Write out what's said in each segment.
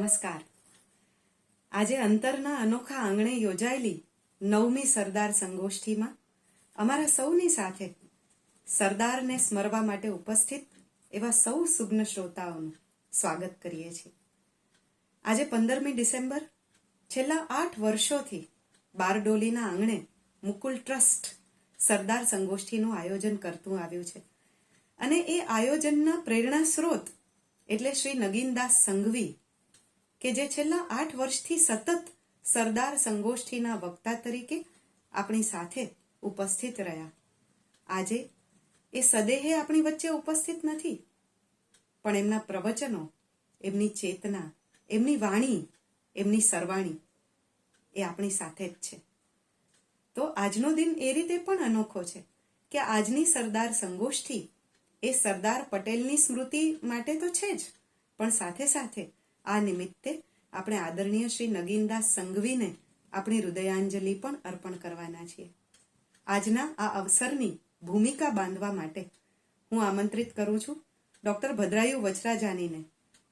નમસ્કાર. આજે અંતરના અનોખા આંગણે યોજાયેલી 9મી સરદાર સંગોષ્ઠીમાં અમારા સૌની સાથે સરદારને સ્મરવા માટે ઉપસ્થિત એવા સૌ સુગ્ન શ્રોતાઓનું સ્વાગત કરીએ છીએ. આજે 15મી ડિસેમ્બર છેલ્લા 8 વર્ષોથી બારડોલીના આંગણે મુકુલ ટ્રસ્ટ સરદાર સંગોષ્ઠીનું આયોજન કરતું આવ્યું છે અને એ આયોજનના પ્રેરણા સ્ત્રોત એટલે શ્રી નગીનદાસ સંઘવી કે જે છેલ્લા 8 વર્ષથી સતત સરદાર સંગોષ્ઠીના વક્તા તરીકે આપણી સાથે ઉપસ્થિત રહ્યા. આજે એ સદેહે આપણી વચ્ચે ઉપસ્થિત નથી, પણ એમના પ્રવચનો, એમની ચેતના, એમની વાણી, એમની સરવાણી એ આપણી સાથે જ છે. તો આજનો દિન એ રીતે પણ અનોખો છે કે આજની સરદાર સંગોષ્ઠી એ સરદાર પટેલની સ્મૃતિ માટે તો છે જ, પણ સાથે સાથે આ નિમિત્તે આપણે આદરણીય શ્રી નગીનદાસ સંઘવીને આપણી હૃદયાંજલિ પણ અર્પણ કરવાના છીએ. આજના આ અવસરની ભૂમિકા બાંધવા માટે હું આમંત્રિત કરું છું ડૉક્ટર ભદ્રાયુ વચરાજાનીને,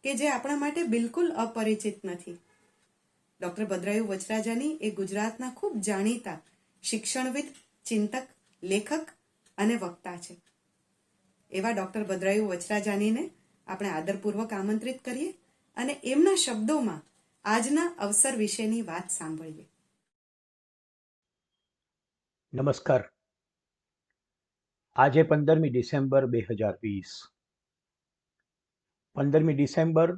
કે જે આપણા માટે બિલકુલ અપરિચિત નથી. ડૉક્ટર ભદ્રાયુ વચરાજાની એ ગુજરાતના ખૂબ જાણીતા શિક્ષણવિદ, ચિંતક, લેખક અને વક્તા છે. એવા ડૉક્ટર ભદ્રાયુ વચરાજાનીને આપણે આદરપૂર્વક આમંત્રિત કરીએ અને એમના શબ્દોમાં આજના અવસર વિશેની વાત સાંભળીએ. નમસ્કાર. આજે 15મી ડિસેમ્બર 2020. 15મી ડિસેમ્બર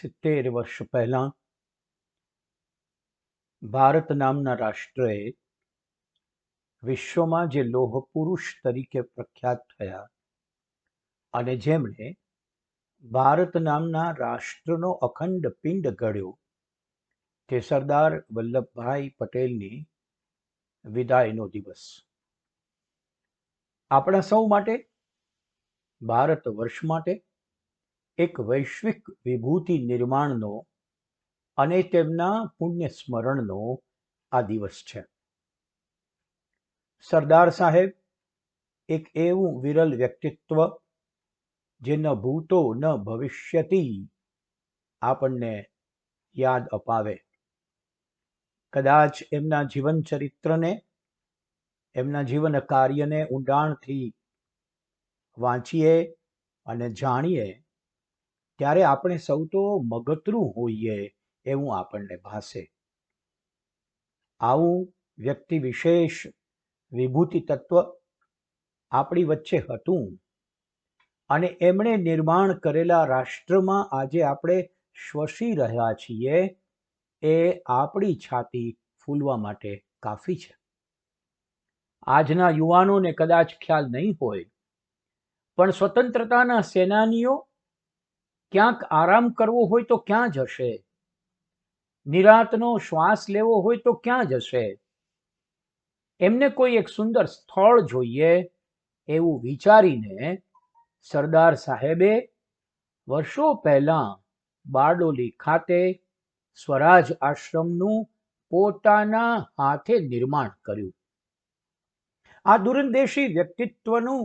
70 વર્ષ પહેલા ભારત નામના રાષ્ટ્રએ વિશ્વમાં જે લોહ પુરુષ તરીકે પ્રખ્યાત થયા અને જેમણે ભારત નામના રાષ્ટ્રનો અખંડ પિંડ ઘડ્યો તે સરદાર વલ્લભભાઈ પટેલની વિદાયનો દિવસ. આપણા સૌ માટે, ભારત વર્ષ માટે એક વૈશ્વિક વિભૂતિ નિર્માણનો અને તેમના પુણ્ય સ્મરણનો આ દિવસ છે. સરદાર સાહેબ એક એવું વિરલ વ્યક્તિત્વ જે ન ભૂતો ન ભવિષ્યથી આપણને યાદ અપાવે. કદાચ એમના જીવન ચરિત્રને, એમના જીવન કાર્યને ઊંડાણથી વાંચીએ અને જાણીએ ત્યારે આપણે સૌ તો મગતરું હોઈએ એવું આપણને ભાસે. આવું વ્યક્તિ વિશેષ વિભૂતિ તત્વ આપણી વચ્ચે હતું અને એમણે નિર્માણ કરેલા રાષ્ટ્રમાં આજે આપણે શ્વસી રહ્યા છીએ એ આપણી છાતી ફૂલવા માટે કાફી છે. આજના યુવાનોને કદાચ ખ્યાલ નહીં હોય, પણ સ્વતંત્રતાના સેનાનીઓ ક્યાંક આરામ કરવો હોય તો ક્યાં જશે? નિરાંતનો શ્વાસ લેવો હોય તો ક્યાં જશે? એમને કોઈ એક સુંદર સ્થળ જોઈએ એવું વિચારીને સરદાર સાહેબે વર્ષો પહેલા બારડોલી ખાતે સ્વરાજ આશ્રમનું પોતાના હાથે નિર્માણ કર્યું. આ દૂરંદેશી વ્યક્તિત્વનું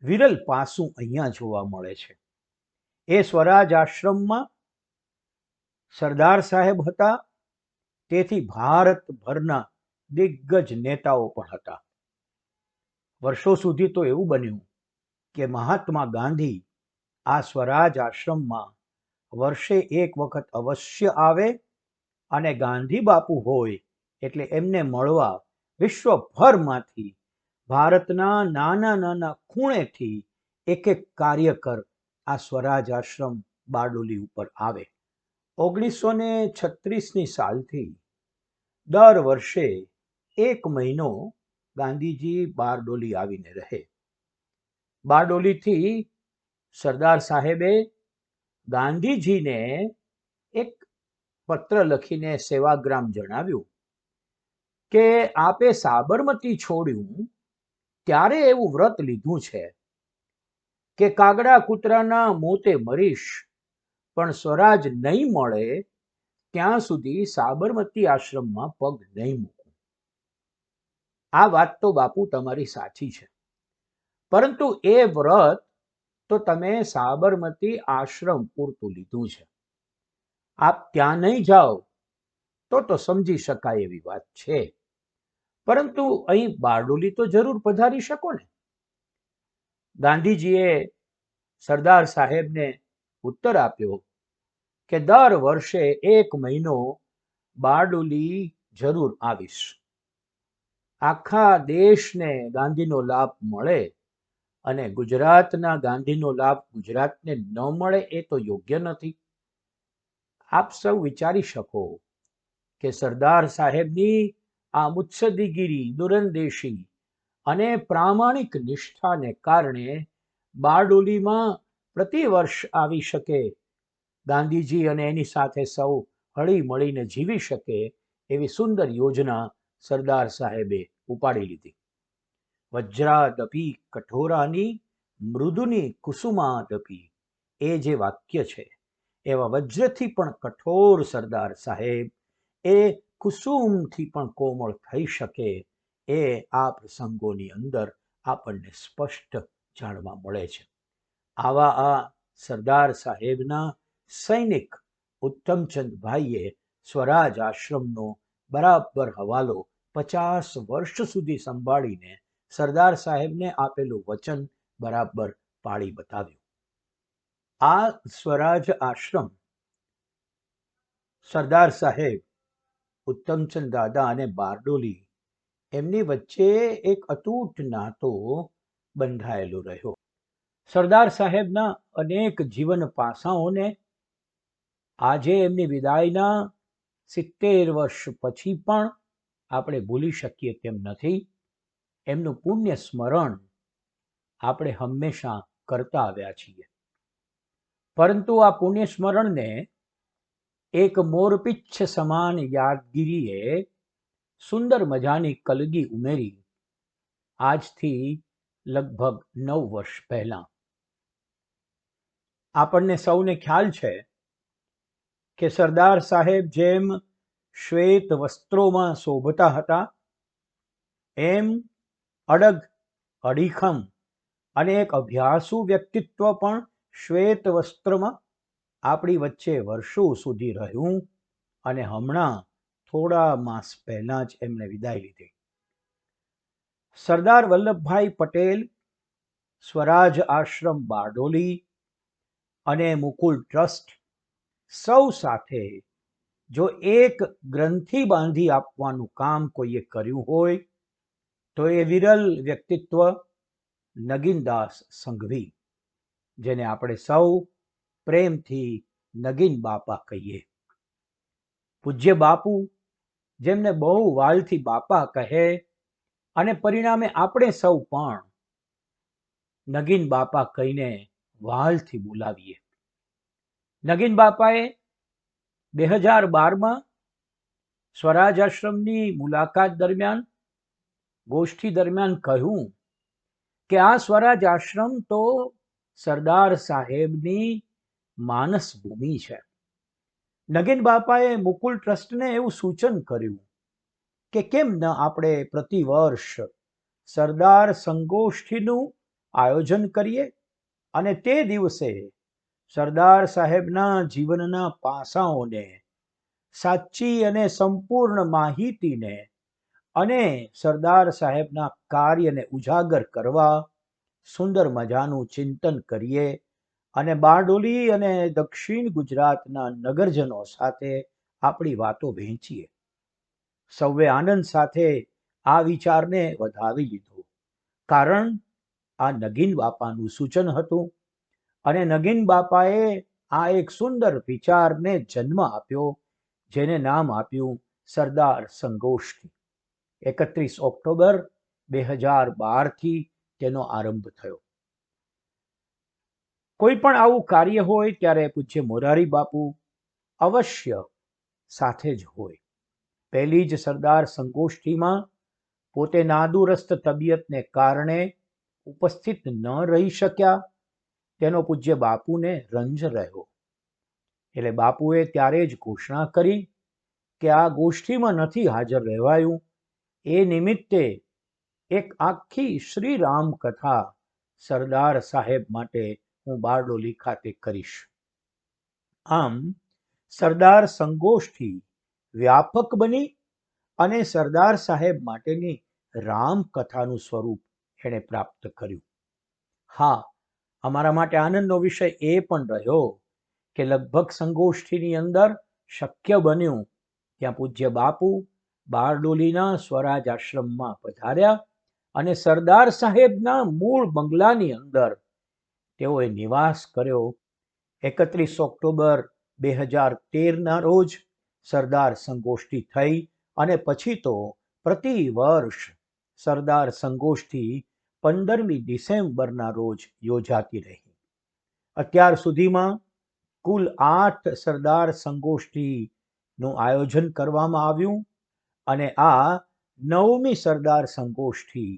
વિરલ પાસું અહીંયા જોવા મળે છે. એ સ્વરાજ આશ્રમમાં સરદાર સાહેબ હતા, તેથી ભારતભરના દિગ્ગજ નેતાઓ પણ હતા. વર્ષો સુધી તો એવું બન્યું કે મહાત્મા ગાંધી આ સ્વરાજ આશ્રમમાં વર્ષે એક વખત અવશ્ય આવે અને ગાંધી બાપુ હોય એટલે એમને મળવા વિશ્વભરમાંથી, ભારતના નાના નાના ખૂણેથી એક એક કાર્યકર આ સ્વરાજ આશ્રમ બારડોલી ઉપર આવે. 1936ની સાલથી દર વર્ષે 1 મહિનો ગાંધીજી બારડોલી આવીને રહે. બારડોલીથી સરદાર સાહેબે ગાંધીજીને એક પત્ર લખીને સેવાગ્રામ જણાવ્યું કે આપે સાબરમતી છોડ્યું ત્યારે એવું વ્રત લીધું છે કે કાગડા કૂતરાના મોતે મરીશ, પણ સ્વરાજ નહીં મળે ત્યાં સુધી સાબરમતી આશ્રમમાં પગ નહીં મૂકું. આ વાત તો બાપુ તમારી સાચી છે, પરંતુ એ વ્રત તો તમે સાબરમતી આશ્રમ પૂરતું લીધું છે. આપ ત્યાં નહીં જાઓ તો સમજી શકાય એવી વાત છે, પરંતુ અહીં બારડોલી તો જરૂર પધારી શકો ને. ગાંધીજીએ સરદાર સાહેબને ઉત્તર આપ્યો કે દર વર્ષે 1 મહિનો બારડોલી જરૂર આવીશ. આખા દેશને ગાંધીનો લાભ મળે અને ગુજરાતના ગાંધીનો લાભ ગુજરાતને ન મળે એ તો યોગ્ય નથી. આપ સૌ વિચારી શકો કે સરદાર સાહેબની આ મુત્સદ્દીગીરી, દૂરંદેશી અને પ્રામાણિક નિષ્ઠાને કારણે બારડોલીમાં પ્રતિવર્ષ આવી શકે, ગાંધીજી અને એની સાથે સૌ હળી મળીને જીવી શકે એવી સુંદર યોજના સરદાર સાહેબે ઉપાડી લીધી. વજ્રાદપી કઠોરાની મૃદુની કુસુમાદપી, એ જે વાક્ય છે એવા વજ્રથી પણ કઠોર સરદાર સાહેબ એ કુસુમથી પણ કોમળ થઈ શકે એ આ પ્રસંગોની અંદર આપણને સ્પષ્ટ જાણવા મળે છે. આવા આ સરદાર સાહેબના સૈનિક ઉત્તમચંદભાઈએ સ્વરાજ આશ્રમનો બરાબર હવાલો 50 વર્ષ સુધી સંભાળીને સરદાર સાહેબને આપેલું વચન બરાબર પાળી બતાવ્યું. આ સ્વરાજ આશ્રમ સરદાર સાહેબ, ઉત્તમચંદ દાદા અને બારડોલી એમની વચ્ચે એક અતૂટ નાતો બંધાયેલો રહ્યો. સરદાર સાહેબના અનેક જીવન પાસાઓને આજે એમની વિદાયના 70 વર્ષ પછી પણ આપણે ભૂલી શકીએ તેમ નથી. એમનું પુણ્ય સ્મરણ આપણે હંમેશા કરતા આવ્યા છીએ, પરંતુ આ પુણ્ય સ્મરણને એક મોરપીચ્છ સમાન યાદગીરીએ સુંદર મજાની કલગી ઉમેરી આજથી લગભગ 9 વર્ષ પહેલા. આપણને સૌને ખ્યાલ છે કે સરદાર સાહેબ જેમ શ્વેત વસ્ત્રોમાં શોભતા હતા, એમ અડગ, અડીખમ અને એક અભ્યાસુ વ્યક્તિત્વ પણ શ્વેત વસ્ત્રમાં આપણી વચ્ચે વર્ષો સુધી રહ્યું અને હમણાં થોડા માસ પહેલા જ એમણે વિદાય લીધી. સરદાર વલ્લભભાઈ પટેલ, સ્વરાજ આશ્રમ બારડોલી અને મુકુલ ટ્રસ્ટ સૌ સાથે જો એક ગ્રંથિ બાંધી આપવાનું કામ કોઈએ કર્યું હોય તો એ વિરલ વ્યક્તિત્વ નગીનદાસ સંઘવી, જેને આપણે સૌ પ્રેમથી નગીન બાપા કહીએ. પૂજ્ય બાપુ, જેમને બહુ વાલથી બાપા કહે અને પરિણામે આપણે સૌ પણ નગીન બાપા કહીને વાલથી બોલાવીએ. નગીન બાપાએ 2012માં સ્વરાજ આશ્રમની મુલાકાત દરમિયાન, ગોષ્ઠી દરમિયાન કહ્યું કે આ સ્વરાજ આશ્રમ તો સરદાર સાહેબની માનસ ભૂમિ છે. નગીન બાપાએ મુકુલ ટ્રસ્ટને એવું સૂચન કર્યું કે કેમ ન આપણે પ્રતિવર્ષ સરદાર સંગોષ્ઠીનું આયોજન કરીએ અને તે દિવસે સરદાર સાહેબના જીવનના પાસાઓને, સાચી અને સંપૂર્ણ માહિતીને અને સરદાર સાહેબના કાર્યને ઉજાગર કરવા સુંદર મજાનું ચિંતન કરીએ અને બારડોલી અને દક્ષિણ ગુજરાતના નગરજનો સાથે આપણી વાતો વહેંચીએ. સૌએ આનંદ સાથે આ વિચારને વધાવી લીધો, કારણ આ નગીન બાપાનું સૂચન હતું અને નગીન બાપાએ આ એક સુંદર વિચારને જન્મ આપ્યો, જેને નામ આપ્યું સરદાર સંગોષ્ઠી. 31 ઓક્ટોબર 2012થી તેનો આરંભ થયો. કોઈ પણ આવું કાર્ય હોય ત્યારે પૂજ્ય મોરારી બાપુ અવશ્ય સાથે જ હોય. પહેલી જ સરદાર સંગોષ્ઠીમાં પોતે નાદુરસ્ત તબિયતને કારણે ઉપસ્થિત ન રહી શક્યા, તેનો પૂજ્ય બાપુને રંજ રહ્યો. એટલે બાપુએ ત્યારે જ ઘોષણા કરી કે આ ગોષ્ઠીમાં નથી હાજર રહેવાયું. એ નિમિત્તે એક આખી શ્રી રામ કથા સરદાર સાહેબ માટે હું બારડોલી ખાતે કરીશ. આમ સરદાર સંગોષ્ઠી વ્યાપક બની અને સરદાર સાહેબ માટેની રામકથાનું સ્વરૂપ એણે પ્રાપ્ત કર્યું. હા, અમારા માટે આનંદનો વિષય એ પણ રહ્યો કે લગભગ સંગોષ્ઠીની અંદર શક્ય બન્યું ત્યાં પૂજ્ય બાપુ બારડોલીના સ્વરાજ આશ્રમમાં પધાર્યા અને સરદાર સાહેબના મૂળ બંગલાની અંદર તેઓએ નિવાસ કર્યો. 31 ઓક્ટોબર 2013ના રોજ સરદાર સંગોષ્ઠી થઈ અને પછી તો પ્રતિ વર્ષ સરદાર સંગોષ્ઠી 15મી ડિસેમ્બરના રોજ યોજાતી રહી. અત્યાર સુધીમાં કુલ 8 સરદાર સંગોષ્ઠીનું આયોજન કરવામાં આવ્યું અને આ 9મી સરદાર સંગોષ્ઠી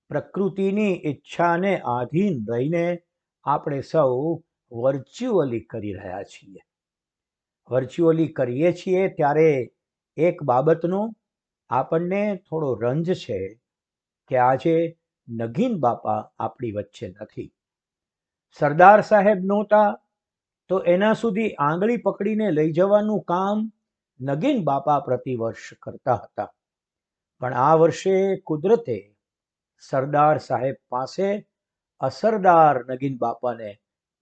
પ્રકૃતિની ઈચ્છાને આધીન રહીને આપણે સૌ વર્ચ્યુઅલી કરી રહ્યા છીએ. વર્ચ્યુઅલી કરીએ છીએ ત્યારે એક બાબતનો આપણને થોડો રંજ છે કે આજે નગીન બાપા આપણી વચ્ચે નથી. સરદાર સાહેબ નહોતા તો એના સુધી આંગળી પકડીને લઈ જવાનું કામ નગીન બાપા પ્રતિવર્ષ કરતા હતા. પણ આ વર્ષે કુદરતે સરદાર સાહેબ પાસે અસરદાર નગીન બાપાને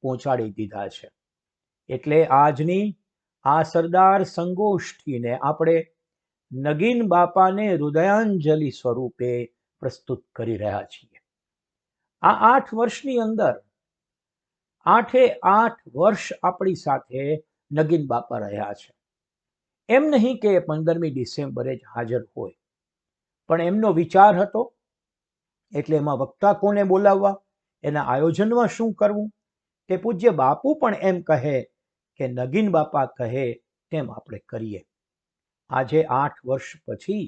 પહોંચાડી દીધા છે. એટલે આજની આ સરદાર સંગોષ્ઠીને આપણે નગીન બાપાને હૃદયાંજલિ સ્વરૂપે પ્રસ્તુત કરી રહ્યા છીએ. આ 8 વર્ષની અંદર 8 વર્ષ આપણી સાથે નગીન બાપા રહ્યા છે. એમ નહીં કે 15મી ડિસેમ્બરે જ હાજર હોય, પણ એમનો વિચાર હતો એટલે એમાં વક્તા કોને બોલાવવા, એના આયોજનમાં શું કરવું, તે પૂજ્ય બાપુ પણ એમ કહે કે નગીન બાપા કહે તેમ આપણે કરીએ. આજે 8 વર્ષ પછી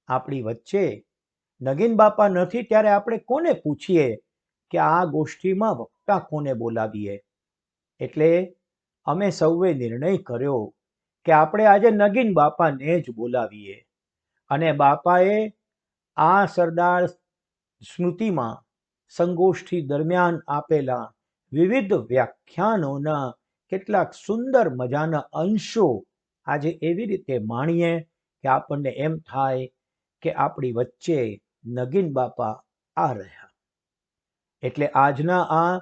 આપણી વચ્ચે નગીન બાપા નથી ત્યારે આપણે કોને પૂછીએ કે આ ગોષ્ઠીમાં વક્તા કોને બોલાવીએ. એટલે અમે સૌએ નિર્ણય કર્યો કે આપણે આજે નગીન બાપાને જ બોલાવીએ અને બાપાએ આ સરદાર સ્મૃતિમાં સંગોષ્ઠી દરમિયાન આપેલા વિવિધ વ્યાખ્યાનોના કેટલાક સુંદર મજાના અંશો આજે એવી રીતે માણીએ કે આપણને એમ થાય કે આપણી વચ્ચે નગીન બાપા આ રહ્યા. એટલે આજના આ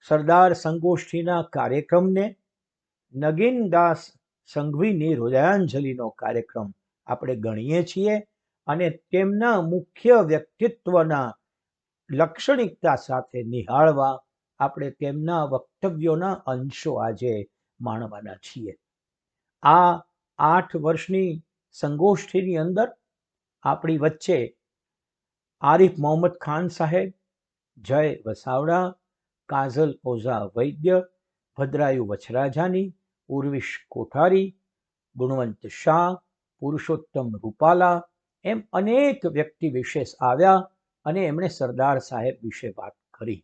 સરદાર સંગોષ્ઠીના કાર્યક્રમને નગીનદાસ સંઘવીની હૃદયાંજલિનો કાર્યક્રમ આપણે ગણીએ છીએ અને તેમના મુખ્ય વ્યક્તિત્વના લાક્ષણિકતા સાથે નિહાળવા આપણે તેમના વક્તવ્યોના અંશો આજે માણવાના છીએ. આ 8 વર્ષની સંગોષ્ઠીની અંદર આપણી વચ્ચે આરિફ મોહમ્મદ ખાન સાહેબ, જય વસાવડા, કાજલ ઓઝા વૈદ્ય, ભદ્રાયુ વછરાજાની, ઉર્વિશ કોઠારી, ગુણવંત શાહ, પુરુષોત્તમ રૂપાલા એમ અનેક વ્યક્તિ વિશેષ આવ્યા અને એમણે સરદાર સાહેબ વિશે વાત કરી.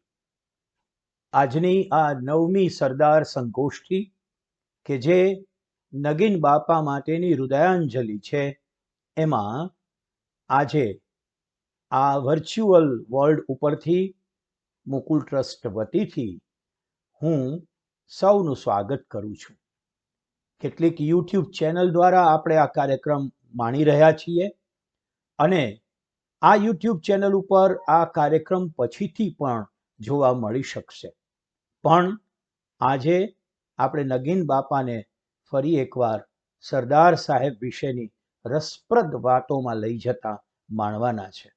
આજની આ 9મી સરદાર સંગોષ્ઠી કે જે નગીન બાપા માટેની હૃદયાંજલિ છે, એમાં આજે આ વર્ચ્યુઅલ વર્લ્ડ ઉપરથી મુકુલ ટ્રસ્ટ વતીથી હું સૌનું સ્વાગત કરું છું. કેટલીક યુટ્યુબ ચેનલ દ્વારા આપણે આ કાર્યક્રમ માણી રહ્યા છીએ અને આ યુટ્યુબ ચેનલ ઉપર આ કાર્યક્રમ પછીથી પણ જોવા મળી શકશે. પણ આજે આપણે નગીન બાપાને ફરી એકવાર સરદાર સાહેબ વિશેની રસપ્રદ વાતોમાં લઈ જતા માણવાના છે.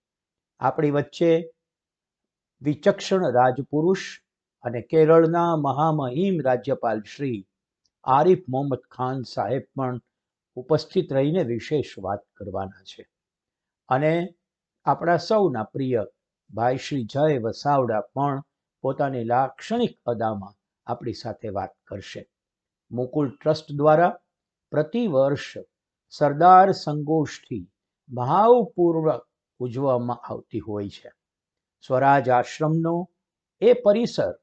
આપણી વચ્ચે વિચક્ષણ રાજપુરુષ અને કેરળના મહામહિમ રાજ્યપાલ શ્રી આરિફ મોહમ્મદ ખાન સાહેબ પણ ઉપસ્થિત રહીને વિશેષ વાત કરવાના છે અને આપણા સૌના પ્રિય ભાઈ શ્રી જય વસાવડા પણ પોતાની લાક્ષણિક અદામાં આપણી સાથે વાત કરશે. મુકુલ ટ્રસ્ટ દ્વારા પ્રતિવર્ષ સરદાર સંગોષ્ઠી ભાવપૂર્વક ઉજવવામાં આવતી હોય છે. સ્વરાજ આશ્રમનો એ પરિસર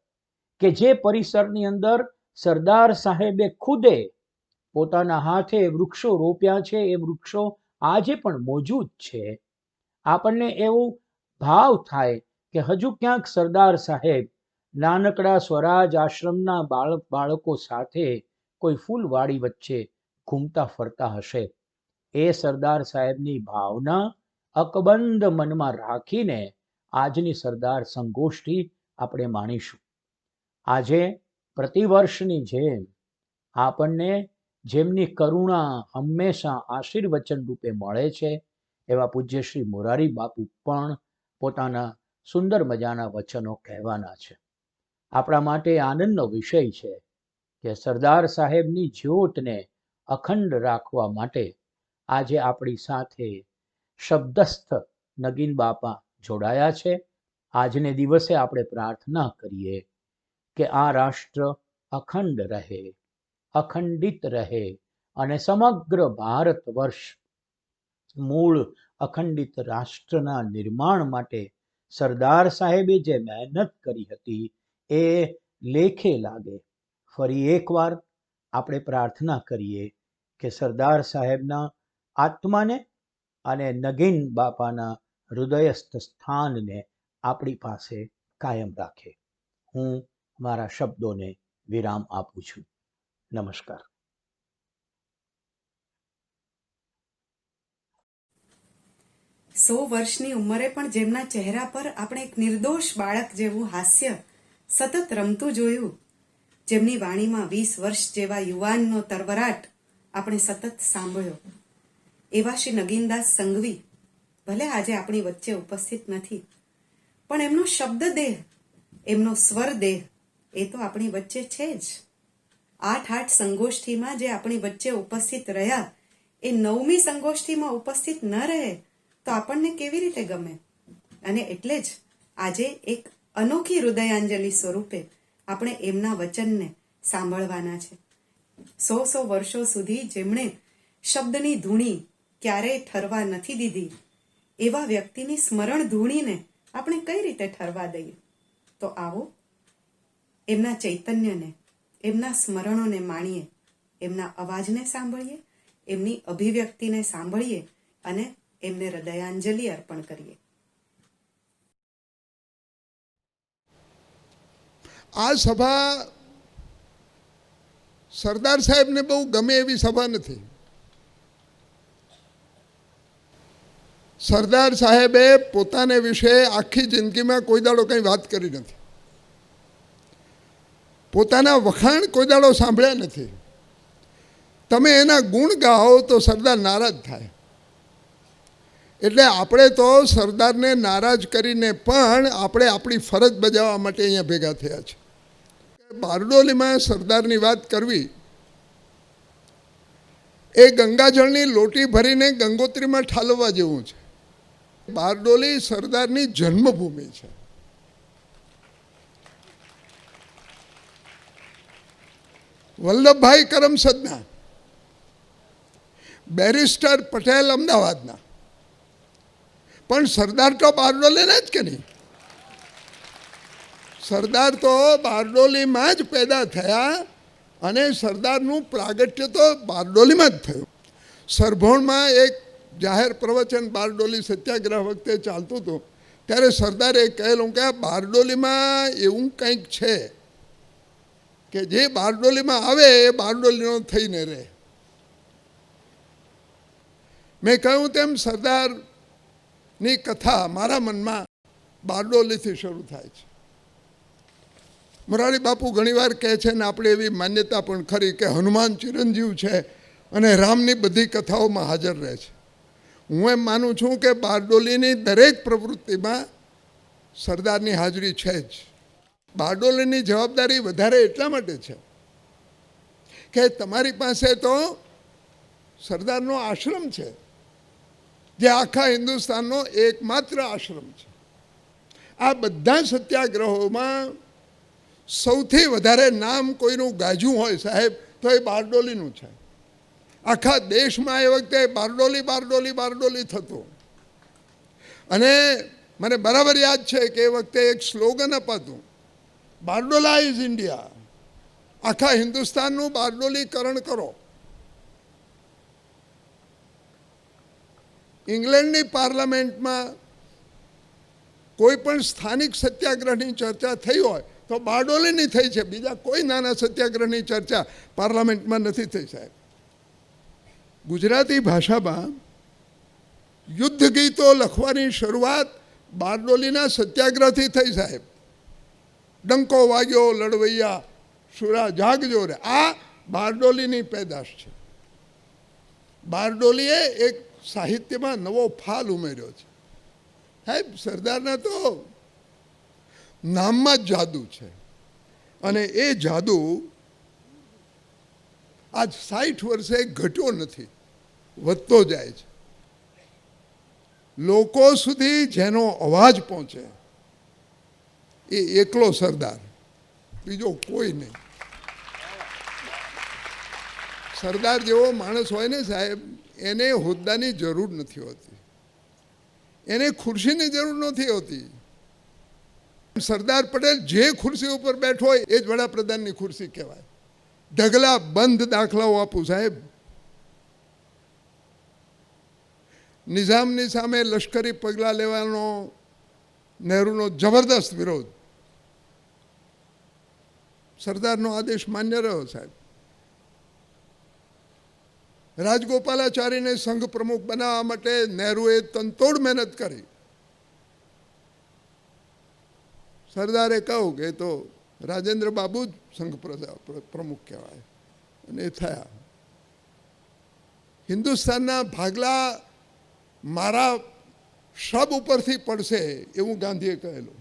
કે જે પરિસરની અંદર સરદાર સાહેબે ખુદે પોતાના હાથે વૃક્ષો રોપ્યા છે, એ વૃક્ષો આજે પણ મોજૂદ છે. આપણને એવું ભાવ થાય કે હજુ ક્યાંક સરદાર સાહેબ નાનકડા સ્વરાજ આશ્રમના બાળકો સાથે કોઈ ફૂલવાડી વચ્ચે ઘૂમતા ફરતા હશે. એ સરદાર સાહેબની ભાવના અકબંધ મનમાં રાખીને આજની સરદાર સંગોષ્ઠી આપણે માણીશું. આજે પ્રતિવર્ષની જેમ આપણને જેમની કરુણા હંમેશા આશીર્વચન રૂપે મળે છે એવા પૂજ્ય શ્રી મોરારી બાપુ પણ પોતાના સુંદર મજાના વચનો કહેવાના છે. આપણા માટે આનંદનો વિષય છે કે સરદાર સાહેબની જ્યોતને અખંડ રાખવા માટે આજે આપણી સાથે શબ્દસ્થ નગીન બાપા જોડાયા છે. આજને દિવસે આપણે પ્રાર્થના કરીએ કે આ રાષ્ટ્ર અખંડ રહે, અખંડિત રહે અને સમગ્ર ભારત વર્ષ મૂળ અખંડિત રાષ્ટ્રના નિર્માણ માટે સરદાર સાહેબે જે મહેનત કરી હતી એ લેખે લાગે. ફરી એકવાર આપણે પ્રાર્થના કરીએ કે સરદાર સાહેબના આત્માને અને નગીન બાપાના હૃદયસ્થ સ્થાનને આપણી પાસે કાયમ રાખે. હું મારા શબ્દોને વિરામ આપું છું. નમસ્કાર. 100 વર્ષની ઉંમરે પણ જેમના ચહેરા પર આપણે એક નિર્દોષ બાળક જેવું હાસ્ય સતત રમતું જોયું, જેમની વાણીમાં 20 વર્ષ જેવા યુવાનનો તરવરાટ આપણે સતત સાંભળ્યો, એવા શ્રી નગીનદાસ સંઘવી ભલે આજે આપણી વચ્ચે ઉપસ્થિત નથી, પણ એમનો શબ્દ દેહ, એમનો સ્વર દેહ એ તો આપણી વચ્ચે છે જ. 8 સંગોષ્ઠીમાં જે આપણી વચ્ચે ઉપસ્થિત રહ્યા એ 9મી સંગોષ્ઠીમાં ઉપસ્થિત ન રહે તો આપણને કેવી રીતે ગમે? અને એટલે જ આજે એક અનોખી હૃદયાંજલિ સ્વરૂપે આપણે એમના વચનને સાંભળવાના છે. 100 વર્ષો સુધી જેમણે શબ્દની ધૂણી ક્યારેય ઠરવા નથી દીધી, એવા વ્યક્તિની સ્મરણ ધૂણીને આપણે કઈ રીતે ઠરવા દઈએ? તો આવો એમના ચૈતન્યને, એમના સ્મરણોને માણીએ, એમના અવાજને સાંભળીએ, એમની અભિવ્યક્તિને સાંભળીએ અને એમને હૃદયાંજલિ અર્પણ કરીએ. આ સભા સરદાર સાહેબને બહુ ગમે એવી સભા નથી. સરદાર સાહેબે પોતાને વિશે આખી જિંદગીમાં કોઈ દાડો કંઈ વાત કરી નથી. પોતાના વખાણ કોઈ દાડો સાંભળ્યા નથી. તમે એના ગુણ ગાઓ તો સરદાર નારાજ થાય. એટલે આપણે તો સરદારને નારાજ કરીને પણ આપણે આપણી ફરજ બજાવવા માટે અહીંયા ભેગા થયા છે. બારડોલીમાં સરદારની વાત કરવી એ ગંગાજળની લોટી ભરીને ગંગોત્રીમાં ઠાલવવા જેવું છે. બારડોલી સરદારની જન્મભૂમિ છે. વલ્લભભાઈ કરમસદના, બેરિસ્ટર પટેલ અમદાવાદના, પણ સરદાર તો બારડોલીના જ કે નહીં? સરદાર તો બારડોલીમાં જ પેદા થયા અને સરદારનું પ્રાગટ્ય તો બારડોલીમાં જ થયું. સરભોણમાં એક જાહેર પ્રવચન બારડોલી સત્યાગ્રહ વખતે ચાલતું હતું ત્યારે સરદારે કહેલું કે આ બારડોલીમાં એવું કંઈક છે કે જે બારડોલીમાં આવે એ બારડોલીનો થઈને રહે. મેં કહ્યું તેમ સરદારની કથા મારા મનમાં બારડોલીથી શરૂ થાય છે. મોરારી બાપુ ઘણીવાર કહે છે ને આપણે એવી માન્યતા પણ ખરી કે હનુમાન ચિરંજીવ છે અને રામની બધી કથાઓમાં હાજર રહે છે. હું એમ માનું છું કે બારડોલીની દરેક પ્રવૃત્તિમાં સરદારની હાજરી છે જ. બારડોલીની જવાબદારી વધારે એટલા માટે છે કે તમારી પાસે તો સરદારનો આશ્રમ છે જે આખા હિન્દુસ્તાનનો એકમાત્ર આશ્રમ છે. આ બધા સત્યાગ્રહોમાં સૌથી વધારે નામ કોઈનું ગાજ્યું હોય સાહેબ તો એ બારડોલીનું છે. આખા દેશમાં એ વખતે બારડોલી બારડોલી બારડોલી થતું. અને મને બરાબર યાદ છે કે એ વખતે એક સ્લોગન અપાતું, બારડોલાઇઝ ઇન્ડિયા. આખા હિન્દુસ્તાનનું બારડોલીકરણ કરો. ઇંગ્લેન્ડની પાર્લામેન્ટમાં કોઈ પણ સ્થાનિક સત્યાગ્રહની ચર્ચા થઈ હોય તો બારડોલીની થઈ છે, બીજા કોઈ નાના સત્યાગ્રહની ચર્ચા પાર્લામેન્ટમાં નથી થઈ સાહેબ. ગુજરાતી ભાષામાં યુદ્ધ ગીતો લખવાની શરૂઆત બારડોલીના સત્યાગ્રહથી થઈ સાહેબ. ડંકો વાગ્યો લડવૈયા સુરા જાગજો રે, આ બારડોલીની પેદાશ છે. બારડોલીએ એક સાહિત્યમાં નવો ફાલ ઉમેર્યો છે સાહેબ. સરદારના તો નામમાં જ જાદુ છે, અને એ જાદુ આજ 60 વર્ષે ઘટ્યો નથી, વધતો જાય છે. લોકો સુધી જેનો અવાજ પહોંચે એ એકલો સરદાર, બીજો કોઈ નહીં. સરદાર જેવો માણસ હોય ને સાહેબ, એને હોદ્દાની જરૂર નથી હોતી, એને ખુરશીની જરૂર નથી હોતી. સરદાર પટેલ જે ખુરશી ઉપર બેઠો હોય એ જ વડાપ્રધાનની ખુરશી કહેવાય. ઢગલા બંધ દાખલાઓ આપું સાહેબ. નિઝામની સામે લશ્કરી પગલાં લેવાનો નહેરુનો જબરદસ્ત વિરોધ, સરદારનો આદેશ માન્ય રહ્યો સાહેબ. રાજગોપાલાચારીને સંઘ પ્રમુખ બનાવવા માટે નહેરુએ તનતોડ મહેનત કરી. સરદારે કહ્યું કે તો રાજેન્દ્ર બાબુ જ સંઘ પ્રમુખ કહેવાય, અને એ થયા. હિન્દુસ્તાનના ભાગલા મારા શબ ઉપરથી પડશે એવું ગાંધીએ કહેલું.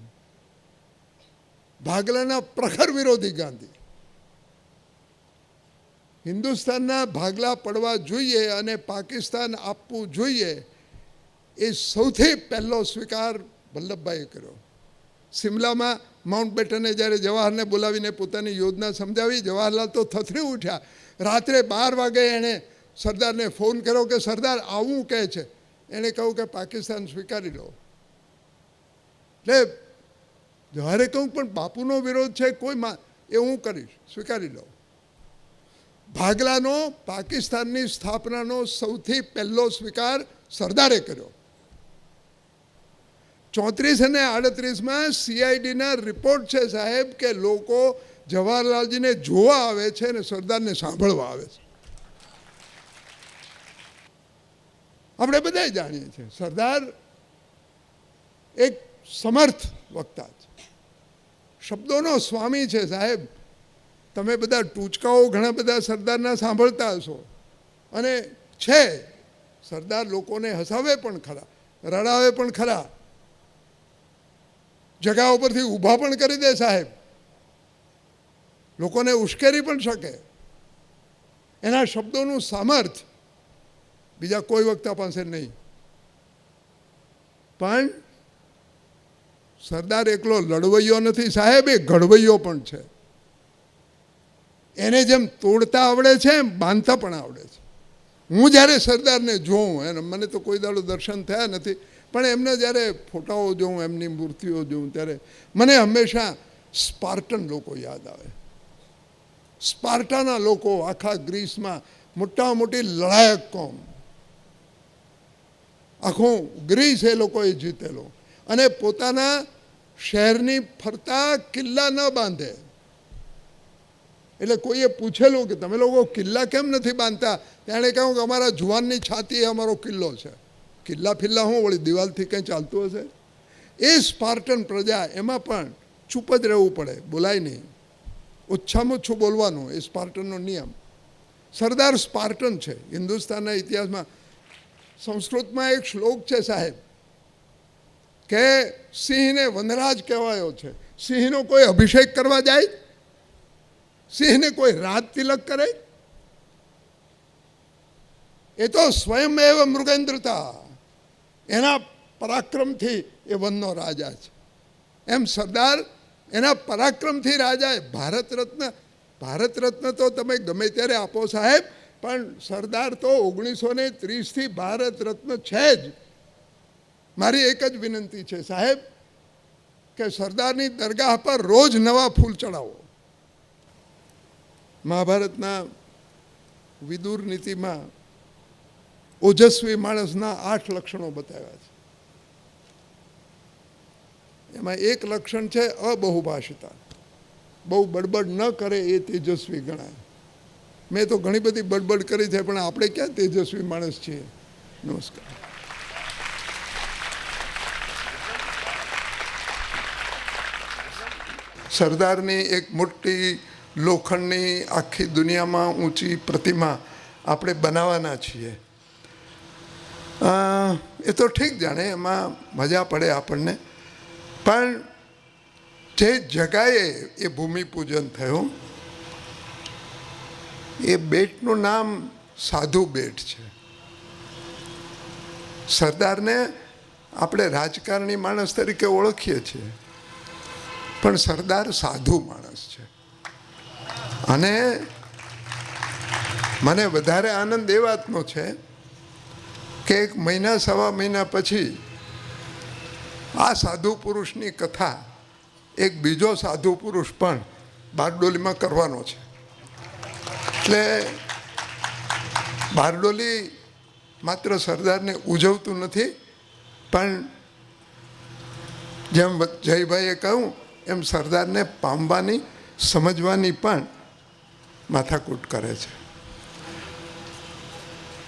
ભાગલાના પ્રખર વિરોધી ગાંધી. હિન્દુસ્તાનના ભાગલા પડવા જોઈએ અને પાકિસ્તાન આપવું જોઈએ, એ સૌથી પહેલો સ્વીકાર વલ્લભભાઈએ કર્યો. સિમલામાં માઉન્ટ બેટને જ્યારે જવાહરને બોલાવીને પોતાની યોજના સમજાવી, જવાહરલાલ તો થથરી ઉઠ્યા. રાત્રે 12 વાગે એણે સરદારને ફોન કર્યો કે સરદાર આવું કહે છે. એણે કહ્યું કે પાકિસ્તાન સ્વીકારી લો. એટલે જવાહરે કહું પણ બાપુનો વિરોધ છે, કોઈ એ હું કરીશ, સ્વીકારી લો. ભાગલાનો પાકિસ્તાનની સ્થાપનાનો સૌથી પહેલો સ્વીકાર સરદારે કર્યો. 34 અને 38માં CIDના રિપોર્ટ છે સાહેબ કે લોકો જવાહરલાલજીને જોવા આવે છે અને સરદારને સાંભળવા આવે છે. આપણે બધા જાણીએ છીએ સરદાર એક સમર્થ વક્તા છે, શબ્દોનો સ્વામી છે સાહેબ. તમે બધા ટૂચકાઓ ઘણા બધા સરદારના સાંભળતા હશો, અને છે સરદાર લોકોને હસાવે પણ ખરા, રડાવે પણ ખરા, જગા ઉપરથી ઊભા પણ કરી દે સાહેબ, લોકોને ઉશ્કેરી પણ શકે. એના શબ્દોનું સામર્થ બીજા કોઈ વક્તા પાસે નહીં. પણ સરદાર એકલો લડવૈયો નથી સાહેબ, એ ઘડવૈયો પણ છે. એને જેમ તોડતા આવડે છે એમ બાંધતા પણ આવડે છે. હું જ્યારે સરદારને જોઉં, એને મને તો કોઈ દાડો દર્શન થયા નથી, પણ એમને જ્યારે ફોટાઓ જોઉં, એમની મૂર્તિઓ જોઉં, ત્યારે મને હંમેશા સ્પાર્ટન લોકો યાદ આવે. સ્પાર્ટાના લોકો આખા ગ્રીસમાં મોટામાં મોટી લડાયક કોમ, આખું ગ્રીસ એ લોકોએ જીતેલો, અને પોતાના શહેરની ફરતા કિલ્લા ન બાંધે. એટલે કોઈએ પૂછેલું કે તમે લોકો કિલ્લા કેમ નથી બાંધતા? તેણે કહ્યું કે અમારા જુવાનની છાતી એ અમારો કિલ્લો છે. કિલ્લા ફિલ્લા હું વળી દિવાલથી કંઈ ચાલતું હશે? એ સ્પાર્ટન પ્રજા, એમાં પણ ચૂપ જ રહેવું પડે, બોલાય નહીં, ઓછામાં ઓછું બોલવાનું, એ સ્પાર્ટનનો નિયમ. સરદાર સ્પાર્ટન છે. હિન્દુસ્તાનના ઇતિહાસમાં સંસ્કૃતમાં એક શ્લોક છે સાહેબ કે સિંહને વનરાજ કહેવાયો છે. સિંહનો કોઈ અભિષેક કરવા જાય? સિંહને કોઈ રાજ તિલક કરે? એ તો સ્વયં એવ મૃગેન્દ્રતા, એના પરાક્રમથી એ વનનો રાજા છે. એમ સરદાર એના પરાક્રમથી રાજા. ભારત રત્ન તો તમે ગમે ત્યારે આપો સાહેબ, પણ સરદાર તો 1930થી ભારત રત્ન છે જ. મારી એક જ વિનંતી છે સાહેબ કે સરદારની દરગાહ પર રોજ નવા ફૂલ ચડાવો. મહાભારતના વિદુર નીતિમાં ઓજસ્વી માણસના 8 લક્ષણો બતાવ્યા છે. એમાં એક લક્ષણ છે અબહુભાષિતા. બહુ બડબડ ન કરે એ તેજસ્વી ગણાય. મેં તો ઘણી બધી બડબડ કરી છે, પણ આપણે ક્યાં તેજસ્વી માણસ છીએ. નમસ્કાર. સરદારની એક મોટી લોખંડની આખી દુનિયામાં ઊંચી પ્રતિમા આપણે બનાવવાના છીએ. એ તો ઠીક જાણે, એમાં મજા પડે આપણને, પણ જે જગાએ એ ભૂમિપૂજન થયું એ બેટનું નામ સાધુ બેટ છે. સરદારને આપણે રાજકારણી માણસ તરીકે ઓળખીએ છીએ, પણ સરદાર સાધુ માણસ છે. અને મને વધારે આનંદ એ વાતનો છે કે 1 મહિના સવા મહિના પછી આ સાધુ પુરુષની કથા એક બીજો સાધુ પુરુષ પણ બારડોલીમાં કરવાનો છે. એટલે બારડોલી માત્ર સરદારને ઉજવતું નથી, પણ જેમ જયભાઈએ કહ્યું એમ સરદારને પામવાની, સમજવાની પણ માથાકૂટ કરે છે.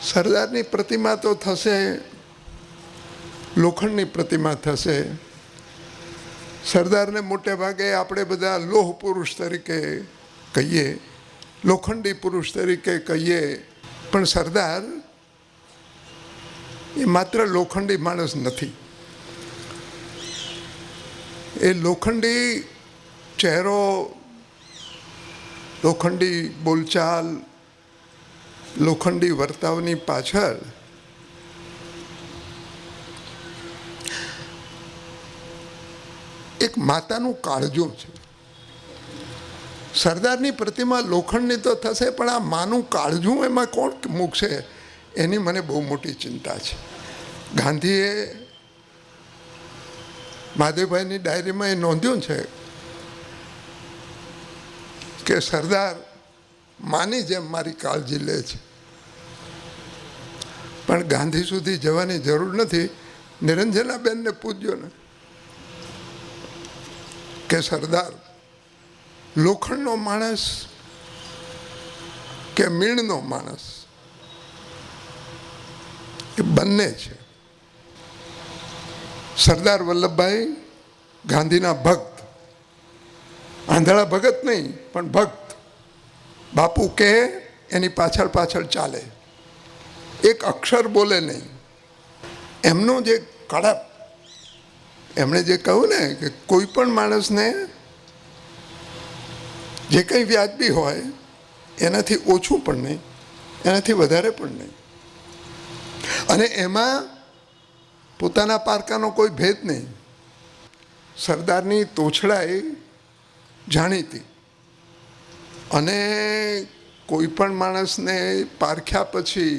સરદારની પ્રતિમા તો થશે, લોખંડની પ્રતિમા થશે. સરદારને મોટે ભાગે આપણે બધા લોહ પુરુષ તરીકે કહીએ, લોખંડી પુરુષ તરીકે કહીએ, પણ સરદાર એ માત્ર લોખંડી માણસ નથી. એ લોખંડી ચહેરો, લોખંડી બોલચાલ, લોખંડી વર્તાવની પાછળ એક માતાનું કાળજું છે. સરદારની પ્રતિમા લોખંડની તો થશે, પણ આ માનું કાળજું એમાં કોણ મૂકશે એની મને બહુ મોટી ચિંતા છે. ગાંધીએ મહાદેવભાઈની ડાયરીમાં એ નોંધ્યું છે કે સરદાર માની જેમ મારી કાળજી લે છે. પણ ગાંધી સુધી જવાની જરૂર નથી. નિરંજનાબેનને પૂછજો ને કે સરદાર લોખંડનો માણસ કે મીણનો માણસ, એ બંને છે. સરદાર વલ્લભભાઈ ગાંધીના ભક્ત, આંધળા ભગત નહીં પણ ભક્ત. બાપુ કહે એની પાછળ પાછળ ચાલે, એક અક્ષર બોલે નહીં. એમનું જે કડપ, એમણે જે કહ્યું ને કે કોઈ પણ માણસને જે કંઈ વ્યાજબી હોય એનાથી ઓછું પણ નહીં, એનાથી વધારે પણ નહીં, અને એમાં પોતાના પારકાનો કોઈ ભેદ નહીં. સરદારની તોછડાઈ જાણીતી, અને કોઈ પણ માણસને પારખ્યા પછી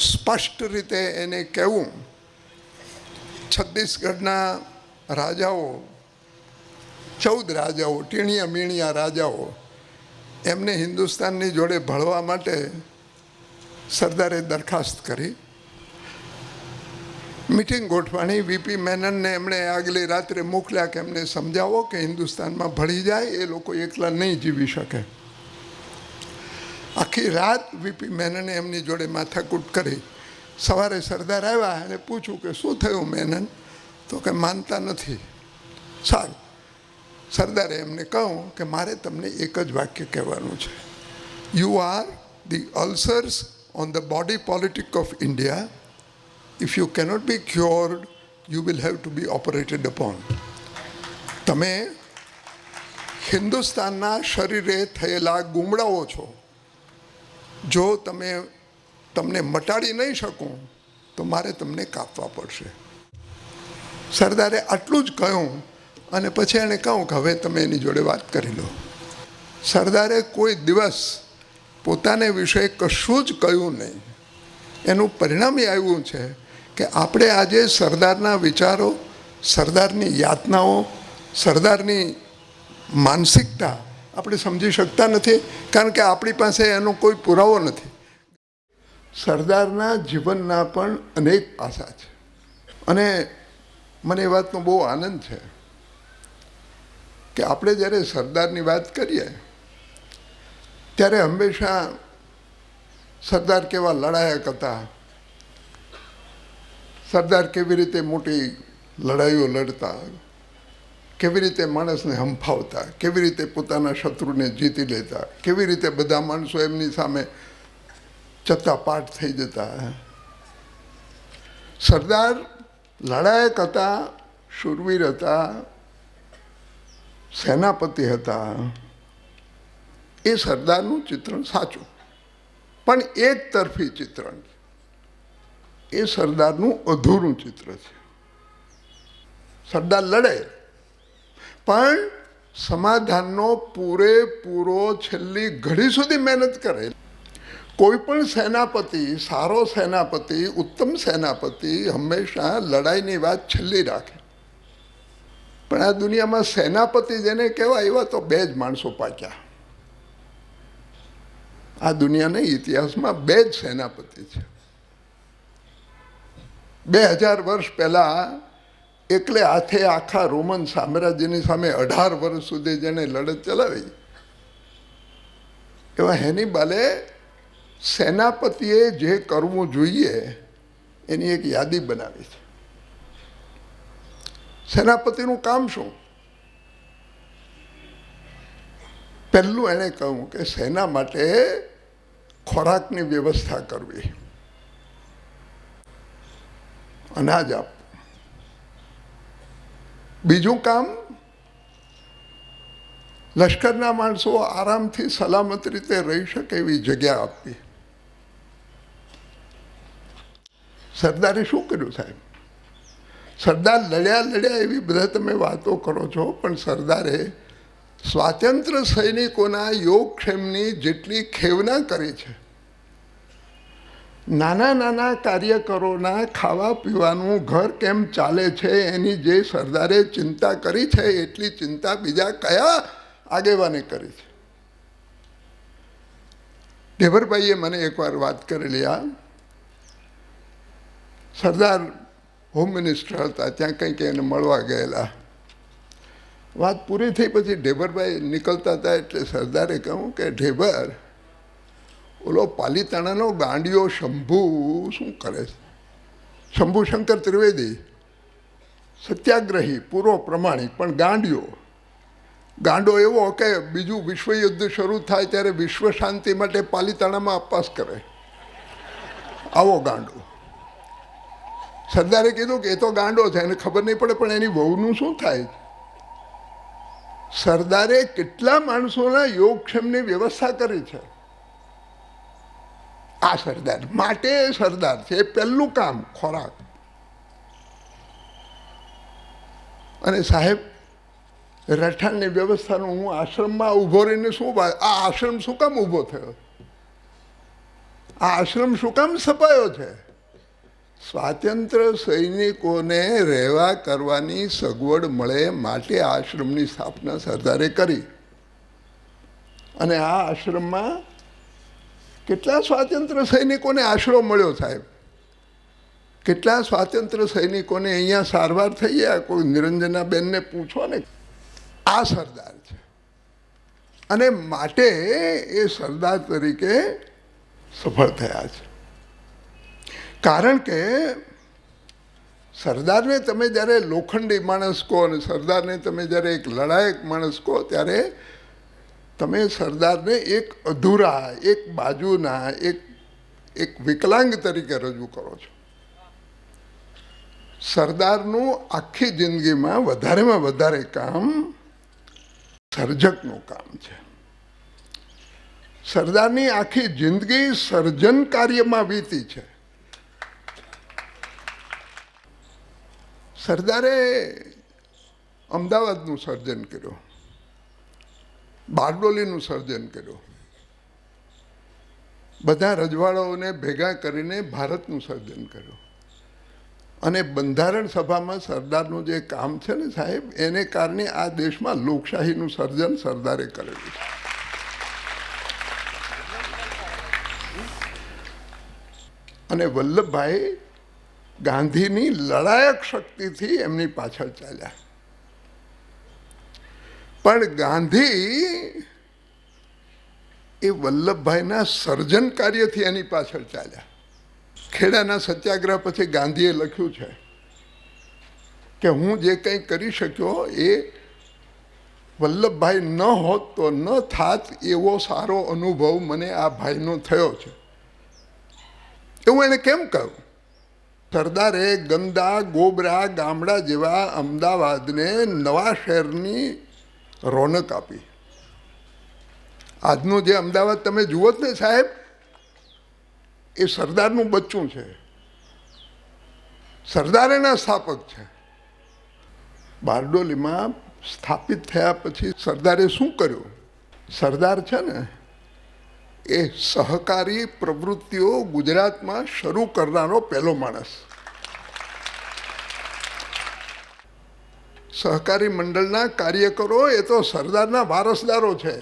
સ્પષ્ટ રીતે એને કહેવું. છત્તીસગઢના રાજાઓ, 14 રાજાઓ, ટીણિયા મીણિયા રાજાઓ, એમને હિન્દુસ્તાનની જોડે ભળવા માટે સરદારે દરખાસ્ત કરી. મિટિંગ ગોઠવાણી. વીપી મેનનને એમણે આગલી રાત્રે મોકલ્યા કે એમને સમજાવો કે હિન્દુસ્તાનમાં ભળી જાય, એ લોકો એકલા નહીં જીવી શકે. આખી રાત વીપી મેનને એમની જોડે માથાકૂટ કરી. સવારે સરદાર આવ્યા અને પૂછ્યું કે શું થયું મેનન? તો કે માનતા નથી. સારું. સરદારે એમને કહું કે મારે તમને એક જ વાક્ય કહેવાનું છે. You are the ulcers on the body politic of India. If you cannot be cured, you will have to be operated upon. તમે હિન્દુસ્તાનના શરીરે થયેલા ગુમડાઓ છો. જો તમને મટાડી નહીં શકું તો મારે તમને કાપવા પડશે. સરદારે આટલું જ કહ્યું અને પછી એણે કહું કે હવે તમે એની જોડે વાત કરી લો. સરદારે કોઈ દિવસ પોતાને વિશે કશું જ કહ્યું નહીં. એનું પરિણામ એ આવ્યું છે કે આપણે આજે સરદારના વિચારો, સરદારની યાતનાઓ, સરદારની માનસિકતા આપણે સમજી શકતા નથી, કારણ કે આપણી પાસે એનો કોઈ પુરાવો નથી. સરદારના જીવનના પણ અનેક પાસા છે, અને મને એ વાતનો બહુ આનંદ છે કે આપણે જ્યારે સરદારની વાત કરીએ ત્યારે હંમેશા સરદાર કેવા લડાયક હતા, સરદાર કેવી રીતે મોટી લડાઈઓ લડતા, કેવી રીતે માણસને હંફાવતા, કેવી રીતે પોતાના શત્રુને જીતી લેતા, કેવી રીતે બધા માણસો એમની સામે ચત્તાપાટ થઈ જતા. સરદાર લડાયક હતા, શૂરવીર હતા, સેનાપતિ હતા. એ સરદારનું ચિત્રણ સાચું, પણ એક તરફી ચિત્રણ, એ સરદારનું અધૂરું ચિત્ર છે. સરદાર લડે પણ સમાધાનનો પૂરેપૂરો છેલ્લી ઘડી સુધી મહેનત કરે. કોઈ પણ સેનાપતિ, સારો સેનાપતિ, ઉત્તમ સેનાપતિ હંમેશા લડાઈની વાત છેલ્લી રાખે. પણ આ દુનિયામાં સેનાપતિ જેને કહેવાય એવા તો બે જ માણસો પાક્યા. આ દુનિયાના ઇતિહાસમાં બે જ સેનાપતિ છે. 2000 વર્ષ પહેલા એકલે હાથે આખા રોમન સામ્રાજ્યની સામે 18 વર્ષ સુધી જેને લડત ચલાવી એવા હેનિબાલે સેનાપતિએ જે કરવું જોઈએ એની એક યાદી બનાવી છે. સેનાપતિનું કામ શું? પહેલું એણે કહ્યું કે સેના માટે ખોરાકની વ્યવસ્થા કરવી, અનાજ આપવું. બીજું કામ, લશ્કરના માણસો આરામથી સલામત રીતે રહી શકે એવી જગ્યા આપવી. સરદારે શું કર્યું સાહેબ? સરદાર લડ્યા એવી બધા તમે વાતો કરો છો, પણ સરદારે સ્વાતંત્ર્ય સૈનિકોના યોગક્ષેમની જેટલી ખેવના કરી છે, નાના નાના કાર્યકરોના ખાવા પીવાનું, ઘર કેમ ચાલે છે એની જે સરદારે ચિંતા કરી છે એટલી ચિંતા બીજા કયા આગેવાને કરી છે? ઢેબરભાઈએ મને એકવાર વાત કરેલી. આ સરદાર હોમ મિનિસ્ટર હતા, ત્યાં કંઈક એને મળવા ગયેલા. વાત પૂરી થઈ પછી ઢેબરભાઈ નીકળતા હતા એટલે સરદારે કહ્યું કે ઢેબર, ઓલો પાલીતાણાનો ગાંડિયો શંભુ શું કરે છે? શંભુ શંકર ત્રિવેદી, સત્યાગ્રહી, પૂરો પ્રમાણિક, પણ ગાંડો એવો કે બીજું વિશ્વયુદ્ધ શરૂ થાય ત્યારે વિશ્વ શાંતિ માટે પાલીતાણામાં અપવાસ કરે, આવો ગાંડો. સરદારે કીધું કે એ તો ગાંડો છે, એને ખબર નહીં પડે, પણ એની વહુનું શું થાય? સરદારે કેટલા માણસોના યોગક્ષેમની વ્યવસ્થા કરી છે. આ સરદાર માટે સરદાર છે. એ પહેલું કામ ખોરાક. અને સાહેબ, રહેઠાણની વ્યવસ્થાનું હું આશ્રમમાં ઊભો રહીને શું વાત, આ આશ્રમ શું કામ ઊભો થયો? આ આશ્રમ શું કામ સ્થપાયો છે? સ્વાતંત્ર્ય સૈનિકોને રહેવા કરવાની સગવડ મળે માટે આશ્રમની સ્થાપના સરદારે કરી. અને આ આશ્રમમાં કેટલા સ્વાતંત્ર્ય સૈનિકોને આશરો મળ્યો સાહેબ? કેટલા સ્વાતંત્ર્ય સૈનિકોને અહીંયા સારવાર થઈ ગયા? કોઈ નિરંજનાબેનને પૂછો ને. આ સરદાર છે. અને માટે એ સરદાર તરીકે સફળ થયા છે. કારણ કે સરદારને તમે જ્યારે લોખંડી માણસ કહો અને સરદારને તમે જ્યારે એક લડાયક માણસ કહો ત્યારે તમે સરદારને એક અધૂરા, એક બાજુના, એક વિકલાંગ તરીકે રજૂ કરો છો. સરદારનું આખી જિંદગીમાં વધારેમાં વધારે કામ સર્જકનું કામ છે. સરદારની આખી જિંદગી સર્જન કાર્યમાં વીતી છે. સરદારે અમદાવાદનું સર્જન કર્યું, બારડોલીનું સર્જન કર્યું, બધા રજવાડાઓને ભેગા કરીને ભારતનું સર્જન કર્યું. અને બંધારણ સભામાં સરદારનું જે કામ છે ને સાહેબ, એને કારણે આ દેશમાં લોકશાહીનું સર્જન સરદારે કરેલું છે. અને વલ્લભભાઈ ગાંધીની લડાયક શક્તિથી એમની પાછળ ચાલ્યા. પણ ગાંધી એ વલ્લભભાઈના સર્જન કાર્યથી એની પાછળ ચાલ્યા. ખેડાના સત્યાગ્રહ પછી ગાંધીએ લખ્યું છે કે હું જે કંઈ કરી શક્યો એ વલ્લભભાઈ ન હોત તો ન થાત એવો સારો અનુભવ મને આ ભાઈનો થયો છે. એવું એણે કેમ કહ્યું? સરદારે ગંદા ગોબરા ગામડા જેવા અમદાવાદને નવા શહેરની રોનક આપી. આજનું જે અમદાવાદ તમે જુઓ જ ને સાહેબ, એ સરદારનું બચ્ચું છે, સરદાર એના સ્થાપક છે. બારડોલીમાં સ્થાપિત થયા પછી સરદારે શું કર્યું? સરદાર છે ને એ સહકારી પ્રવૃત્તિઓ ગુજરાતમાં શરૂ કરનારો પહેલો માણસ. સહકારી મંડળના કાર્યકરો એ તો સરદારના વારસદારો છે.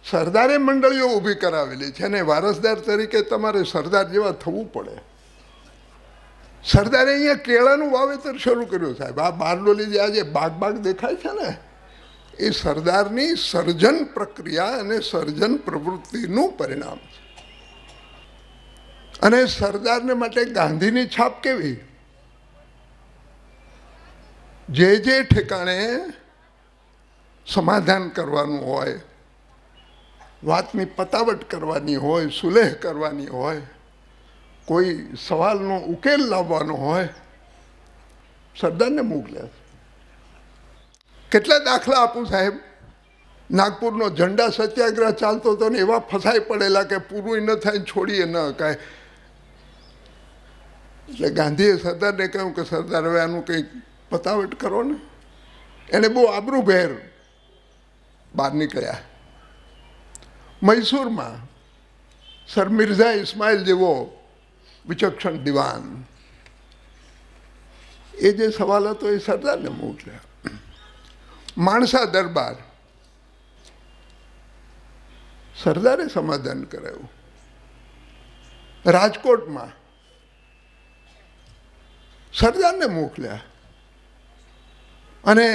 સરદારે મંડળીઓ ઊભી કરાવેલી છે ને વારસદાર તરીકે તમારે સરદાર જેવા થવું પડે. સરદારે અહીંયા કેળાનું વાવેતર શરૂ કર્યું સાહેબ. આ બારડોલી જે આજે બાગ દેખાય છે ને, એ સરદારની સર્જન પ્રક્રિયા અને સર્જન પ્રવૃત્તિનું પરિણામ છે. અને સરદારને માટે ગાંધીની છાપ કેવી? જે ઠેકાણે સમાધાન કરવાનું હોય, વાતની પતાવટ કરવાની હોય, સુલેહ કરવાની હોય, કોઈ સવાલનો ઉકેલ લાવવાનો હોય, સરદારને મોકલ્યા. કેટલા દાખલા આપું સાહેબ. નાગપુરનો ઝંડા સત્યાગ્રહ ચાલતો હતો ને એવા ફસાઈ પડેલા કે પૂરું ન થાય છોડીએ ન કાંઈ. એટલે ગાંધીએ સરદારને કહ્યું કે સરદાર હવે આનું કંઈક પતાવટ કરો ને. એને બહુ આબરૂભેર બહાર નીકળ્યા. મૈસૂરમાં સર મિર્ઝા ઇસ્માઇલ જેવો વિચક્ષણ દિવાન, એ જે સવાલ હતો એ સરદારને મોકલ્યા. માણસા દરબાર, સરદારે સમાધાન કરાયું. રાજકોટમાં સરદારને મોકલ્યા. અને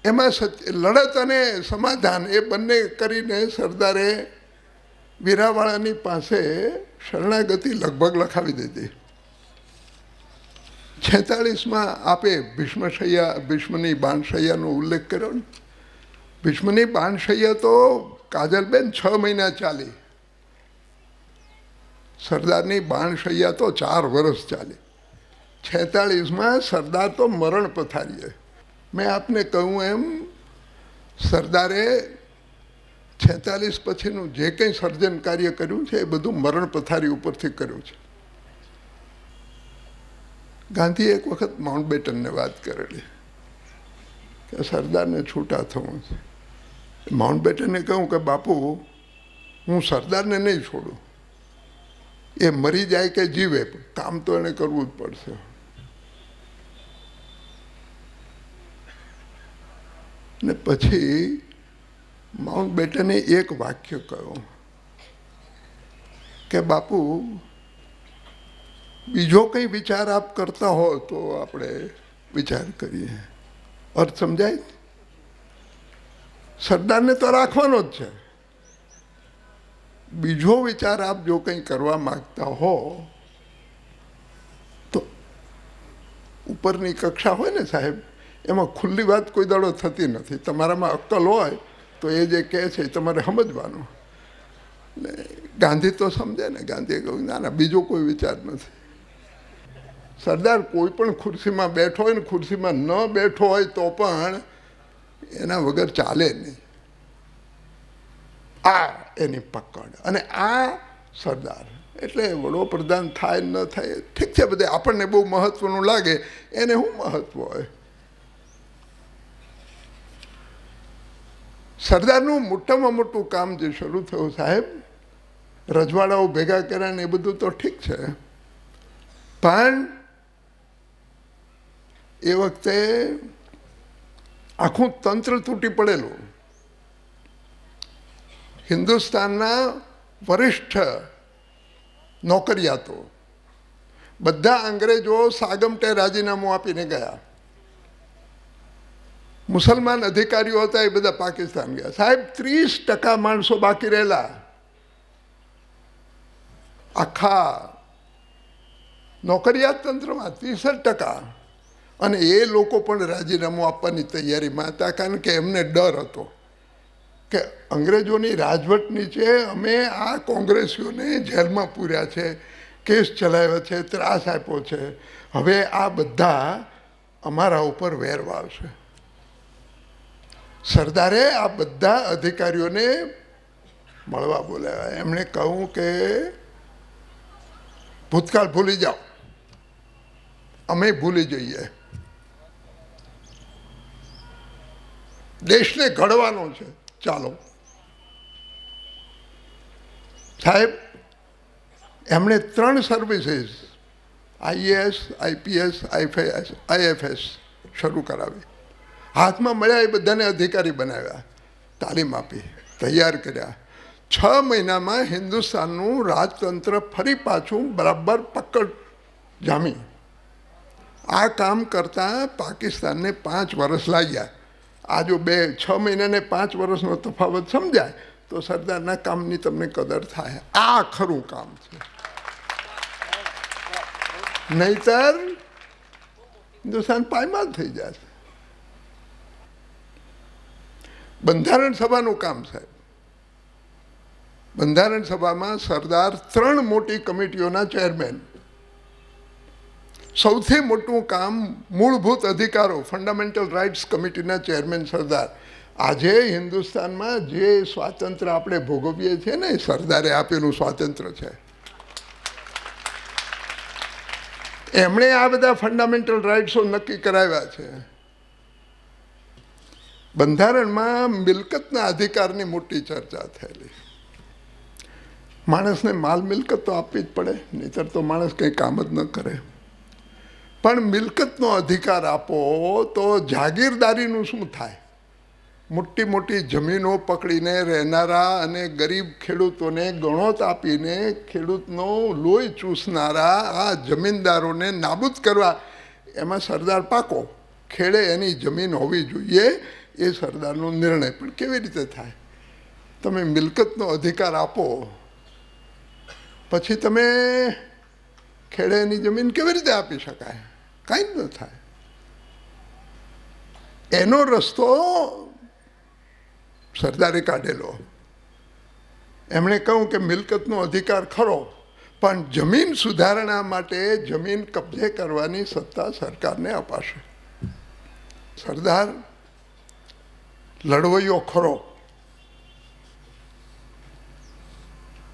એમાં લડત અને સમાધાન એ બંને કરીને સરદારે વીરાવાળાની પાસે શરણાગતિ લગભગ લખાવી દીધી. 46માં આપે ભીષ્મની બાણશૈયાનો ઉલ્લેખ કર્યો ને. ભીષ્મની બાણશૈયા તો કાજલબેન 6 મહિના ચાલી. સરદારની બાણશૈયા તો 4 વર્ષ ચાલી. 46માં સરદાર તો મરણ પથારીએ. મેં આપને કહ્યું એમ સરદારે 46 પછીનું જે કંઈ સર્જન કાર્ય કર્યું છે એ બધું મરણ પથારી ઉપરથી કર્યું છે. ગાંધીએ એક વખત માઉન્ટબેટનને વાત કરેલી કે સરદારને છૂટા થવું છે. માઉન્ટબેટને કહ્યું કે બાપુ, હું સરદારને નહીં છોડું. એ મરી જાય કે જીવે, કામ તો એને કરવું જ પડશે. ને પછી માઉન્ટબેટને એક વાક્ય કહ્યું કે બાપુ, બીજો કંઈ વિચાર આપ કરતા હો તો આપણે વિચાર કરીએ. અર્થ સમજાય? સરદારને તો રાખવાનો જ છે. બીજો વિચાર આપ જો કંઈ કરવા માગતા હો તો ઉપરની કક્ષા હોય ને સાહેબ, એમાં ખુલ્લી વાત કોઈ દાડો થતી નથી. તમારામાં અક્કલ હોય તો એ જે કહે છે એ તમારે સમજવાનું. ગાંધી તો સમજે ને. ગાંધીએ કહ્યું ના ના, બીજો કોઈ વિચાર નથી. સરદાર કોઈ પણ ખુરશીમાં બેઠો હોય ને ખુરશીમાં ન બેઠો હોય તો પણ એના વગર ચાલે નહીં. આ એની પકડ. અને આ સરદાર એટલે વડોપ્રધાન થાય ન થાય ઠીક છે, બધે આપણને બહુ મહત્વનું લાગે, એને શું મહત્વ હોય. સરદારનું મોટામાં મોટું કામ જે શરૂ થયું સાહેબ, રજવાડાઓ ભેગા કર્યા ને એ બધું તો ઠીક છે, પણ એ વખતે આખું તંત્ર તૂટી પડેલું. હિન્દુસ્તાનના વરિષ્ઠ નોકરિયાતો બધા અંગ્રેજો સાગમટે રાજીનામું આપીને ગયા. મુસલમાન અધિકારીઓ હતા એ બધા પાકિસ્તાન ગયા. સાહેબ 30% માણસો બાકી રહેલા આખા નોકરિયાત તંત્રમાં, 63%. અને એ લોકો પણ રાજીનામું આપવાની તૈયારીમાં હતા, કારણ કે એમને ડર હતો કે અંગ્રેજોની રાજવટ નીચે અમે આ કોંગ્રેસીઓને જેલમાં પૂર્યા છે, કેસ ચલાવ્યા છે, ત્રાસ આપ્યો છે, હવે આ બધા અમારા ઉપર વેર વાળશે. સરદારે આ બધા અધિકારીઓને મળવા બોલાવ્યા. એમણે કહ્યું કે ભૂતકાળ ભૂલી જાઓ, અમે ભૂલી જઈએ, દેશને ઘડવાનો છે, ચાલો. સાહેબ એમણે 3 સર્વિસીસ IAS, IPS, IFS શરૂ કરાવી. હાથમાં મળ્યા એ બધાને અધિકારી બનાવ્યા, તાલીમ આપી, તૈયાર કર્યા. 6 મહિનામાં હિન્દુસ્તાનનું રાજતંત્ર ફરી પાછું બરાબર પકડ જામી. આ કામ કરતાં પાકિસ્તાનને 5 વર્ષ લાગ્યા. આ જો 6 મહિનાને 5 વર્ષનો તફાવત સમજાય તો સરદારના કામની તમને કદર થાય. આ ખરું કામ છે, નહીતર હિન્દુસ્તાન પાયમાલ થઈ જાય. બંધારણ સભાનું કામ સાહેબ, બંધારણ સભામાં સરદાર 3 મોટી કમિટીઓના ચેરમેન. સૌથી મોટું કામ મૂળભૂત અધિકારો, ફંડામેન્ટલ રાઇટ્સ કમિટીના ચેરમેન સરદાર. આજે હિન્દુસ્તાનમાં જે સ્વાતંત્ર્ય આપણે ભોગવીએ છીએ ને, સરદારે આપેલું સ્વાતંત્ર્ય છે. એમણે આ બધા ફંડામેન્ટલ રાઇટ્સો નક્કી કરાવ્યા છે. બંધારણમાં મિલકતના અધિકારની મોટી ચર્ચા થયેલી. માણસને માલ મિલકત તો આપવી જ પડે, નહીતર તો માણસ કંઈ કામ જ ન કરે. પણ મિલકતનો અધિકાર આપો તો જાગીરદારીનું શું થાય? મોટી મોટી જમીનો પકડીને રહેનારા અને ગરીબ ખેડૂતોને ગણોત આપીને ખેડૂતનો લોહી ચૂસનારા આ જમીનદારોને નાબૂદ કરવા, એમાં સરદાર પાકો. ખેડે એની જમીન હોવી જોઈએ, એ સરદારનો નિર્ણય. પણ કેવી રીતે થાય? તમે મિલકતનો અધિકાર આપો, પછી તમે ખેડે એની જમીન કેવી રીતે આપી શકાય? કાંઈ જ ન થાય. એનો રસ્તો સરદારે કાઢેલો. એમણે કહ્યું કે મિલકતનો અધિકાર ખરો, પણ જમીન સુધારણા માટે જમીન કબજે કરવાની સત્તા સરકારને અપાશે. સરદાર લડવૈયો ખરો,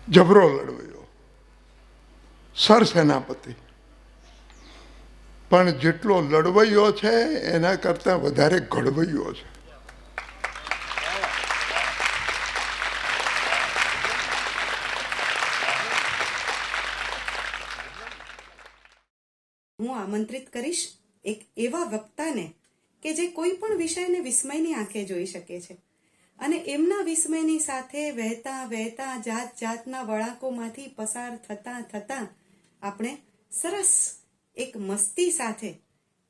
જબરો લડવૈયો, સરસેનાપતિ. પણ જેટલો લડવૈયો છે એના કરતાં વધારે ઘડવૈયો છે. હું આમંત્રિત કરીશ એક એવા વક્તાને કે જે કોઈ પણ વિષયને વિસ્મયની આંખે જોઈ શકે છે, અને એમના વિસ્મયની સાથે વહેતા વહેતા જાત જાતના વળાંકોમાંથી પસાર થતાં થતાં આપણે સરસ એક મસ્તી સાથે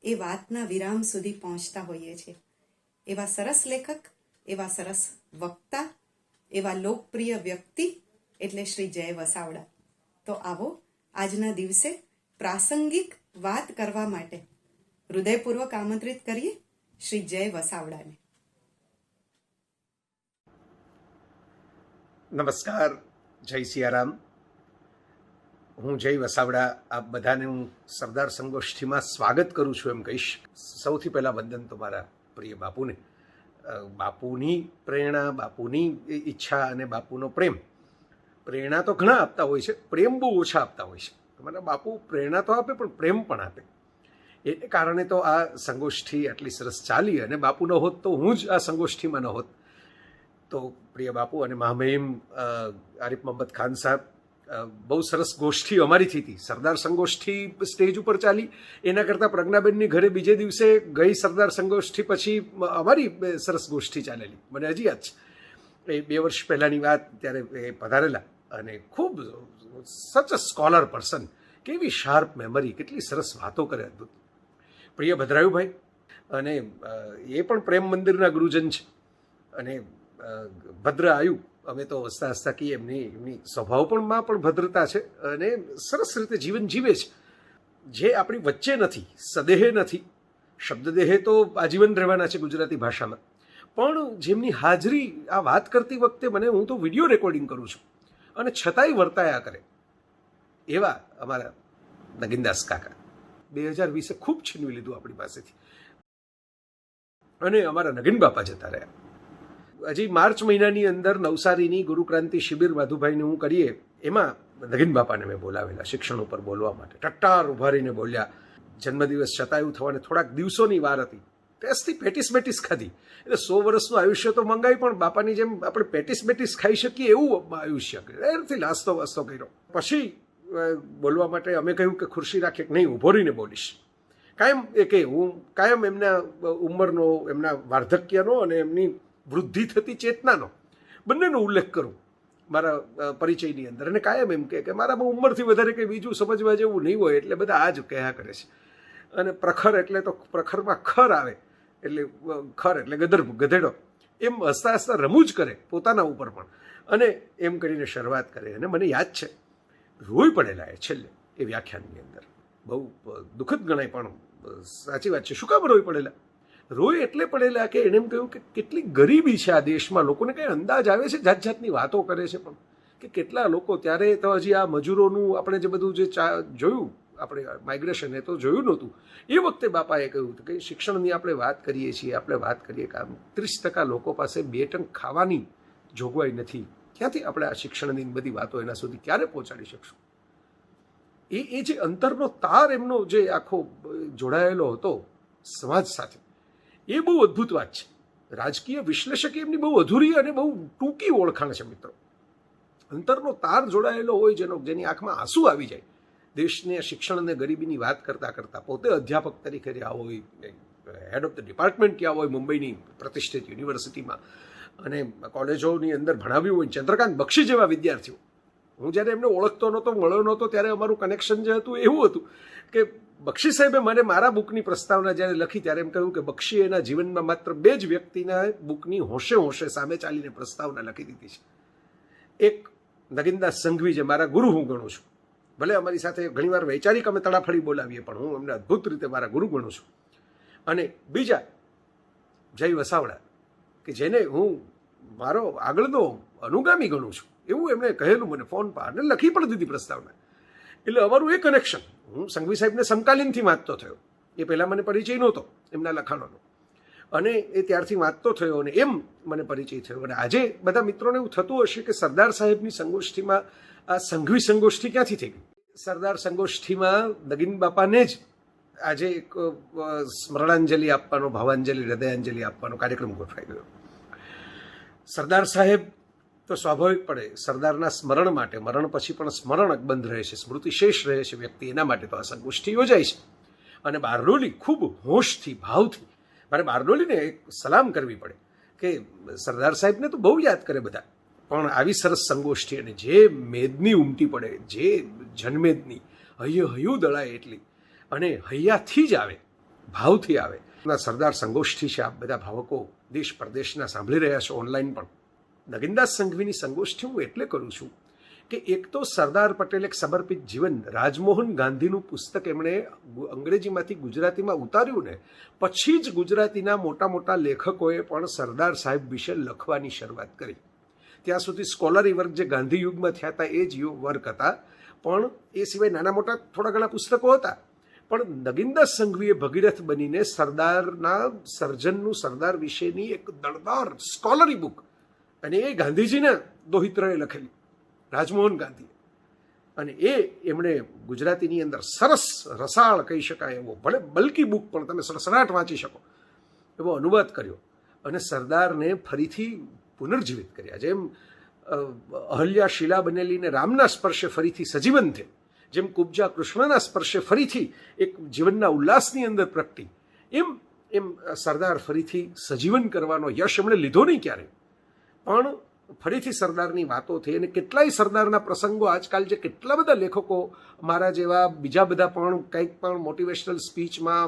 એ વાતના વિરામ સુધી પહોંચતા હોઈએ છીએ. એવા સરસ લેખક, એવા સરસ વક્તા, એવા લોકપ્રિય વ્યક્તિ એટલે શ્રી જય વસાવડા. તો આવો આજના દિવસે પ્રાસંગિક વાત કરવા માટે હૃદયપૂર્વક આમંત્રિત કરીએ શ્રી જય વસાવડાને. નમસ્કાર, જય સિયારામ. હું જય વસાવડા. આપ બધાને હું સરદાર સંગોષ્ઠીમાં સ્વાગત કરું છું એમ કહીશ. સૌથી પહેલાં વંદન તો મારા પ્રિય બાપુને. બાપુની પ્રેરણા, બાપુની ઈચ્છા અને બાપુનો પ્રેમ. પ્રેરણા તો ઘણા આપતા હોય છે, પ્રેમ બહુ ઓછા આપતા હોય છે. તમારા બાપુ પ્રેરણા તો આપે પણ પ્રેમ પણ આપે. એને કારણે તો આ સંગોષ્ઠી આટલી સરસ ચાલી, અને બાપુ ન હોત તો હું જ આ સંગોષ્ઠીમાં ન હોત. તો પ્રિય બાપુ અને મહામહિમ આરિફ મોહમ્મદ ખાન સાહેબ, બહુ સરસ ગોષ્ઠી અમારી થઈ હતી. સરદાર સંગોષ્ઠી સ્ટેજ ઉપર ચાલી, એના કરતાં પ્રજ્ઞાબેનની ઘરે બીજે દિવસે ગઈ સરદાર સંગોષ્ઠી પછી અમારી સરસ ગોષ્ઠી ચાલેલી. મને હજી યાદ છે, એ 2 વર્ષ પહેલાંની વાત. ત્યારે એ પધારેલા અને ખૂબ સચ અ સ્કોલર પર્સન. કેવી શાર્પ મેમરી, કેટલી સરસ વાતો કરે, અદ્ભુત. પ્રિય ભદ્રાયુભાઈ, અને એ પણ પ્રેમ મંદિરના ગુરુજન છે. અને ભદ્ર આયુ અમે તો હસતા હસતા કહીએ, એમની સ્વભાવમાં પણ ભદ્રતા છે અને સરસ રીતે જીવન જીવે છે, જે આપણી વચ્ચે નથી, સદેહે નથી. શબ્દદેહે તો આજીવન રહેવાના છે ગુજરાતી ભાષામાં, પણ જેમની હાજરી આ વાત કરતી વખતે હું તો વિડીયો રેકોર્ડિંગ કરું છું અને છતાંય વર્તાયા કરે એવા અમારા નગીનદાસ કાકા. 2020 ખૂબ છીનવી લીધું આપણી પાસેથી અને અમારા નગીન બાપા જતા રહ્યા. હજી માર્ચ મહિનાની અંદર નવસારીની ગુરુક્રાંતિ શિબિર માધુભાઈને હું કરીએ, એમાં નગીન બાપાને મેં બોલાવેલા શિક્ષણ ઉપર બોલવા માટે. ટટ્ટાર ઉભા રહીને બોલ્યા. જન્મદિવસ શતાયુ થવાને થોડાક દિવસોની વાર હતી. ટેસ્ટથી પેટીસ ખાધી. એટલે 100 વર્ષનું આયુષ્ય તો મંગાવી, પણ બાપાની જેમ આપણે પેટીસ ખાઈ શકીએ એવું આયુષ્ય એનાથી લાસતો વાસ્તો કર્યો. પછી બોલવા માટે અમે કહ્યું કે ખુરશી રાખે કે નહીં, ઊભો રહીને બોલીશ. કાયમ હું કાયમ એમના ઉંમરનો, એમના વાર્ધક્યનો અને એમની વૃદ્ધિ થતી ચેતનાનો બંનેનો ઉલ્લેખ કરું મારા પરિચયની અંદર. અને કાયમ એમ કે મારામાં ઉંમરથી વધારે કંઈ બીજું સમજવા જેવું નહીં હોય, એટલે બધા આ જ કહ્યા કરે છે. અને પ્રખર એટલે તો પ્રખરમાં ખર આવે, એટલે ખર એટલે ગધેડો, એમ હસતા હસતા રમૂજ કરે પોતાના ઉપર પણ. અને એમ કરીને શરૂઆત કરે. અને મને યાદ છે રોઈ પડેલા છેલ્લે એ વ્યાખ્યાનની અંદર. બહુ દુઃખદ ગણાય, પણ સાચી વાત છે. શું કામ રોઈ પડેલા? રોય એટલે પડેલા કે એણે એમ કહ્યું કે કેટલી ગરીબી છે આ દેશમાં. લોકોને કંઈ અંદાજ આવે છે? જાત જાતની વાતો કરે છે, પણ કે કેટલા લોકો, ત્યારે તો હજી આ મજૂરોનું આપણે જે બધું જે જોયું, આપણે માઇગ્રેશન, એ તો જોયું નહોતું. એ વખતે બાપાએ કહ્યું કે શિક્ષણની આપણે વાત કરીએ છીએ, આપણે વાત કરીએ કે 30% લોકો પાસે 2 ટંક ખાવાની જોગવાઈ નથી. ક્યાંથી આપણે આ શિક્ષણની બધી વાતો એના સુધી ક્યારે પહોંચાડી શકશું? એ જે અંતરનો તાર એમનો જે આખો જોડાયેલો હતો સમાજ સાથે, એ બહુ અદ્ભુત વાત છે. રાજકીય વિશ્લેષકે એમની બહુ અધૂરી અને બહુ ટૂંકી ઓળખાણ છે મિત્રો. અંતરનો તાર જોડાયેલો હોય, જેની આંખમાં આંસુ આવી જાય. દેશને શિક્ષણ અને ગરીબીની વાત કરતાં પોતે અધ્યાપક તરીકે રહ્યા હોય, હેડ ઓફ ધ ડિપાર્ટમેન્ટ રહ્યા હોય મુંબઈની પ્રતિષ્ઠિત યુનિવર્સિટીમાં, અને કોલેજોની અંદર ભણાવ્યું હોય. ચંદ્રકાંત બક્ષી જેવા વિદ્યાર્થીઓ, હું જ્યારે એમને ઓળખતો નહોતો, મળ્યો નહોતો, ત્યારે અમારું કનેક્શન જે હતું એવું હતું કે બક્ષી સાહેબે મને મારા બુકની પ્રસ્તાવના જ્યારે લખી, ત્યારે એમ કહ્યું કે બક્ષીએ એના જીવનમાં માત્ર 2 જ વ્યક્તિના બુકની હોંશે સામે ચાલીને પ્રસ્તાવના લખી દીધી છે. એક નગીનદાસ સંઘવી, જે મારા ગુરુ હું ગણું છું. ભલે અમારી સાથે ઘણીવાર વૈચારિક અમે તડાફડી બોલાવીએ, પણ હું એમને અદ્ભુત રીતે મારા ગુરુ ગણું છું. અને બીજા જય વસાવડા, કે જેને હું મારો આગળનો અનુગામી ગણું છું, એવું એમણે કહેલું મને ફોન પર, અને લખી પણ દીધી પ્રસ્તાવના. એટલે અમારું એ કનેક્શન. હું સંઘવી સાહેબને સમકાલીનથી વાંચતો થયો. એ પહેલાં મને પરિચય નહોતો એમના લખાણોનો, અને એ ત્યારથી વાંચતો થયો, અને એમ મને પરિચય થયો. અને આજે બધા મિત્રોને એવું થતું હશે કે સરદાર સાહેબની સંગોષ્ઠીમાં આ સંઘવી સંગોષ્ઠી ક્યાંથી થઈ ગઈ? સરદાર સંગોષ્ઠીમાં નગીન બાપાને જ આજે એક સ્મરણાંજલિ આપવાનો, ભાવાંજલિ, હૃદયાંજલિ આપવાનો કાર્યક્રમ ગોઠવાઈ ગયો. સરદાર સાહેબ તો સ્વાભાવિક પડે, સરદારના સ્મરણ માટે મરણ પછી પણ સ્મરણ અકબંધ રહે છે, સ્મૃતિ શેષ રહે છે વ્યક્તિ, એના માટે તો આ સંગોષ્ઠી યોજાય છે. અને બારડોલી ખૂબ હોશથી, ભાવથી, મારે બારડોલીને એક સલામ કરવી પડે કે સરદાર સાહેબને તો બહુ યાદ કરે બધા, પણ આવી સરસ સંગોષ્ઠી, અને જે મેદની ઉમટી પડે, જે જનમેદની હૈયું દળાય એટલી, અને હૈયાથી જ આવે, ભાવથી આવે. સરદાર સંગોષ્ઠી છે. આપ બધા ભાવકો દેશ પરદેશના સાંભળી રહ્યા છો, ઓનલાઈન પણ. નગીનદાસ સંઘવીની સંગોષ્ઠી હું એટલે કરું છું કે એક તો સરદાર પટેલ એક સમર્પિત જીવન, રાજમોહન ગાંધીનું પુસ્તક એમણે અંગ્રેજીમાંથી ગુજરાતીમાં ઉતાર્યું ને પછી જ ગુજરાતીના મોટા લેખકોએ પણ સરદાર સાહેબ વિશે લખવાની શરૂઆત કરી. ત્યાં સુધી સ્કોલરી વર્ક જે ગાંધી યુગમાં થયા હતા એ જ વર્ક હતા, પણ એ સિવાય નાના મોટા થોડા ઘણા પુસ્તકો હતા. પણ નગીનદાસ સંઘવીએ ભગીરથ બનીને સરદારના સર્જનનું, સરદાર વિશેની એક દળદાર સ્કોલરી બુક, અને એ ગાંધીજીના દોહિત્રએ લખેલી, રાજમોહન ગાંધીએ. અને એમણે ગુજરાતીની અંદર સરસ રસાળ કહી શકાય એવો, ભલે બલ્કી બુક પણ તમે સરસરાટ વાંચી શકો એવો અનુવાદ કર્યો, અને સરદારને ફરીથી પુનર્જીવિત કર્યા. જેમ અહલ્યા શિલા બનેલી ને રામના સ્પર્શે ફરીથી સજીવન છે, જેમ કુબ્જા કૃષ્ણના સ્પર્શે ફરીથી એક જીવનના ઉલ્લાસની અંદર પ્રગટી, એમ સરદાર ફરીથી સજીવન કરવાનો યશ એમણે લીધો નહીં ક્યારે, પણ ફરીથી સરદારની વાતો થઈ અને કેટલાય સરદારના પ્રસંગો આજકાલ જે કેટલા બધા લેખકો મારા જેવા બીજા બધા પણ કંઈક પણ મોટિવેશનલ સ્પીચમાં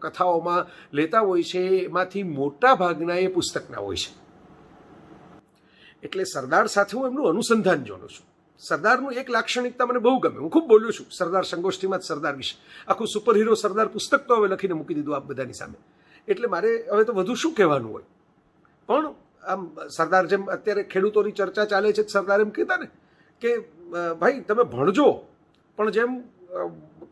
કથાઓમાં લેતા હોય છે, એમાંથી મોટા ભાગના એ પુસ્તકના હોય છે. એટલે સરદાર સાથે હું એમનું અનુસંધાન જોડું છું. સરદારનું એક લાક્ષણિકતા મને બહુ ગમે, હું ખૂબ બોલ્યો છું સરદાર સંગોષ્ઠીમાં જ સરદાર વિશે. આખું સુપર હીરો સરદાર પુસ્તક તો હવે લખીને મૂકી દીધું આપ બધાની સામે, એટલે મારે હવે તો વધુ શું કહેવાનું હોય. પણ આમ સરદાર જેમ અત્યારે ખેડૂતોની ચર્ચા ચાલે છે, સરદાર એમ કહેતા ને કે ભાઈ તમે ભણજો, પણ જેમ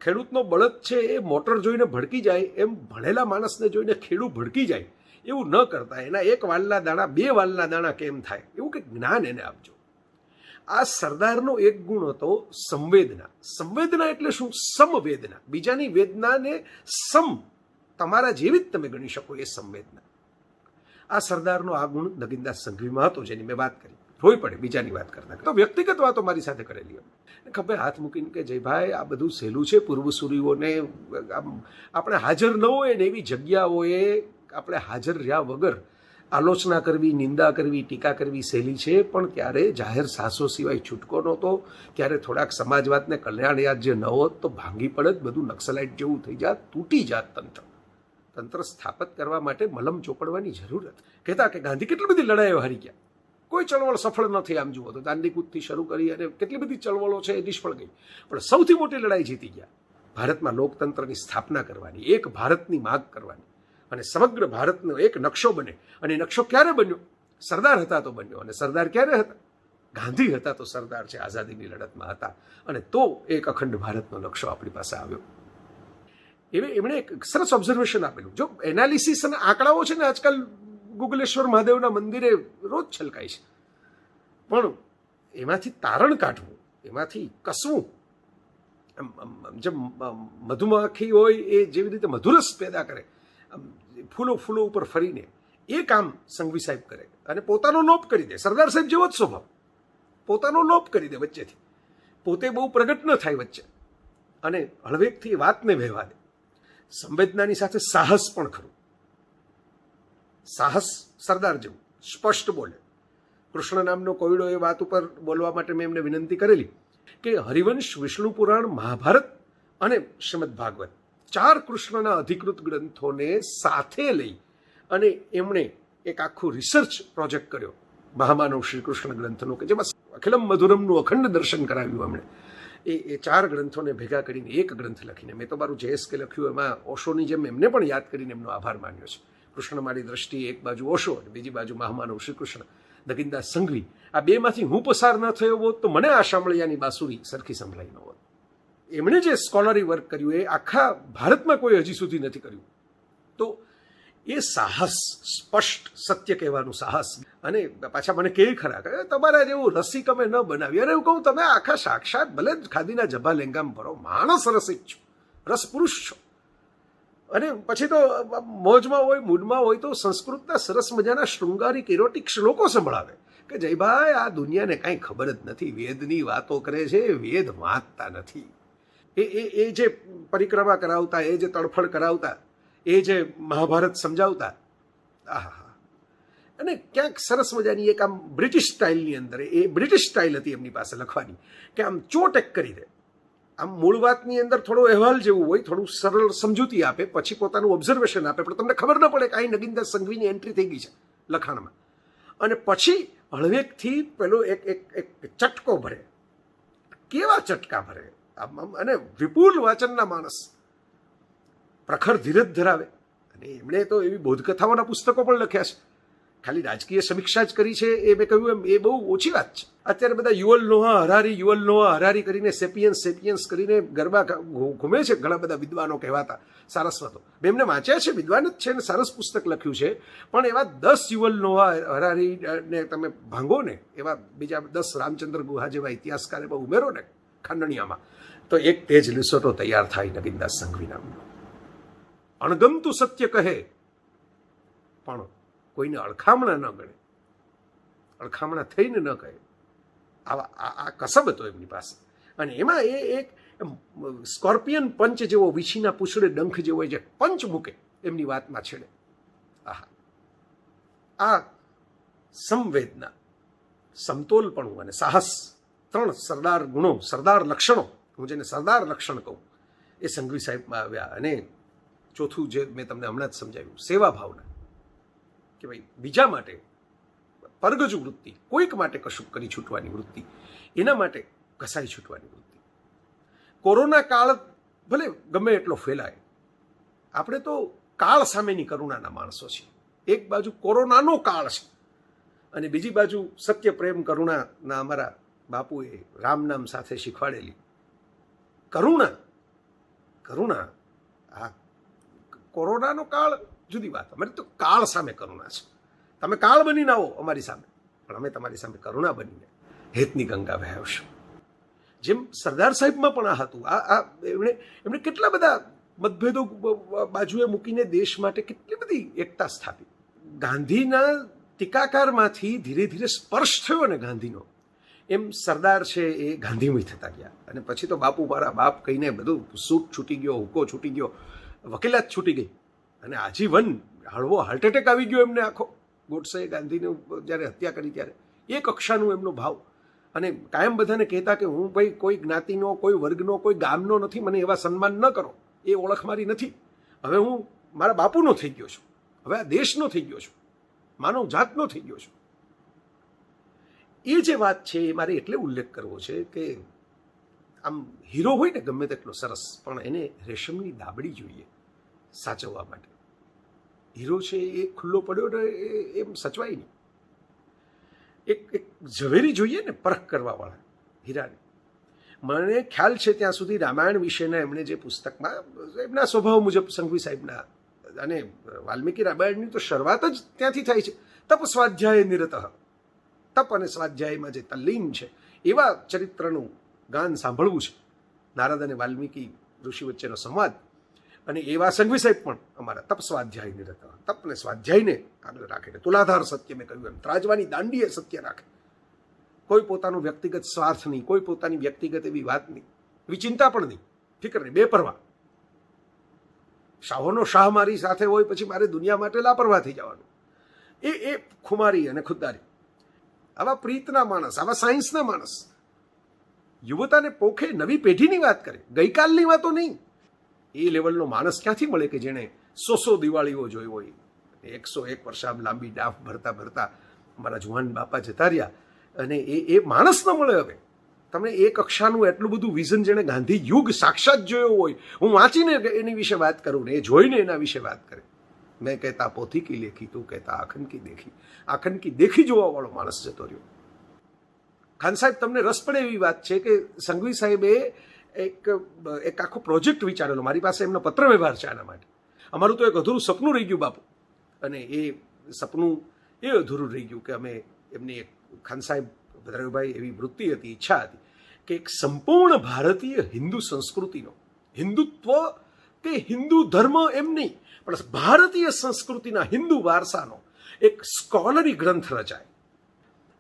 ખેડૂતનો બળદ છે એ મોટર જોઈને ભડકી જાય, એમ ભણેલા માણસને જોઈને ખેડૂત ભડકી જાય એવું ન કરતા. એના એક વાલના દાણા બે વાલના દાણા કેમ થાય એવું કંઈક જ્ઞાન એને આપજો. આ સરદારનો એક ગુણ હતો સંવેદના. સંવેદના એટલે શું? સમવેદના. બીજાની વેદનાને સમ તમારા જેવી જ તમે ગણી શકો, એ સંવેદના. આ સરદારનો આ ગુણ નગીનદાસ સંઘવીમાં હતો, જેની મેં વાત કરી. હોય પડે બીજાની વાત કરતા તો વ્યક્તિગત વાતો મારી સાથે કરેલી. ખભે હાથ મૂકીને કે જયભાઈ આ બધું સહેલું છે. પૂર્વસૂરીઓને આપણે હાજર ન હોય ને એવી જગ્યાઓએ આપણે હાજર રહ્યા વગર આલોચના કરવી, નિંદા કરવી, ટીકા કરવી સહેલી છે, પણ ત્યારે જાહેર સાહસો સિવાય છૂટકો નહોતો. ત્યારે થોડાક સમાજવાદને કલ્યાણ યાદ જે ન હોત તો ભાંગી પડત, બધું નક્સલાઇટ જેવું થઈ જાત, તૂટી જાત તંત્ર સ્થાપિત કરવા માટે મલમ ચોપડવાની જરૂર હતી. કહેતા કે ગાંધી કેટલી બધી લડાઈઓ હારી ગયા, કોઈ ચળવળ સફળ ન થઈ. આમ જુઓ તો દાંડીકૂદથી શરૂ કરી અને કેટલી બધી ચળવળો છે એ નિષ્ફળ ગઈ, પણ સૌથી મોટી લડાઈ જીતી ગયા. ભારતમાં લોકતંત્રની સ્થાપના કરવાની, એક ભારતની માગ કરવાની અને સમગ્ર ભારતનો એક નકશો બને. અને એ નકશો ક્યારે બન્યો? સરદાર હતા તો બન્યો. અને સરદાર ક્યારે હતા? ગાંધી હતા તો સરદાર છે, આઝાદીની લડતમાં હતા. અને તો એક અખંડ ભારતનો નકશો આપણી પાસે આવ્યો. એમણે એક સરસ ઓબ્ઝર્વેશન આપેલું. જો એનાલિસિસ અને આંકડાઓ છે ને આજકાલ ગુગલેશ્વર મહાદેવના મંદિરે રોજ છલકાય છે, પણ એમાંથી તારણ કાઢવું, એમાંથી કસવું, જેમ મધુમાખી હોય એ જેવી રીતે મધુરસ પેદા કરે, ફૂલો ઉપર ફરીને, એ કામ સંઘવી સાહેબ કરે અને પોતાનો લોપ કરી દે. સરદાર સાહેબ જેવો જ સ્વભાવ, પોતાનો લોપ કરી દે વચ્ચેથી, પોતે બહુ પ્રગટ ન થાય વચ્ચે, અને હળવેકથી વાતને વહેવા દે. સંવેદનાની સાથે સાહસ પણ ખરું. સાહસ સરદાર જેવું સ્પષ્ટ બોલે. કૃષ્ણ નામનો કોયડો એ વાત ઉપર બોલવા માટે મેં એમને વિનંતી કરેલી કે હરિવંશ, વિષ્ણુ પુરાણ, મહાભારત અને શ્રીમદ ભાગવત, 4 કૃષ્ણના અધિકૃત ગ્રંથોને સાથે લઈ અને એમણે એક આખું રિસર્ચ પ્રોજેક્ટ કર્યો મહામાનવ શ્રી કૃષ્ણ ગ્રંથનું, કે જેમાં અખિલમ મધુરમનું અખંડ દર્શન કરાવ્યું એમણે. એ 4 ગ્રંથોને ભેગા કરીને એક ગ્રંથ લખીને, મેં તો મારું JSK લખ્યું, એમાં ઓશોની જેમ એમને પણ યાદ કરીને એમનો આભાર માન્યો છે. કૃષ્ણ મારી દ્રષ્ટિએ એક બાજુ ઓશો અને બીજી બાજુ મહામાનવ શ્રી કૃષ્ણ, નગીનદાસ સંઘવી. આ બેમાંથી હું પસાર ન થયો હોત તો મને આ શામળિયાની બાંસુરી સરખી સંભળાઈ ન હોત. એમણે જે સ્કોલરી વર્ક કર્યું એ આખા ભારતમાં કોઈ હજી સુધી નથી કર્યું. તો એ સાહસ, સ્પષ્ટ સત્ય કહેવાનું સાહસ. અને પાછા મને કહે ખરા કે તમારા જેવું રસિક અમે ન બનાવી. અરે હું કહું, તમે આખા સાક્ષાત ભલે ખાદીના જભા લેંગામ ભરો, માણસ રસિક છો, રસ પુરુષ છો. અને પછી તો મોજમાં હોય, મૂડમાં હોય તો સંસ્કૃતના સરસ મજાના શૃંગારિક ઇરોટિક શ્લોકો સંભળાવે કે જયભાઈ આ દુનિયાને કાંઈ ખબર જ નથી, વેદની વાતો કરે છે, વેદ વાંચતા નથી. એ જે પરિક્રમા કરાવતા, એ જે તડફડ કરાવતા, એ જે મહાભારત સમજાવતા, આહા. અને ક્યાંક સરસ મજાની એક આમ બ્રિટિશ સ્ટાઇલની અંદર, એ બ્રિટિશ સ્ટાઇલ હતી એમની પાસે લખવાની, કે આમ ચોટેક કરી દે. આમ મૂળ વાતની અંદર થોડો અહેવાલ જેવું હોય, થોડું સરળ સમજૂતી આપે, પછી પોતાનું ઓબ્ઝર્વેશન આપે, પણ તમને ખબર ન પડે કે અહીં નગીનદાસ સંઘવીની એન્ટ્રી થઈ ગઈ છે લખાણમાં. અને પછી હળવેકથી પેલો એક ચટકો ભરે. કેવા ચટકા ભરે! અને વિપુલ વાચનના માણસ, પ્રખર ધીરજ ધરાવે. અને એમણે તો એવી બોધકથાઓના પુસ્તકો પણ લખ્યા છે. ખાલી રાજકીય સમીક્ષા જ કરી છે એ મેં કહ્યું એમ એ બહુ ઓછી વાત છે. અત્યારે બધા યુવલ નોહા હરારી કરીને સેપિયન્સ કરીને ગરબા ઘૂમે છે ઘણા બધા વિદ્વાનો કહેવાતા સારસ્વતો. મેં એમને વાંચ્યા છે, વિદ્વાન જ છે ને સરસ પુસ્તક લખ્યું છે, પણ એવા 10 યુવલ નોહા હરારીને તમે ભાંગો ને, એવા બીજા 10 રામચંદ્ર ગુહા જેવા ઇતિહાસકારે બહુ ઉમેરો ને ખાંડણિયામાં, તો એક તેજ લિસોટો તૈયાર થાય નગીનદાસ સંઘવી નામનો. અણગમતું સત્ય કહે પણ કોઈને અળખામણા ન ગણે, અળખામણા થઈને ન કહે. આ કસબ હતો એમની પાસે. અને એમાં એ એક સ્કોર્પિયન પંચ જેવો, વીછીના પૂછડે ડંખ જેવો જે પંચ મૂકે એમની વાતમાં છેડે. આહા, આ સંવેદના સમતોલપણું અને સાહસ, 3 સરદાર ગુણો, સરદાર લક્ષણો, હું જેને સરદાર લક્ષણ કહું, એ સંઘવી સાહેબમાં આવ્યા. અને ચોથું જે મેં તમને હમણાં જ સમજાવ્યું, સેવા ભાવના, કે ભાઈ બીજા માટે પરગજુ વૃત્તિ, કોઈક માટે કશું કરી છૂટવાની વૃત્તિ, એના માટે ઘસાઈ છૂટવાની વૃત્તિ. કોરોના કાળ ભલે ગમે એટલો ફેલાય, આપણે તો કાળ સામેની કરુણાના માણસો છીએ. એક બાજુ કોરોનાનો કાળ છે અને બીજી બાજુ સત્ય, પ્રેમ, કરુણાના અમારા બાપુએ રામ નામ સાથે શીખવાડેલી કરુણા. આ કોરોનાનો કાળ જુદી વાત, અમારી તો કાળ સામે કરુણા છે. તમે કાળ બનીને આવો અમારી સામે, પણ અમે તમારી સામે કરુણા બનીને હેતની ગંગા વહાવશું. જેમ સરદાર સાહેબમાં પણ આ હતું. એમણે કેટલા બધા મતભેદો બાજુએ મૂકીને દેશ માટે કેટલી બધી એકતા સ્થાપી. ગાંધીના ટીકાકારમાંથી ધીરે ધીરે સ્પર્શ થયો ને ગાંધીનો, એમ સરદાર છે એ ગાંધીમય થતા ગયા. અને પછી તો બાપુ મારા બાપ કહીને બધું સૂટ છૂટી ગયો, હુક્કો છૂટી ગયો, વકીલાત છૂટી ગઈ, અને આજીવન હળવો હાર્ટ એટેક આવી ગયો એમને આખો. ગોડસેએ ગાંધીને જ્યારે હત્યા કરી ત્યારે એ કક્ષાનું એમનો ભાવ. અને કાયમ બધાને કહેતા કે હું ભાઈ કોઈ જ્ઞાતિનો, કોઈ વર્ગનો, કોઈ ગામનો નથી, મને એવા સન્માન ન કરો, એ ઓળખ મારી નથી. હવે હું મારા બાપુનો થઈ ગયો છું, હવે આ દેશનો થઈ ગયો છું, માનવ જાતનો થઈ ગયો છું. એ જે વાત છે એ મારે એટલે ઉલ્લેખ કરવો છે કે આમ હીરો હોય ને ગમે તેટલો સરસ, પણ એને રેશમની દાબડી જોઈએ સાચવવા માટે. હીરો છે એ ખુલ્લો પડ્યો ને એમ સચવાય નહીં. એક ઝવેરી જોઈએ ને પરખ કરવાવાળા હીરાની. મને ખ્યાલ છે ત્યાં સુધી રામાયણ વિશેના એમણે જે પુસ્તકમાં એમના સ્વભાવ મુજબ સંઘવી સાહેબના, અને વાલ્મીકી રામાયણની તો શરૂઆત જ ત્યાંથી થાય છે, તપ સ્વાધ્યાય નિરતઃ. તપ અને સ્વાધ્યાયમાં જે તલ્લીન છે એવા ચરિત્રનું ગાન સાંભળવું છે, નારદ અને વાલ્મીકી ઋષિ વચ્ચેનો સંવાદ. અને એવા સંઘવી સાહેબ પણ અમારા તપ સ્વાધ્યાય નિરત, તપ ને સ્વાધ્યાયને આગળ રાખે. તુલાધાર સત્ય મેં કહ્યું એમ, ત્રાજવાની દાંડીએ સત્ય રાખે. કોઈ પોતાનું વ્યક્તિગત સ્વાર્થ નહીં, કોઈ પોતાની વ્યક્તિગત એવી વાત નહીં, એવી ચિંતા પણ નહીં, ફિકર નહીં, બેપરવા. શાહોનો શાહ મારી સાથે હોય પછી મારે દુનિયા માટે લાપરવાહ થઈ જવાનું, એ ખુમારી અને ખુદદારી. આવા પ્રીતના માણસ, આવા સાયન્સના માણસ યુવતાને પોખે, નવી પેઢીની વાત કરે, ગઈકાલની વાતો નહીં. એ લેવલનો માણસ ક્યાંથી મળે કે જેણે 100 દિવાળીઓ જોઈ હોય, 101 વર્ષ આમ લાંબી ડાફ ભરતા ભરતા મારા જુવાન બાપા જતા રહ્યા, અને એ માણસ ન મળે. હવે તમને એ કક્ષાનું એટલું બધું વિઝન જેણે ગાંધી યુગ સાક્ષાત જોયો હોય, હું વાંચીને એની વિશે વાત કરું ને એ જોઈને એના વિશે વાત કરે. મેં કહેતા પોથી કી લેખી, તું કહેતા આખન કી દેખી. આખન કી દેખી જોવા વાળો માણસ જતો રહ્યો. ખાન સાહેબ, તમને રસ પડે એવી વાત છે કે સંઘવી સાહેબે એક આખો પ્રોજેક્ટ વિચારેલો. મારી પાસે એમનો પત્ર વ્યવહાર છે આના માટે. અમારું તો એક અધૂરું સપનું રહી ગયું બાપુ, અને એ સપનું એ અધૂરું રહી ગયું કે અમે એમની એક, ખાન સાહેબ ભદ્રાયુભાઈ એવી વૃત્તિ હતી, ઈચ્છા હતી કે એક સંપૂર્ણ ભારતીય હિન્દુ સંસ્કૃતિનો, હિન્દુત્વ કે હિન્દુ ધર્મ એમ નહીં, પણ ભારતીય સંસ્કૃતિના હિન્દુ વારસાનો એક સ્કોલરી ગ્રંથ રચાય.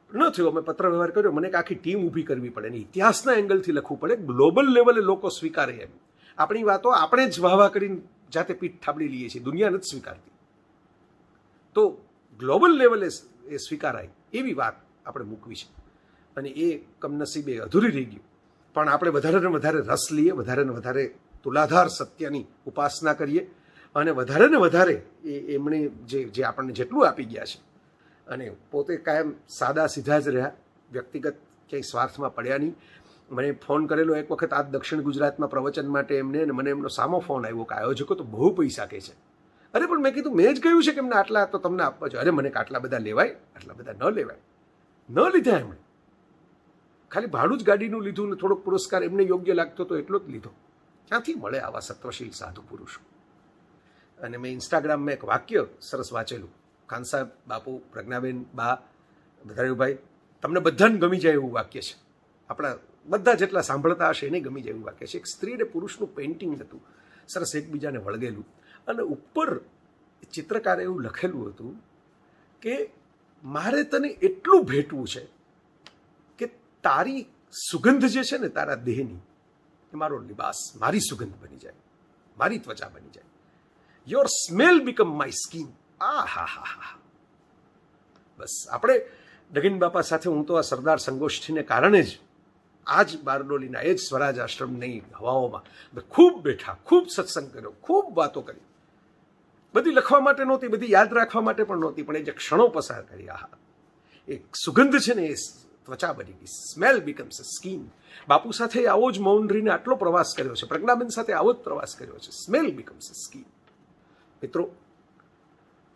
ન થયો. અમે પત્ર વ્યવહાર કર્યો, મને એક આખી ટીમ ઊભી કરવી પડે, અને ઇતિહાસના એંગલથી લખવું પડે, ગ્લોબલ લેવલે લોકો સ્વીકારે એમ. આપણી વાતો આપણે જ વાહવા કરીને જાતે પીઠ થાબડી લઈએ છીએ, દુનિયા નથી સ્વીકારતી. તો ગ્લોબલ લેવલે એ સ્વીકારાય એવી વાત આપણે મૂકવી છે, અને એ કમનસીબે અધૂરી રહી ગયું. પણ આપણે વધારે ને વધારે રસ લઈએ, વધારે ને વધારે તુલાધાર સત્યની ઉપાસના કરીએ, અને વધારે ને વધારે એમણે જે આપણને જેટલું આપી ગયા છે, અને પોતે કાયમ સાદા સીધા જ રહ્યા, વ્યક્તિગત ક્યાંય સ્વાર્થમાં પડ્યા નહીં. મને ફોન કરેલો એક વખત આ દક્ષિણ ગુજરાતમાં પ્રવચન માટે એમને, અને મને એમનો સામો ફોન આવ્યો કે આયોજકો તો બહુ પૈસા કહે છે. અરે પણ મેં કીધું, મેં જ કહ્યું છે કે એમને આટલા તો તમને આપવા જોઈએ. અરે મને આટલા બધા લેવાય, આટલા બધા ન લેવાય. ન લીધા એમણે, ખાલી ભાડું જ ગાડીનું લીધું ને થોડોક પુરસ્કાર એમને યોગ્ય લાગતો તો એટલો જ લીધો. ક્યાંથી મળે આવા સત્વશીલ સાધુ પુરુષો? અને મેં ઇન્સ્ટાગ્રામમાં એક વાક્ય સરસ વાંચેલું, ખાન સાહેબ, બાપુ, પ્રજ્ઞાબેન, બા, ભદ્રાયુભાઈ, તમને બધાને ગમી જાય એવું વાક્ય છે. આપણા બધા જેટલા સાંભળતા હશે એને ગમી જાય એવું વાક્ય છે. એક સ્ત્રી અને પુરુષનું પેઇન્ટિંગ હતું, સરસ એકબીજાને વળગેલું, અને ઉપર ચિત્રકારે એવું લખેલું હતું કે મારે તને એટલું ભેટવું છે કે તારી સુગંધ જે છે ને તારા દેહની, એ મારો લિબાસ, મારી સુગંધ બની જાય, મારી ત્વચા બની જાય. Your smell become my skin. આ હા હા હા. બસ આપણે નગીન બાપા સાથે હું તો આ સરદાર સંગોષ્ઠીને કારણે જ આજ બારડોલીના એ જ સ્વરાજ આશ્રમની હવાઓમાં ખૂબ બેઠા, ખૂબ સત્સંગ કર્યો, ખૂબ વાતો કરી. બધી લખવા માટે નહોતી, બધી યાદ રાખવા માટે પણ નહોતી, પણ એ જે ક્ષણો પસાર કરી, આહા, એક સુગંધ છે ને એ ત્વચા બની ગઈ. સ્મેલ બીકમ્સ અ સ્કીન. બાપુ સાથે આવો જ મૌન રહીને આટલો પ્રવાસ કર્યો છે, પ્રજ્ઞાબેન સાથે આવો જ પ્રવાસ કર્યો છે. સ્મેલ બીકમ્સ અ સ્કીન. મિત્રો,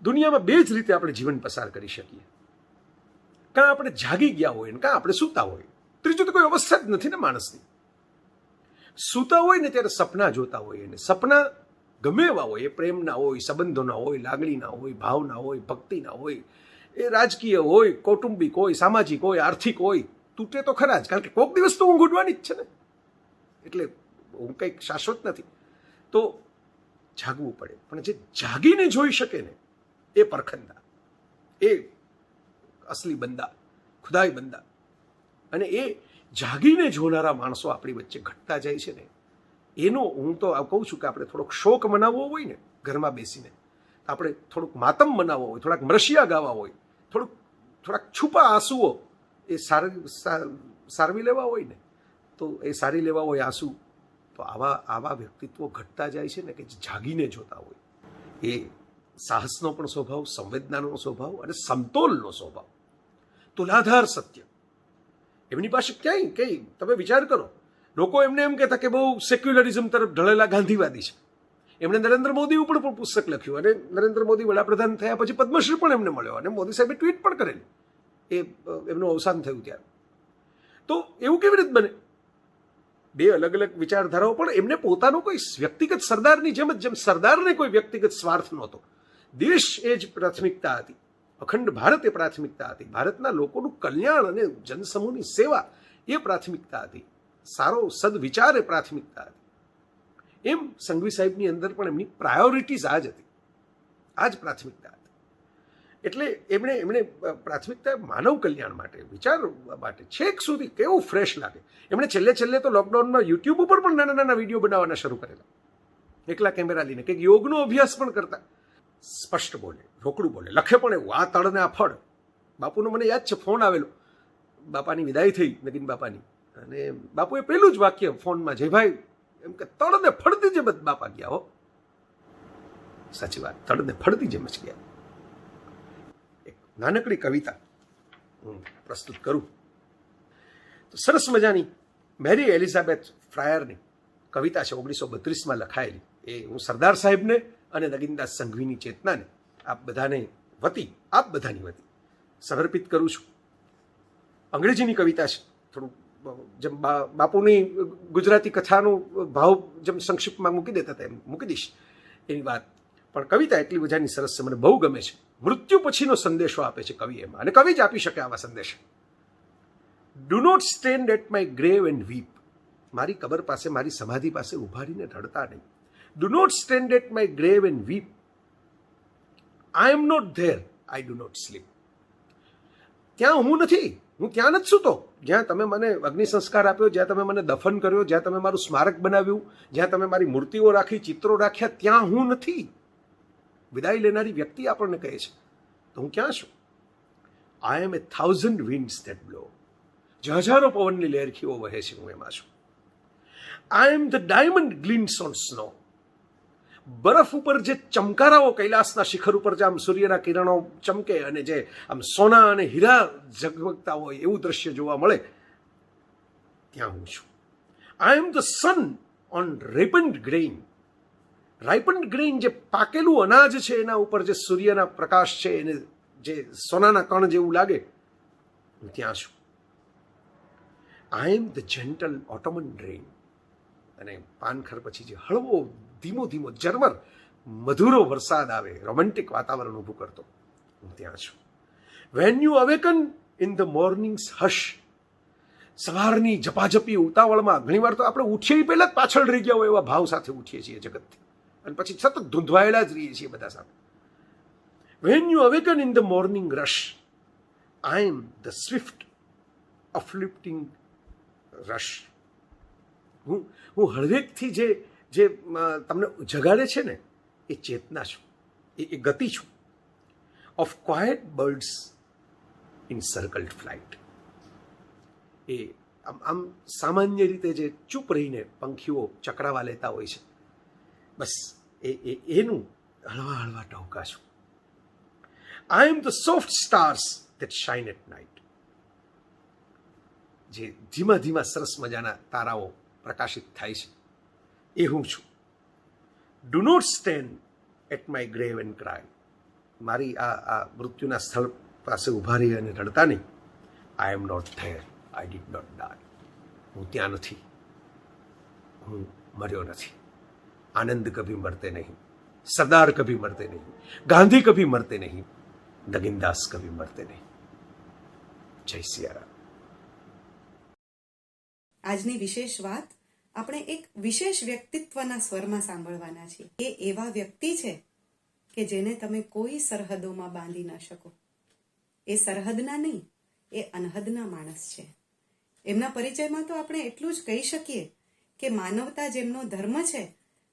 દુનિયામાં બે જ રીતે આપણે જીવન પસાર કરી શકીએ. કાં આપણે જાગી ગયા હોય ને કાં આપણે સૂતા હોય. ત્રીજું તો કોઈ અવસ્થા જ નથી ને માણસની. સૂતા હોય ને ત્યારે સપના જોતા હોય, અને સપના ગમે એવા હોય, એ પ્રેમના હોય, સંબંધોના હોય, લાગણીના હોય, ભાવના હોય, ભક્તિના હોય, એ રાજકીય હોય, કૌટુંબિક હોય, સામાજિક હોય, આર્થિક હોય, તૂટે તો ખરા જ, કારણ કે કોઈક દિવસ તો ઊંઘ ઉડવાની જ છે ને. એટલે હું કંઈક શાશ્વત નથી, તો જાગવું પડે. પણ જે જાગીને જોઈ શકે ને એ પરખંદા, એ અસલી બંદા, ખુદાઈ બંદા. અને એ જાગીને જોનારા માણસો આપણી વચ્ચે ઘટતા જાય છે ને, એનો હું તો કહું છું કે આપણે થોડોક શોક મનાવવો હોય ને ઘરમાં બેસીને, આપણે થોડુંક માતમ મનાવવો હોય, થોડાક મરશિયા ગાવા હોય, થોડાક છુપા આંસુઓ એ સારવી લેવા હોય ને, તો એ સારી લેવા હોય આંસુ, તો આવા વ્યક્તિત્વો ઘટતા જાય છે ને કે જાગીને જોતા હોય. એ સાહસનો પણ સ્વભાવ, સંવેદનાનો સ્વભાવ અને સમતોલનો સ્વભાવ, તુલાધાર સત્ય. એમની પાસે ક્યાંય કંઈ તમે વિચાર કરો, લોકો એમને એમ કહેતા કે બહુ સેક્યુલરિઝમ તરફ ઢળેલા ગાંધીવાદી છે. એમણે નરેન્દ્ર મોદી ઉપર પણ પુસ્તક લખ્યું, અને નરેન્દ્ર મોદી વડાપ્રધાન થયા પછી પદ્મશ્રી પણ એમને મળ્યો, અને મોદી સાહેબે ટ્વીટ પણ કરેલી એ એમનું અવસાન થયું ત્યારે. તો એવું કેવી રીતે બને? બે અલગ અલગ વિચારધારાઓ, પણ એમને પોતાનો કોઈ વ્યક્તિગત સરદારની જેમ સરદારને કોઈ વ્યક્તિગત સ્વાર્થ નહોતો. દેશ એ જ પ્રાથમિકતા હતી, અખંડ ભારત એ પ્રાથમિકતા હતી, ભારતના લોકોનું કલ્યાણ અને જનસમૂહની સેવા એ પ્રાથમિકતા હતી, સારો સદવિચાર એ પ્રાથમિકતા હતી. એમ સંઘવી સાહેબની અંદર પણ એમની પ્રાયોરિટીઝ આ જ હતી, આ જ પ્રાથમિકતા હતી. એટલે એમણે પ્રાથમિકતા માનવ કલ્યાણ માટે, વિચાર માટે છેક સુધી કેવું ફ્રેશ લાગે. એમણે છેલ્લે તો લોકડાઉનમાં યુટ્યુબ ઉપર પણ નાના નાના વિડીયો બનાવવાના શરૂ કરેલા, એકલા કેમેરા લઈને, કંઈક યોગનો અભ્યાસ પણ કરતા. સ્પષ્ટ બોલે, રોકડું બોલે, લખે પણ એવું, આ તળને આ ફળ. બાપુનો મને યાદ છે, ફોન આવેલો, બાપાની વિદાય થઈ નગીન બાપાની, અને બાપુએ પેલું જ વાક્ય ફોનમાં, જયભાઈ એમ કે તળને ફળતી જેમ જ બાપા ગયા હો. સાચી વાત, તળને ફળતી જેમ જ ગયા. એક નાનકડી કવિતા હું પ્રસ્તુત કરું તો સરસ મજાની મેરી એલિઝાબેથ ફ્રાયરની કવિતા છે, 1932માં લખાયેલી. એ હું સરદાર સાહેબને અને નગીનદાસ સંઘવીની ચેતનાને આપ બધાની વતી સમર્પિત કરું છું. અંગ્રેજીની કવિતા છે, થોડું જેમ બાપુની ગુજરાતી કથાનો ભાવ જેમ સંક્ષિપ્તમાં મૂકી દેતા હતા એમ મૂકી દઈશ એની વાત. પણ કવિતા એટલી બધાની સરસ છે, મને બહુ ગમે છે. મૃત્યુ પછીનો સંદેશો આપે છે કવિ એમાં, અને કવિ જ આપી શકે આવા સંદેશ. Do not stand at my grave and weep. મારી કબર પાસે, મારી સમાધિ પાસે ઉભા રહીને રડતા નહીં. Do not stand at my grave and weep. I am not there, I do not sleep. ત્યાં હું નથી, હું ત્યાં નથી સૂતો. જ્યાં તમે મને અગ્નિ સંસ્કાર આપ્યો, જ્યાં તમે મને દફન કર્યો, જ્યાં તમે મારું સ્મારક બનાવ્યું, જ્યાં તમે મારી મૂર્તિઓ રાખી, ચિત્રો રાખ્યા, ત્યાં હું નથી. વિદાય લેનારી વ્યક્તિ આપણને કહે છે, તો હું ક્યાં છું? I M 1,000 winds that blow. જે હજારો પવનની લહેરખીઓ વહે છે, હું એમાં છું. I am the diamond glints on snow. બરફ ઉપર જે ચમકારાઓ, કૈલાસના શિખર ઉપર જે આમ સૂર્યના કિરણો ચમકે અને જે આમ સોના અને હીરા ઝગમગતા હોય એવું દ્રશ્ય જોવા મળે, ત્યાં હું છું. I am the sun on ripened grain. Ripened grain, જે પાકેલું અનાજ છે એના ઉપર જે સૂર્યના પ્રકાશ છે એને જે સોનાના કણ જેવું લાગે, હું ત્યાં છું. I am the gentle ઓટોમન rain. અને પાનખર પછી જે હળવો ધીમો ઝરમર મધુરો વરસાદ આવે, રોમેન્ટિક વાતાવરણ ઊભું કરતો, હું ત્યાં છું. When you awaken in the mornings hush. સવારની ઝપાઝપી ઉતાવળમાં ઘણીવાર તો આપણે ઉઠીએ પહેલાં જ પાછળ રહી ગયા હોય એવા ભાવ સાથે ઉઠીએ છીએ જગતથી, અને પછી સતત ધૂંધવાયેલા જ રહીએ છીએ બધા સાથે. When you awaken in the morning rush, I am the swift uplifting rush. હું હળવેકથી જે તમને જગાડે છે ને, એ ચેતના છું, એ ગતિ છું. Of quiet birds encircled flight. એ આમ સામાન્ય રીતે જે ચૂપ રહીને પંખીઓ ચકરાવા લેતા હોય છે, બસ એનું હળવા હળવા ટહુકાશું. I am the soft stars that shine at night. જે ધીમા ધીમા સરસ મજાના તારાઓ પ્રકાશિત થાય છે, એ હું છું. Do not stand at my grave and cry. મારી આ મૃત્યુના સ્થળ પાસે ઊભા રહી અને રડતા નહીં. I am not there, I did not die. હું ત્યાં નથી, હું મર્યો નથી. આનંદ કભી મરતે નહીં, સરદાર કભી મરતે નહીં, ગાંધી કભી મરતે નહીં, નગીનદાસ કભી મરતે નહીં. જય સિયારામ. આજની વિશેષ વાત આપણે એક વિશેષ વ્યક્તિત્વના સ્વરમાં સાંભળવાના છીએ. એ એવા વ્યક્તિ છે કે જેને તમે કોઈ સરહદોમાં બાંધી ન શકો. એ સરહદના નહીં, એ અનહદના માણસ છે. એમના પરિચયમાં તો આપણે એટલું જ કહી શકીએ કે માનવતા જેમનો ધર્મ છે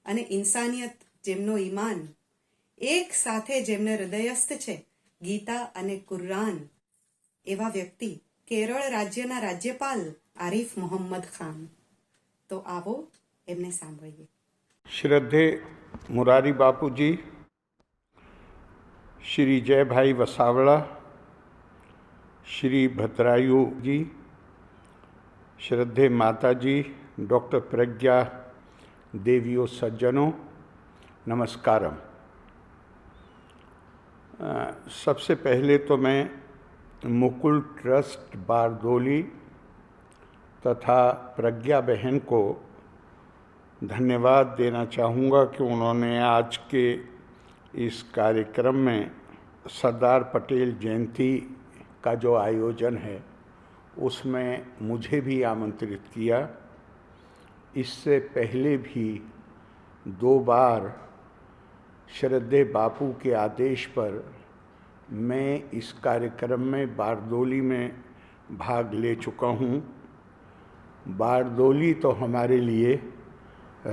અને ઇન્સાનિયત જેમનો ઈમાન, એક સાથે જેમને હૃદયસ્થ છે ગીતા અને કુરાન, એવા વ્યક્તિ કેરળ રાજ્યના રાજ્યપાલ આરિફ મોહમ્મદ ખાન. તો આવો એમને સાંભળીએ. श्रद्धे मुरारी बापू जी, श्री जय भाई वसावड़ा, श्री भद्रायु जी, श्रद्धे माता जी, डॉक्टर प्रज्ञा देवियों, सज्जनों, नमस्कारम. सबसे पहले तो मैं मुकुल ट्रस्ट बारदोली तथा प्रज्ञा बहन को धन्यवाद देना चाहूँगा कि उन्होंने आज के इस कार्यक्रम में सरदार पटेल जयंती का जो आयोजन है उसमें मुझे भी आमंत्रित किया. इससे पहले भी 2 बार श्रद्धे बापू के आदेश पर मैं इस कार्यक्रम में बारदोली में भाग ले चुका हूँ. बारदोली तो हमारे लिए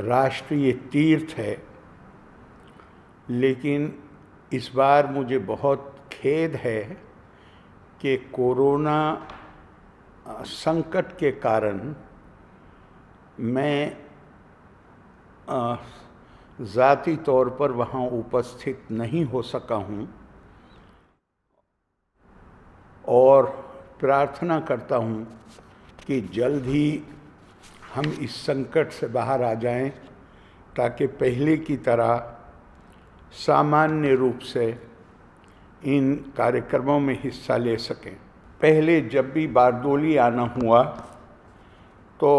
राष्ट्रीय तीर्थ है, लेकिन इस बार मुझे बहुत खेद है कि कोरोना संकट के कारण मैं ज़ाती तौर पर वहाँ उपस्थित नहीं हो सका हूँ और प्रार्थना करता हूँ कि जल्द ही हम इस संकट से बाहर आ जाएं ताकि पहले की तरह सामान्य रूप से इन कार्यक्रमों में हिस्सा ले सकें. पहले जब भी बारदोली आना हुआ तो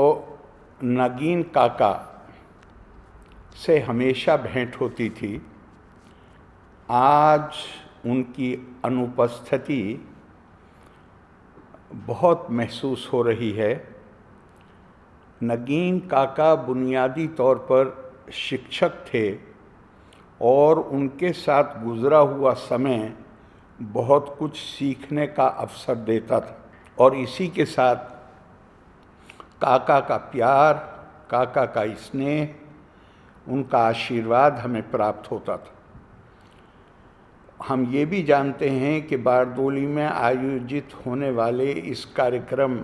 नगीन काका से हमेशा भेंट होती थी. आज उनकी अनुपस्थिति बहुत महसूस हो रही है. नगीन काका बुनियादी तौर पर शिक्षक थे और उनके साथ गुज़रा हुआ समय बहुत कुछ सीखने का अवसर देता था और इसी के साथ काका का प्यार, काका का स्नेह, उनका आशीर्वाद हमें प्राप्त होता था. हम ये भी जानते हैं कि बारदोली में आयोजित होने वाले इस कार्यक्रम,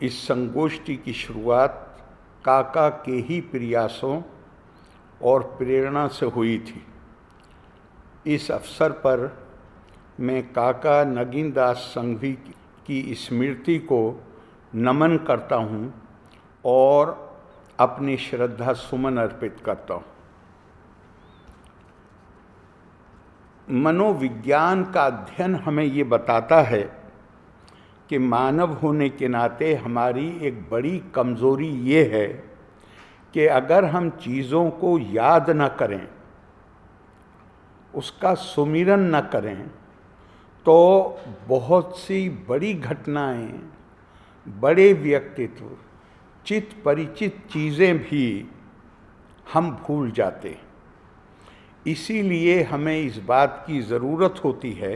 इस संगोष्ठी की शुरुआत काका के ही प्रयासों और प्रेरणा से हुई थी. इस अवसर पर मैं काका नगीनदास संघवी की स्मृति को नमन करता हूँ और अपनी श्रद्धा सुमन अर्पित करता हूँ. मनोविज्ञान का अध्ययन हमें ये बताता है कि मानव होने के नाते हमारी एक बड़ी कमज़ोरी ये है कि अगर हम चीज़ों को याद न करें, उसका सुमिरन न करें, तो बहुत सी बड़ी घटनाएं, बड़े व्यक्तित्व, चित परिचित चीज़ें भी हम भूल जाते हैं. इसीलिए हमें इस बात की ज़रूरत होती है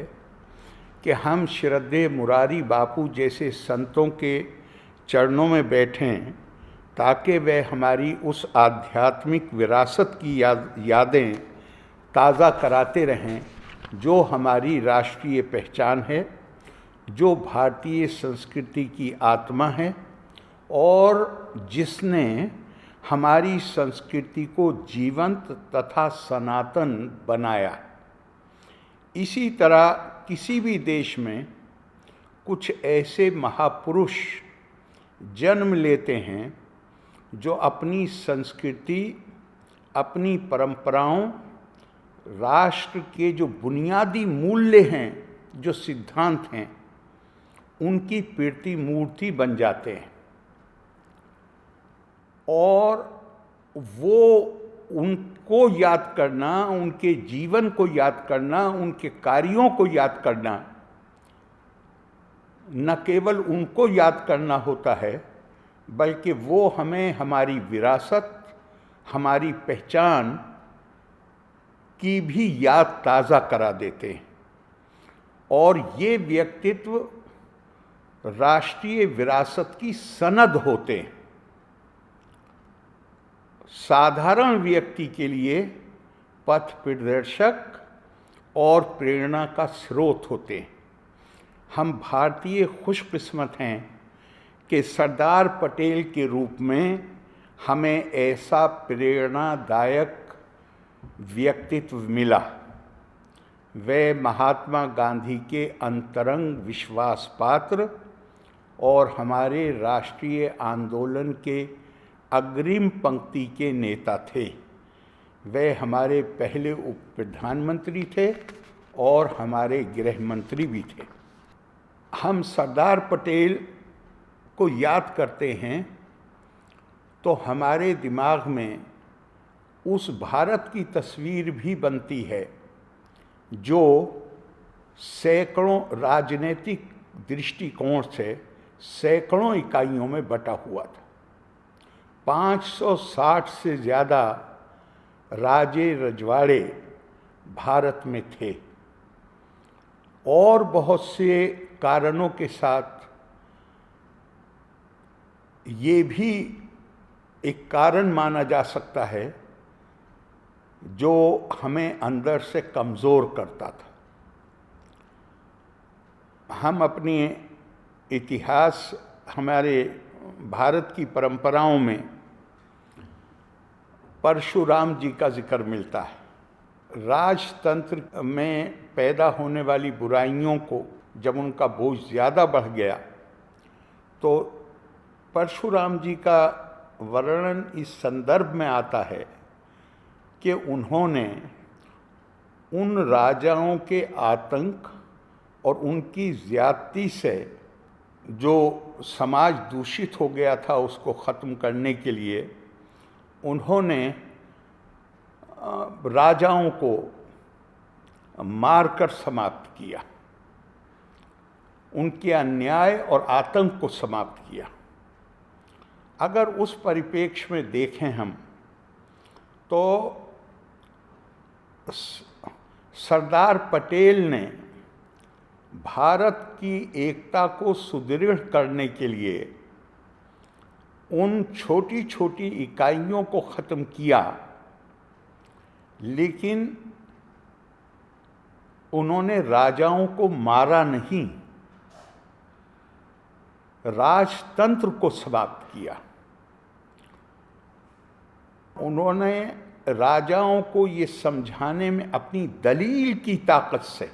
कि हम श्रद्धेय मुरारी बापू जैसे संतों के चरणों में बैठें ताकि वे हमारी उस आध्यात्मिक विरासत की यादें ताज़ा कराते रहें जो हमारी राष्ट्रीय पहचान है, जो भारतीय संस्कृति की आत्मा है और जिसने हमारी संस्कृति को जीवंत तथा सनातन बनाया। इसी तरह किसी भी देश में कुछ ऐसे महापुरुष जन्म लेते हैं जो अपनी संस्कृति, अपनी परंपराओं, राष्ट्र के जो बुनियादी मूल्य हैं, जो सिद्धांत हैं, उनकी प्रतिमूर्ति बन जाते हैं और वो उनको याद करना, उनके जीवन को याद करना, उनके कार्यों को याद करना, न केवल उनको याद करना होता है, बल्कि वो हमें हमारी विरासत, हमारी पहचान की भी याद ताज़ा करा देते हैं। और ये व्यक्तित्व राष्ट्रीय विरासत की सनद होते हैं। साधारण व्यक्ति के लिए पथ प्रदर्शक और प्रेरणा का स्रोत होते हैं। हम भारतीय खुशकिस्मत हैं कि सरदार पटेल के रूप में हमें ऐसा प्रेरणादायक व्यक्तित्व मिला। वे महात्मा गांधी के अंतरंग विश्वास पात्र और हमारे राष्ट्रीय आंदोलन के अग्रिम पंक्ति के नेता थे। वे हमारे पहले उप प्रधानमंत्री थे और हमारे गृह मंत्री भी थे। हम सरदार पटेल को याद करते हैं तो हमारे दिमाग में उस भारत की तस्वीर भी बनती है जो सैकड़ों राजनीतिक दृष्टिकोण से सैकड़ों इकाइयों में बटा हुआ था। 560 से ज़्यादा राजे रजवाड़े भारत में थे और बहुत से कारणों के साथ ये भी एक कारण माना जा सकता है जो हमें अंदर से कमज़ोर करता था। हम अपने इतिहास, हमारे भारत की परंपराओं में परशुराम जी का जिक्र मिलता है। राजतंत्र में पैदा होने वाली बुराइयों को जब उनका बोझ ज़्यादा बढ़ गया तो परशुराम जी का वर्णन इस संदर्भ में आता है कि उन्होंने उन राजाओं के आतंक और उनकी ज़्यादती से जो समाज दूषित हो गया था उसको ख़त्म करने के लिए उन्होंने राजाओं को मारकर समाप्त किया, उनके अन्याय और आतंक को समाप्त किया। अगर उस परिप्रेक्ष्य में देखें हम तो सरदार पटेल ने भारत की एकता को सुदृढ़ करने के लिए उन छोटी छोटी इकाइयों को ख़त्म किया, लेकिन उन्होंने राजाओं को मारा नहीं, राजतंत्र को समाप्त किया। उन्होंने राजाओं को ये समझाने में अपनी दलील की ताकत से,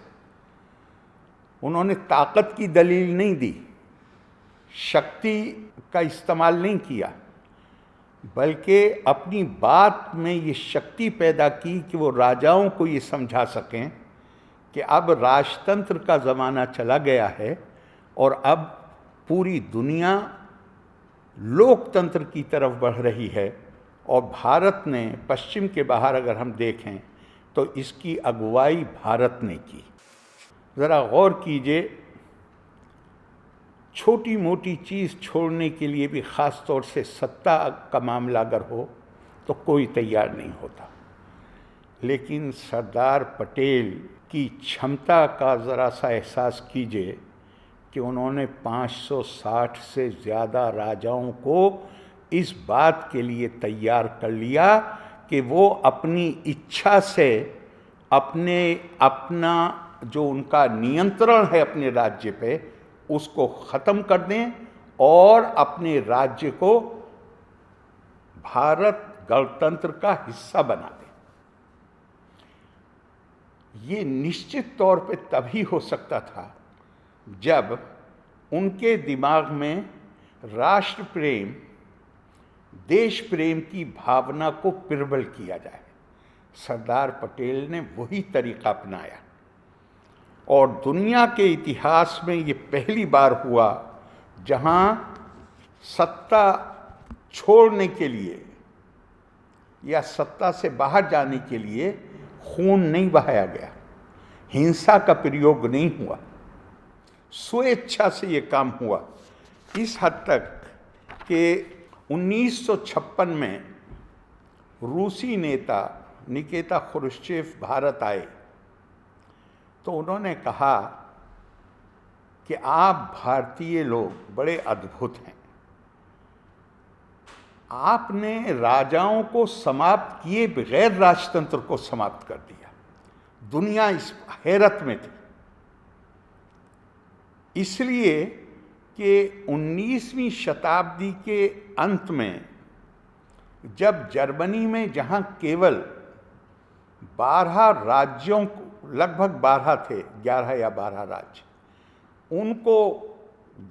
उन्होंने ताकत की दलील नहीं दी, शक्ति का इस्तेमाल नहीं किया, बल्कि अपनी बात में ये शक्ति पैदा की कि वो राजाओं को ये समझा सकें कि अब राजतंत्र का ज़माना चला गया है और अब पूरी दुनिया लोकतंत्र की तरफ बढ़ रही है और भारत ने, पश्चिम के बाहर अगर हम देखें तो इसकी अगुवाई भारत ने की। ज़रा गौर कीजिए, छोटी मोटी चीज़ छोड़ने के लिए भी ख़ास तौर से सत्ता का मामला अगर हो तो कोई तैयार नहीं होता, लेकिन सरदार पटेल की क्षमता का ज़रा सा एहसास कीजिए कि उन्होंने 560 से ज़्यादा राजाओं को इस बात के लिए तैयार कर लिया कि वो अपनी इच्छा से अपना जो उनका नियंत्रण है अपने राज्य पे उसको ख़त्म कर दें और अपने राज्य को भारत गणतंत्र का हिस्सा बना दें। ये निश्चित तौर पे तभी हो सकता था जब उनके दिमाग में राष्ट्र प्रेम, देश प्रेम की भावना को प्रबल किया जाए। सरदार पटेल ने वही तरीका अपनाया और दुनिया के इतिहास में ये पहली बार हुआ जहां सत्ता छोड़ने के लिए या सत्ता से बाहर जाने के लिए खून नहीं बहाया गया, हिंसा का प्रयोग नहीं हुआ, स्वेच्छा से ये काम हुआ। इस हद तक कि 1956 में रूसी नेता निकिता ख्रुश्चेव भारत आए तो उन्होंने कहा कि आप भारतीय लोग बड़े अद्भुत हैं, आपने राजाओं को समाप्त किए बगैर राजतंत्र को समाप्त कर दिया। दुनिया इस हैरत में थी, इसलिए कि 19वीं शताब्दी के अंत में जब जर्मनी में जहां केवल 12 राज्यों को, लगभग 12 थे, 11 या 12 राज्य, उनको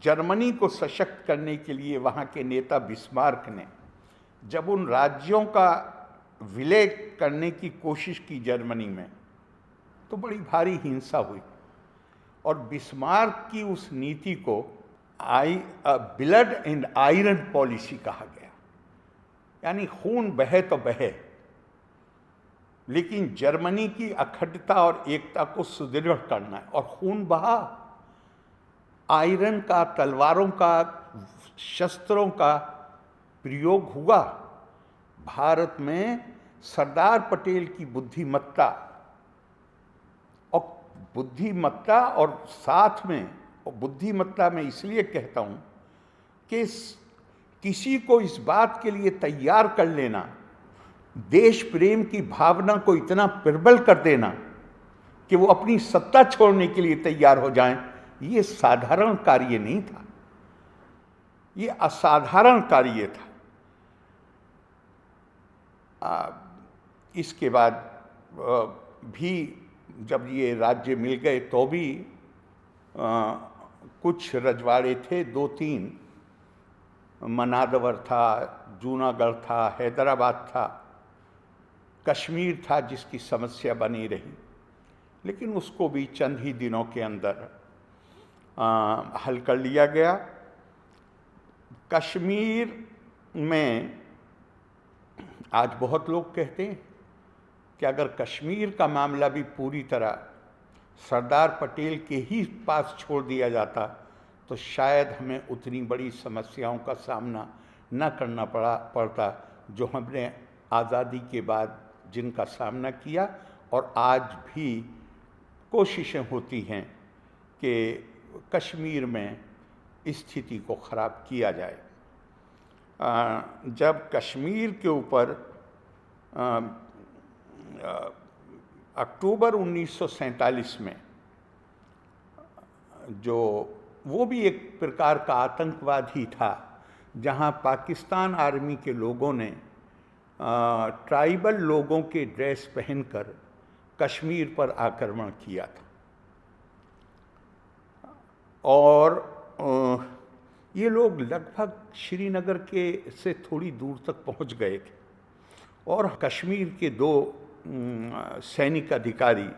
जर्मनी को सशक्त करने के लिए वहाँ के नेता बिस्मार्क ने जब उन राज्यों का विलय करने की कोशिश की जर्मनी में, तो बड़ी भारी हिंसा हुई और बिस्मार्क की उस नीति को ब्लड एंड आयरन पॉलिसी कहा गया, यानी खून बहे तो बहे, लेकिन जर्मनी की अखंडता और एकता को सुदृढ़ करना है। और खून बहा, आयरन का, तलवारों का, शस्त्रों का प्रयोग हुआ। भारत में सरदार पटेल की बुद्धिमत्ता और साथ में, और बुद्धिमत्ता मैं इसलिए कहता हूं कि किसी को इस बात के लिए तैयार कर लेना, देश प्रेम की भावना को इतना प्रबल कर देना कि वो अपनी सत्ता छोड़ने के लिए तैयार हो जाएं, ये साधारण कार्य नहीं था, ये असाधारण कार्य था। इसके बाद भी जब ये राज्य मिल गए तो भी कुछ रजवाड़े थे, 2-3, मनादवर था, जूनागढ़ था, हैदराबाद था, कश्मीर था जिसकी समस्या बनी रही, लेकिन उसको भी चंद ही दिनों के अंदर हल कर लिया गया। कश्मीर में आज बहुत लोग कहते हैं कि अगर कश्मीर का मामला भी पूरी तरह सरदार पटेल के ही पास छोड़ दिया जाता तो शायद हमें उतनी बड़ी समस्याओं का सामना न करना पड़ता जो हमने आज़ादी के बाद जिनका सामना किया, और आज भी कोशिशें होती हैं कि कश्मीर में स्थिति को ख़राब किया जाए। जब कश्मीर के ऊपर अक्टूबर 1947 में जो वो भी एक प्रकार का आतंकवाद ही था, जहां पाकिस्तान आर्मी के लोगों ने ट्राइबल लोगों के ड्रेस पहनकर कश्मीर पर आक्रमण किया था, और ये लोग लगभग श्रीनगर के से थोड़ी दूर तक पहुंच गए थे और कश्मीर के 2 सैनिक अधिकारी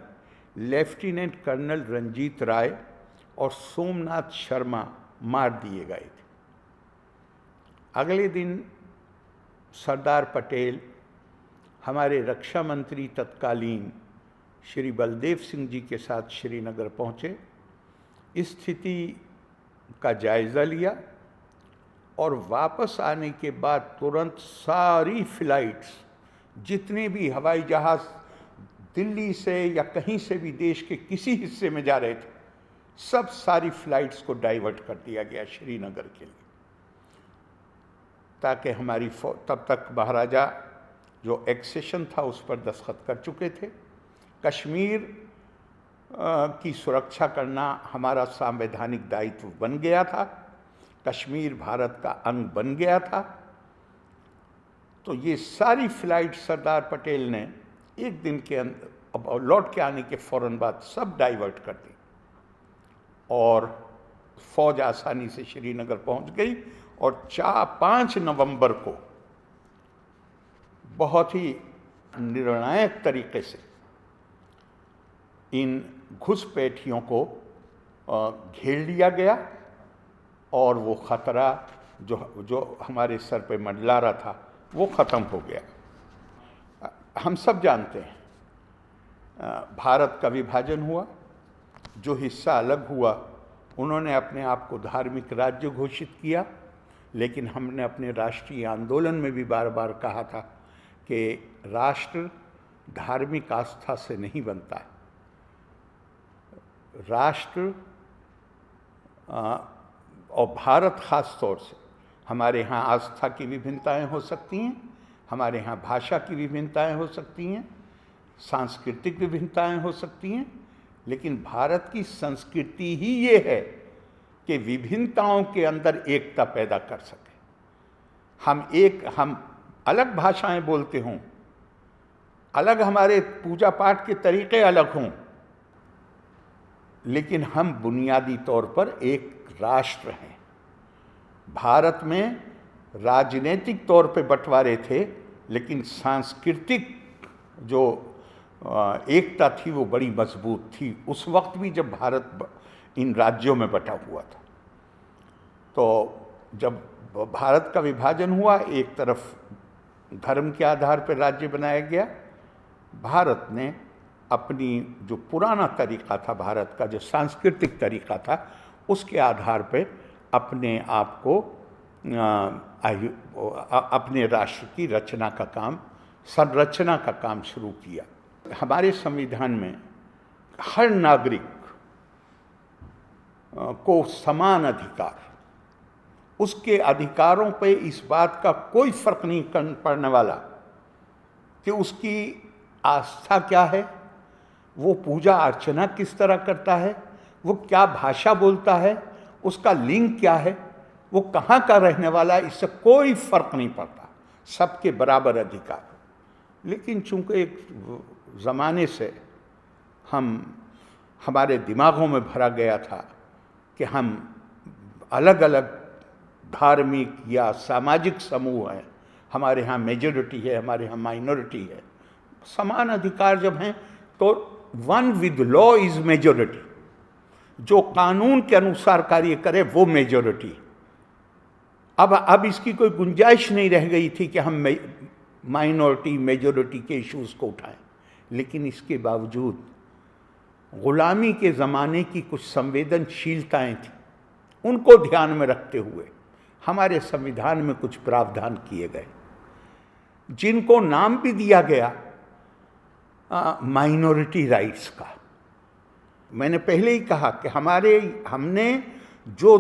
लेफ्टिनेंट कर्नल रंजीत राय और सोमनाथ शर्मा मार दिए गए थे। अगले दिन सरदार पटेल हमारे रक्षा मंत्री तत्कालीन श्री बलदेव सिंह जी के साथ श्रीनगर पहुँचे, स्थिति का जायज़ा लिया और वापस आने के बाद तुरंत सारी फ्लाइट्स, जितने भी हवाई जहाज़ दिल्ली से या कहीं से भी देश के किसी हिस्से में जा रहे थे, सब सारी फ्लाइट्स को डाइवर्ट कर दिया गया श्रीनगर के लिए, ताकि हमारी तब तक महाराजा जो एक्सेशन था उस पर दस्तखत कर चुके थे कश्मीर की सुरक्षा करना हमारा संवैधानिक दायित्व बन गया था। कश्मीर भारत का अंग बन गया था। तो ये सारी फ्लाइट सरदार पटेल ने एक दिन के अंदर लौट के आने के फौरन बाद सब डाइवर्ट कर दी और फौज आसानी से श्रीनगर पहुंच गई और 5 नवंबर को बहुत ही निर्णायक तरीके से इन घुसपैठियों को घेर लिया गया और वो खतरा जो हमारे सर पे मंडला रहा था वो ख़त्म हो गया। हम सब जानते हैं भारत का विभाजन हुआ, जो हिस्सा अलग हुआ उन्होंने अपने आप को धार्मिक राज्य घोषित किया, लेकिन हमने अपने राष्ट्रीय आंदोलन में भी बार बार कहा था कि राष्ट्र धार्मिक आस्था से नहीं बनता है। राष्ट्र और भारत खास तौर से, हमारे यहाँ आस्था की विभिन्नताएं हो सकती हैं, हमारे यहाँ भाषा की विभिन्नताएं हो सकती हैं, सांस्कृतिक विभिन्नताएं हो सकती हैं, लेकिन भारत की संस्कृति ही ये है कि विभिन्नताओं के अंदर एकता पैदा कर सके। हम अलग भाषाएं बोलते हों, अलग हमारे पूजा पाठ के तरीके अलग हों, लेकिन हम बुनियादी तौर पर एक राष्ट्र हैं। भारत में राजनीतिक तौर पे बंटवारे थे, लेकिन सांस्कृतिक जो एकता थी वो बड़ी मजबूत थी उस वक्त भी जब भारत इन राज्यों में बटा हुआ था। तो जब भारत का विभाजन हुआ, एक तरफ धर्म के आधार पर राज्य बनाया गया, भारत ने अपनी जो पुराना तरीका था, भारत का जो सांस्कृतिक तरीका था, उसके आधार पे अपने आप को अपने राष्ट्र की रचना का काम, संरचना का काम शुरू किया। हमारे संविधान में हर नागरिक को समान अधिकार, उसके अधिकारों पे इस बात का कोई फर्क नहीं पड़ने वाला कि उसकी आस्था क्या है, वो पूजा अर्चना किस तरह करता है, वो क्या भाषा बोलता है, उसका लिंग क्या है, वो कहाँ का रहने वाला है, इससे कोई फर्क नहीं पड़ता, सबके बराबर अधिकार। लेकिन चूंकि एक ज़माने से हमारे दिमागों में भरा गया था कि हम अलग अलग धार्मिक या सामाजिक समूह हैं, हमारे यहाँ मेजॉरिटी है, हमारे यहाँ माइनॉरिटी है, समान अधिकार जब हैं तो one with law is majority, जो कानून के अनुसार कार्य करे वो मेजॉरिटी। अब इसकी कोई गुंजाइश नहीं रह गई थी कि हम माइनॉरिटी मेजॉरिटी के इश्यूज को उठाएं, लेकिन इसके बावजूद गुलामी के ज़माने की कुछ संवेदनशीलताएं थी, उनको ध्यान में रखते हुए हमारे संविधान में कुछ प्रावधान किए गए, जिनको नाम भी दिया गया माइनॉरिटी राइट्स का। मैंने पहले ही कहा कि हमने जो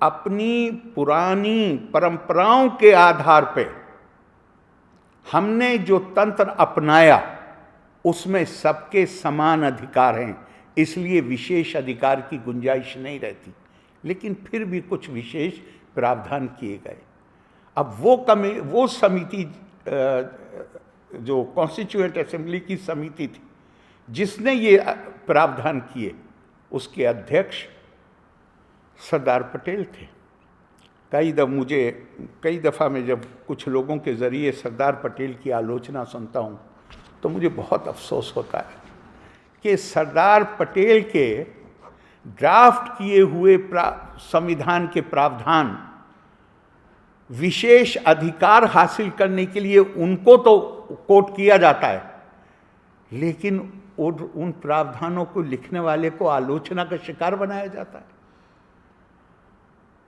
अपनी पुरानी परंपराओं के आधार पे हमने जो तंत्र अपनाया, उसमें सबके समान अधिकार हैं, इसलिए विशेष अधिकार की गुंजाइश नहीं रहती, लेकिन फिर भी कुछ विशेष प्रावधान किए गए। अब वो समिति जो कॉन्स्टिट्यूएंट असेंबली की समिति थी जिसने ये प्रावधान किए, उसके अध्यक्ष सरदार पटेल थे। कई दफ़ा मैं जब कुछ लोगों के ज़रिए सरदार पटेल की आलोचना सुनता हूँ तो मुझे बहुत अफसोस होता है कि सरदार पटेल के ड्राफ्ट किए हुए संविधान के प्रावधान विशेष अधिकार हासिल करने के लिए उनको तो कोट किया जाता है, लेकिन उन प्रावधानों को लिखने वाले को आलोचना का शिकार बनाया जाता है।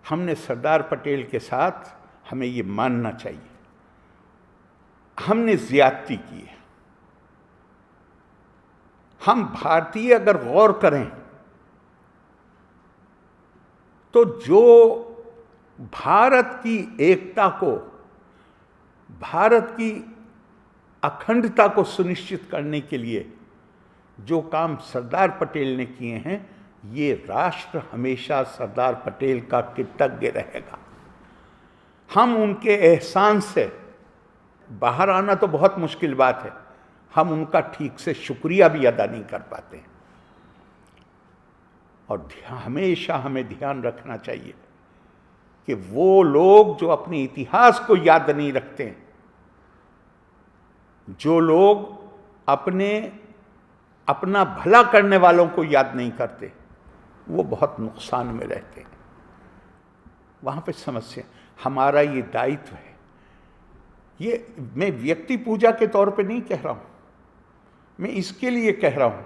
हमने सरदार पटेल के साथ, हमें ये मानना चाहिए, हमने ज्यादती की है। हम भारतीय अगर गौर करें तो जो भारत की एकता को, भारत की अखंडता को सुनिश्चित करने के लिए जो काम सरदार पटेल ने किए हैं, ये राष्ट्र हमेशा सरदार पटेल का कृतज्ञ रहेगा। हम उनके एहसान से बाहर आना तो बहुत मुश्किल बात है, हम उनका ठीक से शुक्रिया भी अदा नहीं कर पाते हैं। और हमेशा हमें ध्यान रखना चाहिए कि वो लोग जो अपने इतिहास को याद नहीं रखते हैं, जो लोग अपना भला करने वालों को याद नहीं करते, वो बहुत नुकसान में रहते हैं। वहां पे समस्या, हमारा ये दायित्व है। ये मैं व्यक्ति पूजा के तौर पे नहीं कह रहा हूं, मैं इसके लिए कह रहा हूं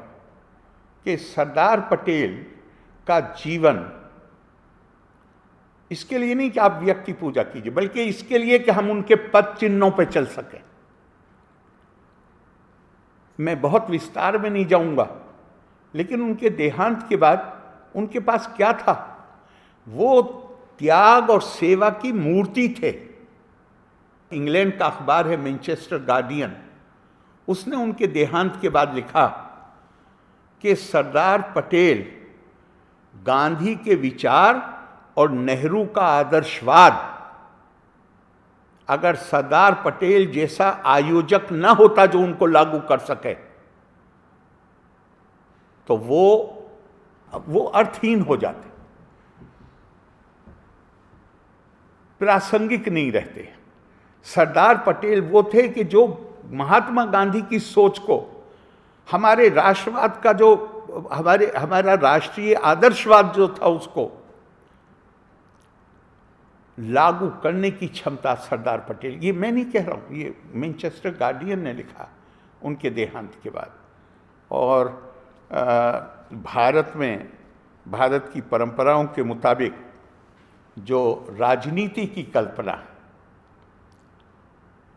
कि सरदार पटेल का जीवन, इसके लिए नहीं कि आप व्यक्ति पूजा कीजिए, बल्कि इसके लिए कि हम उनके पद चिन्हों पर चल सकें। मैं बहुत विस्तार में नहीं जाऊंगा, लेकिन उनके देहांत के बाद उनके पास क्या था? वो त्याग और सेवा की मूर्ति थे। इंग्लैंड का अखबार है मैनचेस्टर गार्डियन, उसने उनके देहांत के बाद लिखा कि सरदार पटेल गांधी के विचार और नेहरू का आदर्शवाद, अगर सरदार पटेल जैसा आयोजक न होता जो उनको लागू कर सके, तो वो अर्थहीन हो जाते, प्रासंगिक नहीं रहते। सरदार पटेल वो थे कि जो महात्मा गांधी की सोच को, हमारे राष्ट्रवाद का जो हमारा राष्ट्रीय आदर्शवाद जो था, उसको लागू करने की क्षमता सरदार पटेल, ये मैं नहीं कह रहा हूं, ये मैनचेस्टर गार्डियन ने लिखा उनके देहांत के बाद। और भारत में, भारत की परंपराओं के मुताबिक जो राजनीति की कल्पना,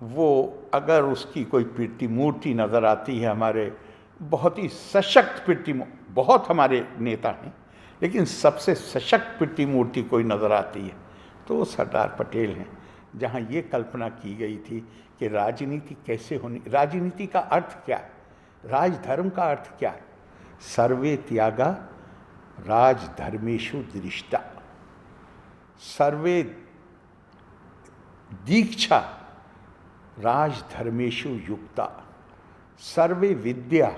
वो अगर उसकी कोई प्रतिमूर्ति नज़र आती है, हमारे बहुत ही सशक्त प्रतिमूर्ति, बहुत हमारे नेता हैं, लेकिन सबसे सशक्त प्रतिमूर्ति कोई नज़र आती है तो वो सरदार पटेल हैं। जहाँ ये कल्पना की गई थी कि राजनीति कैसे होनी, राजनीति का अर्थ क्या है, राजधर्म का अर्थ क्या है? सर्वे त्यागा राजधर्मेषु दृष्टा, सर्वे दीक्षा राजधर्मेषु युक्ता, सर्वे विद्या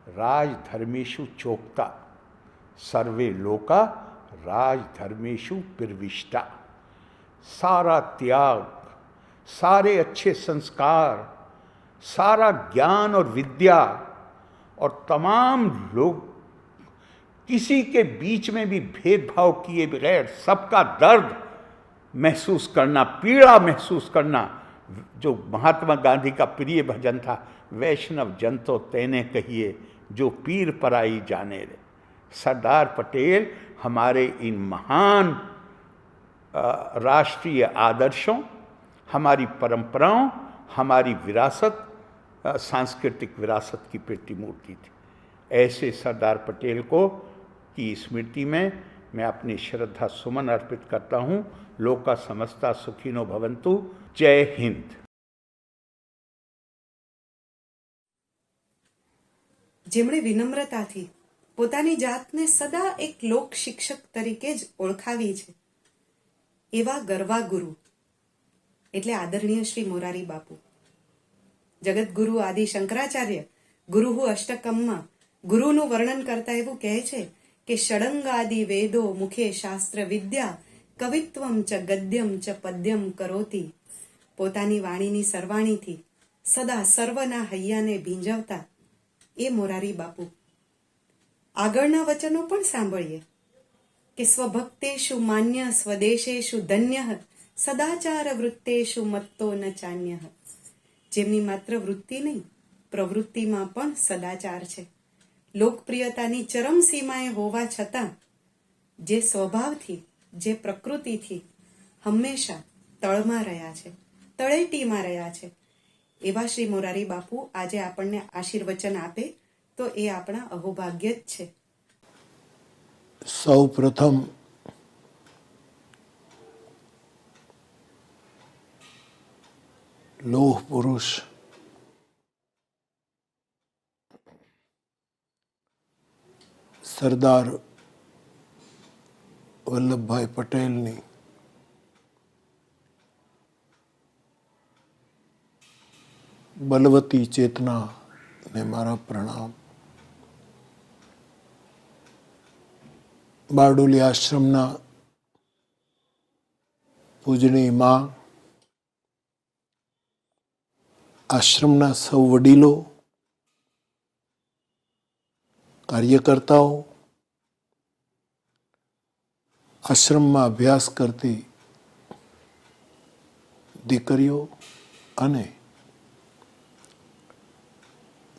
राजधर्मेषु चोक्ता, सर्वे लोका राजधर्मेषु प्रविष्टा। सारा त्याग, सारे अच्छे संस्कार, सारा ज्ञान और विद्या, और तमाम लोग, किसी के बीच में भी भेदभाव किए बगैर सबका दर्द महसूस करना, पीड़ा महसूस करना, जो महात्मा गांधी का प्रिय भजन था, वैष्णव जन तो तेने कहिए जो पीर पराई जाने रे। सरदार पटेल हमारे इन महान राष्ट्रीय आदर्शों, हमारी परंपराओं, हमारी विरासत, सांस्कृतिक विरासत की प्रतिमूर्ति थी। ऐसे सरदार पटेल को की स्मृति में मैं अपनी श्रद्धा सुमन अर्पित करता हूँ। लोका समस्ता सुखिनो भवन्तु। जय हिंद। જેમણે વિનમ્રતાથી પોતાની જાતને સદા એક લોક શિક્ષક તરીકે જ ઓળખાવી છે, એવા ગરવા ગુરુ એટલે આદરણીય શ્રી મોરારી બાપુ, જગતગુરુ આદિ શંકરાચાર્ય ગુરુહુ અષ્ટકમમાં ગુરુનું વર્ણન કરતા એવું કહે છે કે ષડંગાદિ વેદો મુખે શાસ્ત્ર વિદ્યા કવિત્વમ ચ ગદ્યમ ચ પદ્યમ કરોતિ. પોતાની વાણીની સરવાણીથી સદા સર્વના હૈયાને ભીંજવતા એ મોરારી બાપુ. આગળના વચનો પણ સાંભળીએ કે સ્વભક્તેષુ માન્ય સ્વદેશેષુ ધન્ય સદાચાર વૃત્તેષુ મત્તો ન ચાન્ય. જેમની માત્ર વૃત્તિ નહીં, પ્રવૃત્તિમાં પણ સદાચાર છે. લોકપ્રિયતાની ચરમ સીમાએ હોવા છતાં જે સ્વભાવથી, જે પ્રકૃતિથી હંમેશા તળમાં રહ્યા છે, તળેટીમાં રહ્યા છે, એવા શ્રી મોરારી બાપુ આજે આપણને આશીર્વચન આપે તો એ આપણા અહોભાગ્ય જ છે. સૌ પ્રથમ લોહ પુરુષ સરદાર વલ્લભભાઈ પટેલની બલવતી ચેતનાને મારા પ્રણામ. બારડોલી આશ્રમના પૂજનીય માં, આશ્રમના સૌ વડીલો, કાર્યકર્તાઓ, આશ્રમમાં અભ્યાસ કરતી દીકરીઓ અને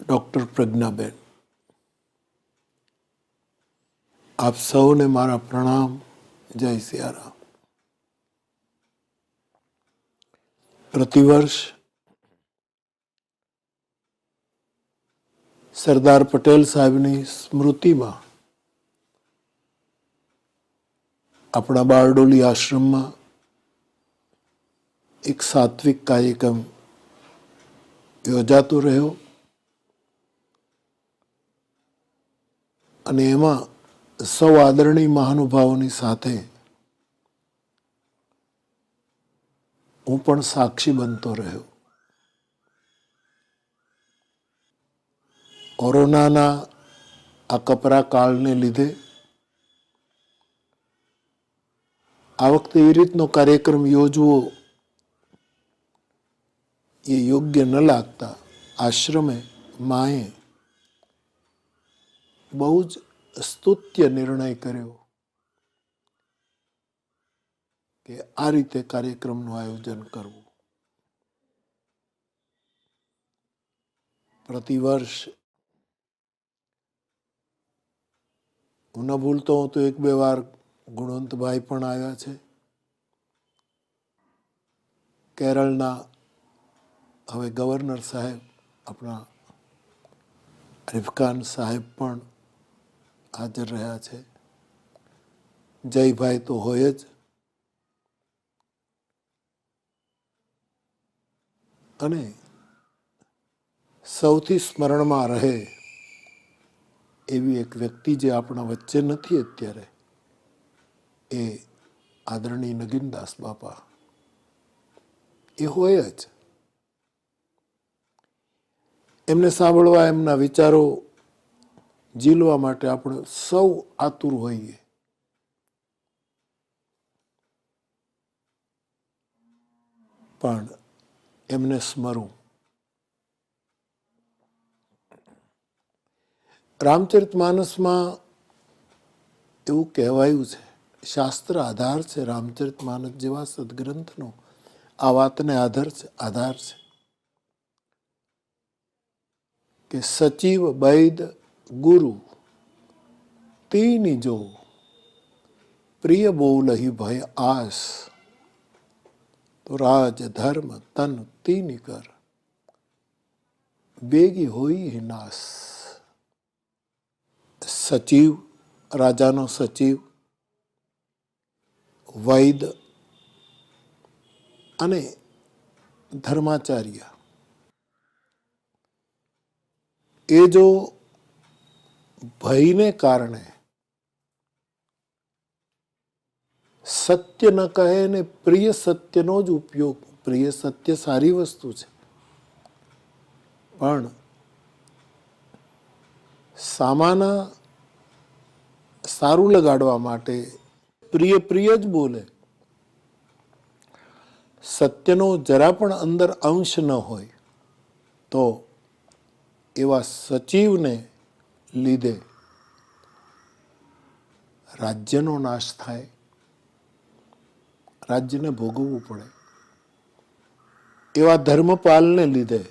ડૉક્ટર પ્રજ્ઞાબેન, આપ સૌને મારા પ્રણામ. જય સિયારામ. પ્રતિવર્ષ સરદાર પટેલ સાહેબની સ્મૃતિમાં આપણા બારડોલી આશ્રમમાં એક સાત્વિક કાર્યક્રમ યોજાતો રહ્યો અને એમાં સૌ આદરણીય મહાનુભાવોની સાથે હું પણ સાક્ષી બનતો રહ્યો. કોરોનાના આ કપરા કાળને લીધે આ વખતે એ રીતનો કાર્યક્રમ યોજવો એ યોગ્ય ન લાગતા આશ્રમે માએ બહુ જ સ્તુત્ય નિર્ણય કર્યો કે આ રીતે કાર્યક્રમનું આયોજન કરવું. પ્રતિવર્ષ હું ન ભૂલતો હું તો 1-2 વાર ગુણવંતભાઈ પણ આવ્યા છે. કેરળના હવે ગવર્નર સાહેબ આપણા રિફકાન સાહેબ પણ હાજર રહ્યા છે. જયભાઈ તો હોય જ. અને સૌથી સ્મરણમાં રહે એવી એક વ્યક્તિ જે આપણા વચ્ચે નથી અત્યારે, એ આદરણીય નગીનદાસ બાપા. એ હોય જ. એમને સાંભળવા, એમના વિચારો ઝીલવા માટે આપણે સૌ આતુર હોઈએ. પણ એમને સ્મરું. રામચરિતમાનસમાં એવું કહેવાયું છે, શાસ્ત્ર આધાર છે રામચરિતમાનસ જેવા સદગ્રંથનો. આ વાતને આધાર છે કે સચિવ વૈદ ગુરુ તીની જો પ્રિય બોલહી ભય આસ, તો રાજ ધર્મ તન તીની કર બેગી હોઈ નાશ. સચિવ, રાજાનો સચિવ, વૈદ અને ધર્માચાર્ય, એ જો ભયને કારણે સત્ય ન કહે ને પ્રિય સત્યનો જ ઉપયોગ, પ્રિય સત્ય સારી વસ્તુ છે, પણ સામાના સારું લગાડવા માટે પ્રિય પ્રિય જ બોલે, સત્યનો જરા પણ અંદર અંશ ન હોય, તો એવા સચિવને લીધે રાજ્યનો નાશ થાય, રાજ્યને ભોગવવું પડે. એવા ધર્મપાલને લીધે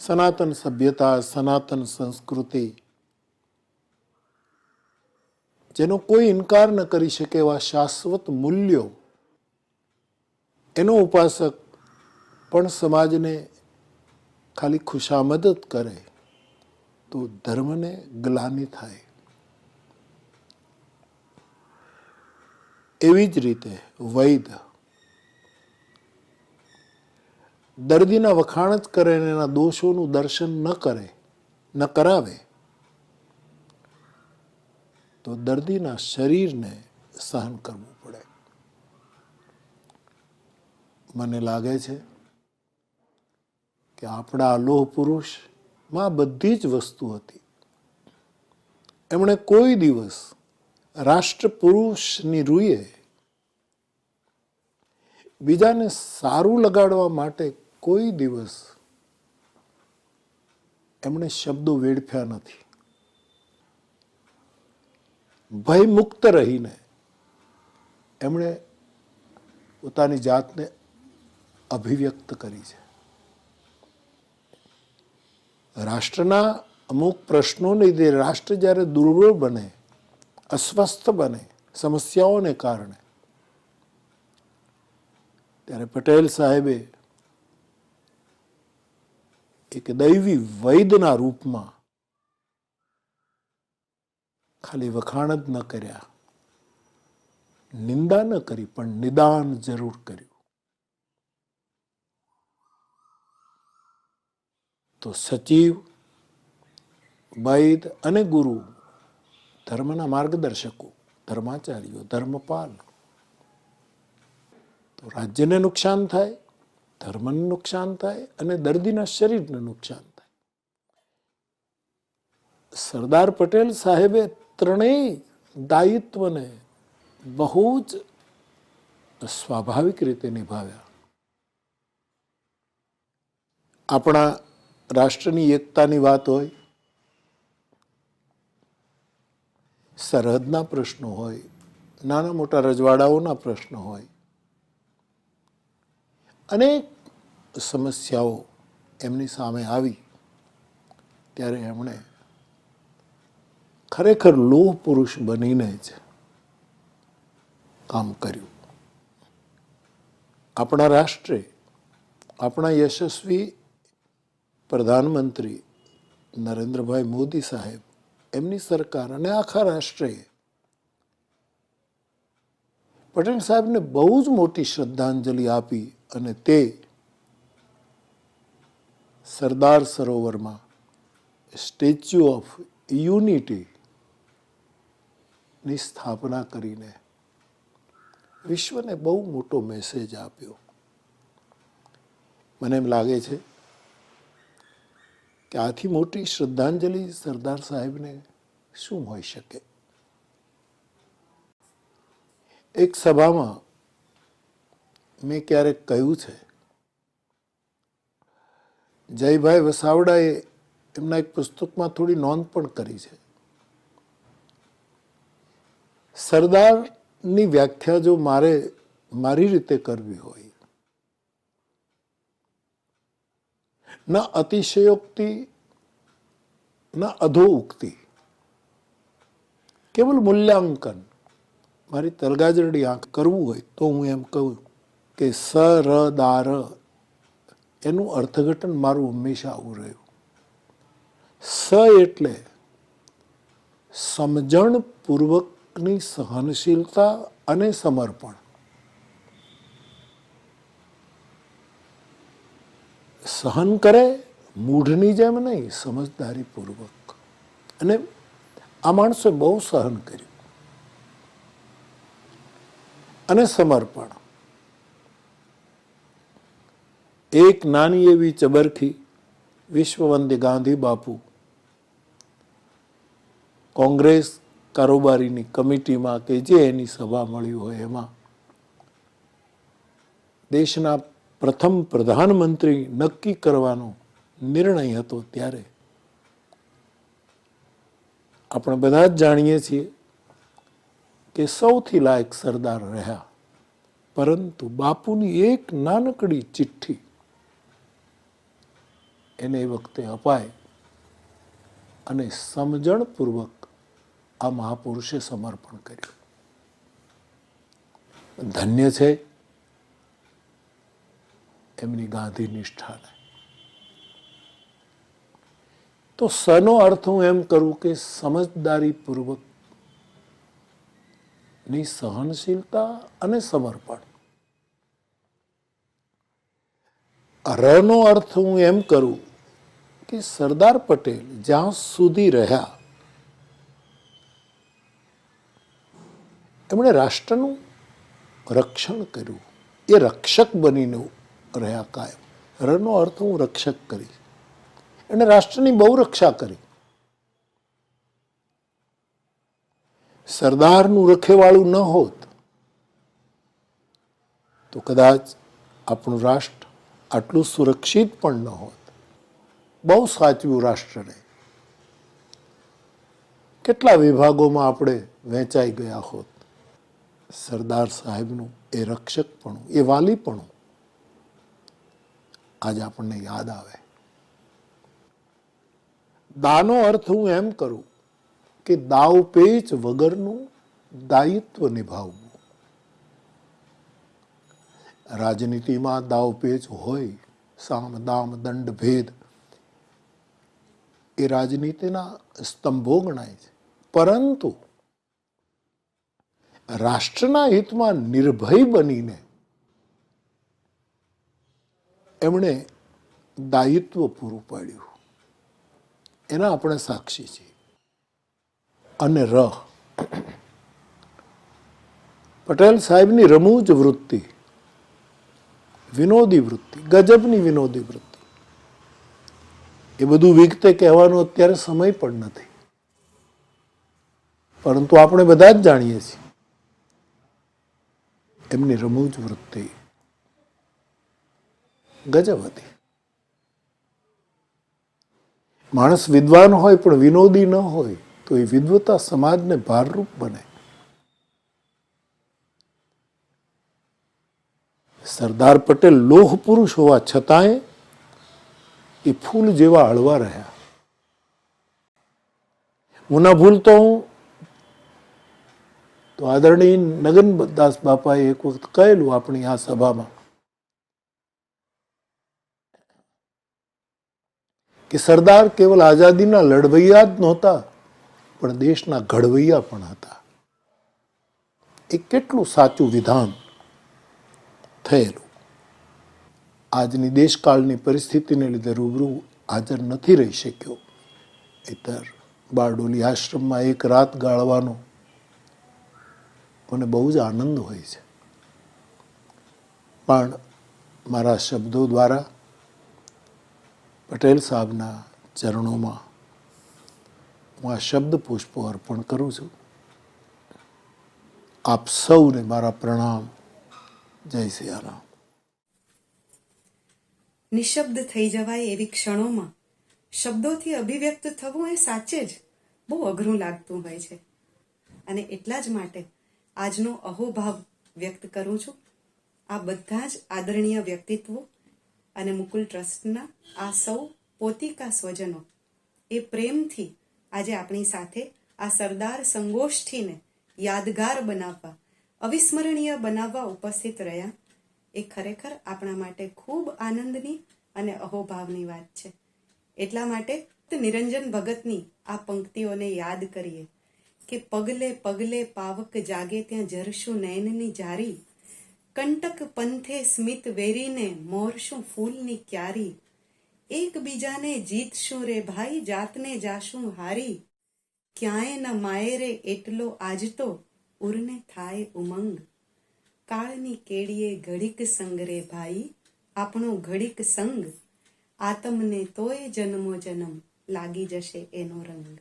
સનાતન સભ્યતા, સનાતન સંસ્કૃતિ, જેનો કોઈ ઇનકાર ન કરી શકે એવા શાશ્વત મૂલ્યો, એનો ઉપાસક પણ સમાજને ખાલી ખુશામદ જ કરે તો ધર્મને ગ્લાનિ થાય. એવી જ રીતે વૈદ દર્દીના વખાણ જ કરે અને એના દોષોનું દર્શન ન કરે, ન કરાવે, તો દર્દીના શરીરને સહન કરવું પડે. મને લાગે છે કે આપણા લોહ પુરુષમાં બધી જ વસ્તુ હતી. એમણે કોઈ દિવસ રાષ્ટ્ર પુરુષની રૂએ બીજાને સારું લગાડવા માટે કોઈ દિવસ એમણે શબ્દો વેડફ્યા નથી. ભયમુક્ત રહીને એમણે પોતાની જાતને અભિવ્યક્ત કરી છે. રાષ્ટ્રના અમુક પ્રશ્નોને લીધે રાષ્ટ્ર જ્યારે દુર્બળ બને, અસ્વસ્થ બને સમસ્યાઓને કારણે, ત્યારે પટેલ સાહેબે એક દૈવી વૈદના રૂપમાં ખાલી વખાણ જ ન કર્યા, નિંદા ન કરી, પણ નિદાન જરૂર કર્યું. તો સચિવ, વૈદ અને ગુરુ, ધર્મના માર્ગદર્શકો, ધર્માચાર્યો, ધર્મપાલ, તો રાજ્યને નુકસાન થાય, ધર્મને નુકસાન થાય અને દર્દીના શરીરને નુકસાન થાય. સરદાર પટેલ સાહેબે ત્રણેય દાયિત્વને બહુ જ સ્વાભાવિક રીતે નિભાવ્યા. આપણા રાષ્ટ્રની એકતાની વાત હોય, સરહદના પ્રશ્નો હોય, નાના મોટા રજવાડાઓના પ્રશ્નો હોય, અનેક સમસ્યાઓ એમની સામે આવી ત્યારે એમણે ખરેખર લોહ પુરુષ બનીને જ કામ કર્યું. આપણા રાષ્ટ્રે, આપણા યશસ્વી પ્રધાનમંત્રી નરેન્દ્રભાઈ મોદી સાહેબ, એમની સરકાર અને આખા રાષ્ટ્રે પટેલ સાહેબને બહુ જ મોટી શ્રદ્ધાંજલિ આપી અને તે સરદાર સરોવરમાં સ્ટેચ્યુ ઓફ યુનિટી ની સ્થાપના કરીને વિશ્વને બહુ મોટો મેસેજ આપ્યો. મને એમ લાગે છે કે આથી મોટી શ્રદ્ધાંજલિ સરદાર સાહેબને શું હોઈ શકે. એક સભામાં મેં ક્યારેક કહ્યું છે, જયભાઈ વસાવડાએ એમના એક પુસ્તકમાં થોડી નોંધ પણ કરી છે. સરદારની વ્યાખ્યા જો મારી રીતે કરવી હોય, ન અતિશયોક્તિ ન અધોઉક્તિ, કેવલ મૂલ્યાંકન, મારી તલગાજરડી આંખ કરવું હોય તો હું એમ કહું કે સરદાર એનું અર્થઘટન મારું હંમેશા આવું રહ્યું. સ એટલે સમજણપૂર્વકની સહનશીલતા અને સમર્પણ. સહન કરે મૂઢની જેમ નહીં, સમજદારીપૂર્વક. અને આ માણસે બહુ સહન કર્યું. અને સમર્પણ. એક નાની એવી ચબરખી વિશ્વવંદે ગાંધી બાપુ કોંગ્રેસ કારોબારીની કમિટીમાં કે જે એની સભા મળી હોય એમાં દેશના પ્રથમ પ્રધાનમંત્રી નક્કી કરવાનો નિર્ણય હતો. ત્યારે આપણે બધા જ જાણીએ છીએ કે સૌથી લાયક સરદાર રહ્યા, પરંતુ બાપુની એક નાનકડી ચિઠ્ઠી એને એ વખતે અપાય અને સમજણપૂર્વક આ મહાપુરુષે સમર્પણ કર્યું. ધન્ય છે એમની ગાંધી નિષ્ઠાને. તો સનો અર્થ હું એમ કરું કે સમજદારીપૂર્વક ની સહનશીલતા અને સમર્પણ. રનો અર્થ હું એમ કરું કે સરદાર પટેલ જ્યાં સુધી રહ્યા એમણે રાષ્ટ્રનું રક્ષણ કર્યું. એ રક્ષક બનીને રહ્યા કાયમ. રનો અર્થ હું રક્ષક કરી. એણે રાષ્ટ્રની બહુ રક્ષા કરી. સરદારનું રખેવાળું ન હોત તો કદાચ આપણું રાષ્ટ્ર આટલું સુરક્ષિત પણ ન હોત. બહુ સાચવ્યું રાષ્ટ્રને. કેટલા વિભાગોમાં આપણે વહેંચાઈ ગયા હોત. સરદાર સાહેબનું એ રક્ષકપણું, એ વાલીપણું આજે આપણને યાદ આવે. દાનો અર્થ હું એમ કરું કે દાવપેચ વગરનું દાયિત્વ નિભાવવું. રાજનીતિમાં દાવપેચ હોય, સામ દામ દંડ ભેદ, એ રાજનીતિના સ્તંભો ગણાય છે. પરંતુ રાષ્ટ્રના હિતમાં નિર્ભય બનીને એમણે દાયિત્વ પૂરું પાડ્યું. એના આપણે સાક્ષી છીએ. અને પટેલ સાહેબની રમૂજ વૃત્તિ, વિનોદી વૃત્તિ, ગજબની વિનોદી વૃત્તિ, એ બધું વિગતે કહેવાનો અત્યારે સમય પણ નથી. પરંતુ આપણે બધા જ જાણીએ છીએ એમની રમૂજ વૃત્તિ ગજબ હતી. માણસ વિદ્વાન હોય પણ વિનોદી ન હોય તો એ વિદ્વતા સમાજને ભારરૂપ બને. સરદાર પટેલ લોહ પુરુષ હોવા છતાંય એ ફૂલ જેવા હળવા રહ્યા. હું ના ભૂલતો હું તો આદરણીય નગનદાસ બાપાએ એક વખત કહેલું આપણી આ સભામાં કે સરદાર કેવલ આઝાદીના લડવૈયા જ નહોતા પણ દેશના ઘડવૈયા પણ હતા. એ કેટલું સાચું વિધાન થયેલું. આજની દેશકાળની પરિસ્થિતિને લીધે રૂબરૂ હાજર નથી રહી શક્યો. ઇતર બારડોલી આશ્રમમાં એક રાત ગાળવાનો મને બહુ જ આનંદ હોય છે. પણ મારા શબ્દો દ્વારા પટેલ સાહેબના ચરણોમાં હું આ શબ્દ પુષ્પો અર્પણ કરું છું. આપ સૌને મારા પ્રણામ. જય સિયારામ. નિશબ્દ થઈ જવાય એવી ક્ષણોમાં શબ્દોથી અભિવ્યક્ત થવું એ સાચે જ બહુ અઘરું લાગતું હોય છે. અને એટલા જ માટે આજનો અહોભાવ વ્યક્ત કરું છું. આ બધા જ આદરણીય વ્યક્તિત્વો અને મુકુલ ટ્રસ્ટના આ સૌ પોતિકા સ્વજનો એ પ્રેમથી આજે આપણી સાથે આ સરદાર સંગોષ્ઠીને યાદગાર બનાવવા, અવિસ્મરણીય બનાવવા ઉપસ્થિત રહ્યા. એ ખરેખર આપણા માટે ખૂબ આનંદની અને અહોભાવની વાત છે. એટલા માટે નિરંજન ભગતની આ પંક્તિઓને યાદ કરીએ કે પગલે પગલે પાવક જાગે ત્યાં જરશું નયનની જારી, કંટક પંથે સ્મિત વેરીને મોરશું ફૂલની ક્યારી, એકબીજાને જીતશું રે ભાઈ જાતને જાશું હારી, ક્યાંય ન માયે રે એટલો આજ તો ઉરને થાય ઉમંગ, કાળની કેડીએ ઘડીક સંગ રે ભાઈ આપણો ઘડીક સંગ, આતમને તોય જન્મો જન્મ લાગી જશે એનો રંગ.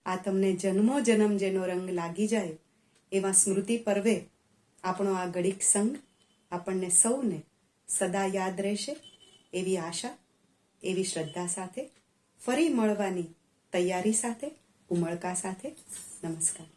આ તમને જન્મો જન્મ જેનો રંગ લાગી જાય એવા સ્મૃતિ પર્વે આપણો આ ઘડીક સંગ આપણને સૌને સદા યાદ રહેશે એવી આશા, એવી શ્રદ્ધા સાથે ફરી મળવાની તૈયારી સાથે, ઉમળકા સાથે. નમસ્કાર.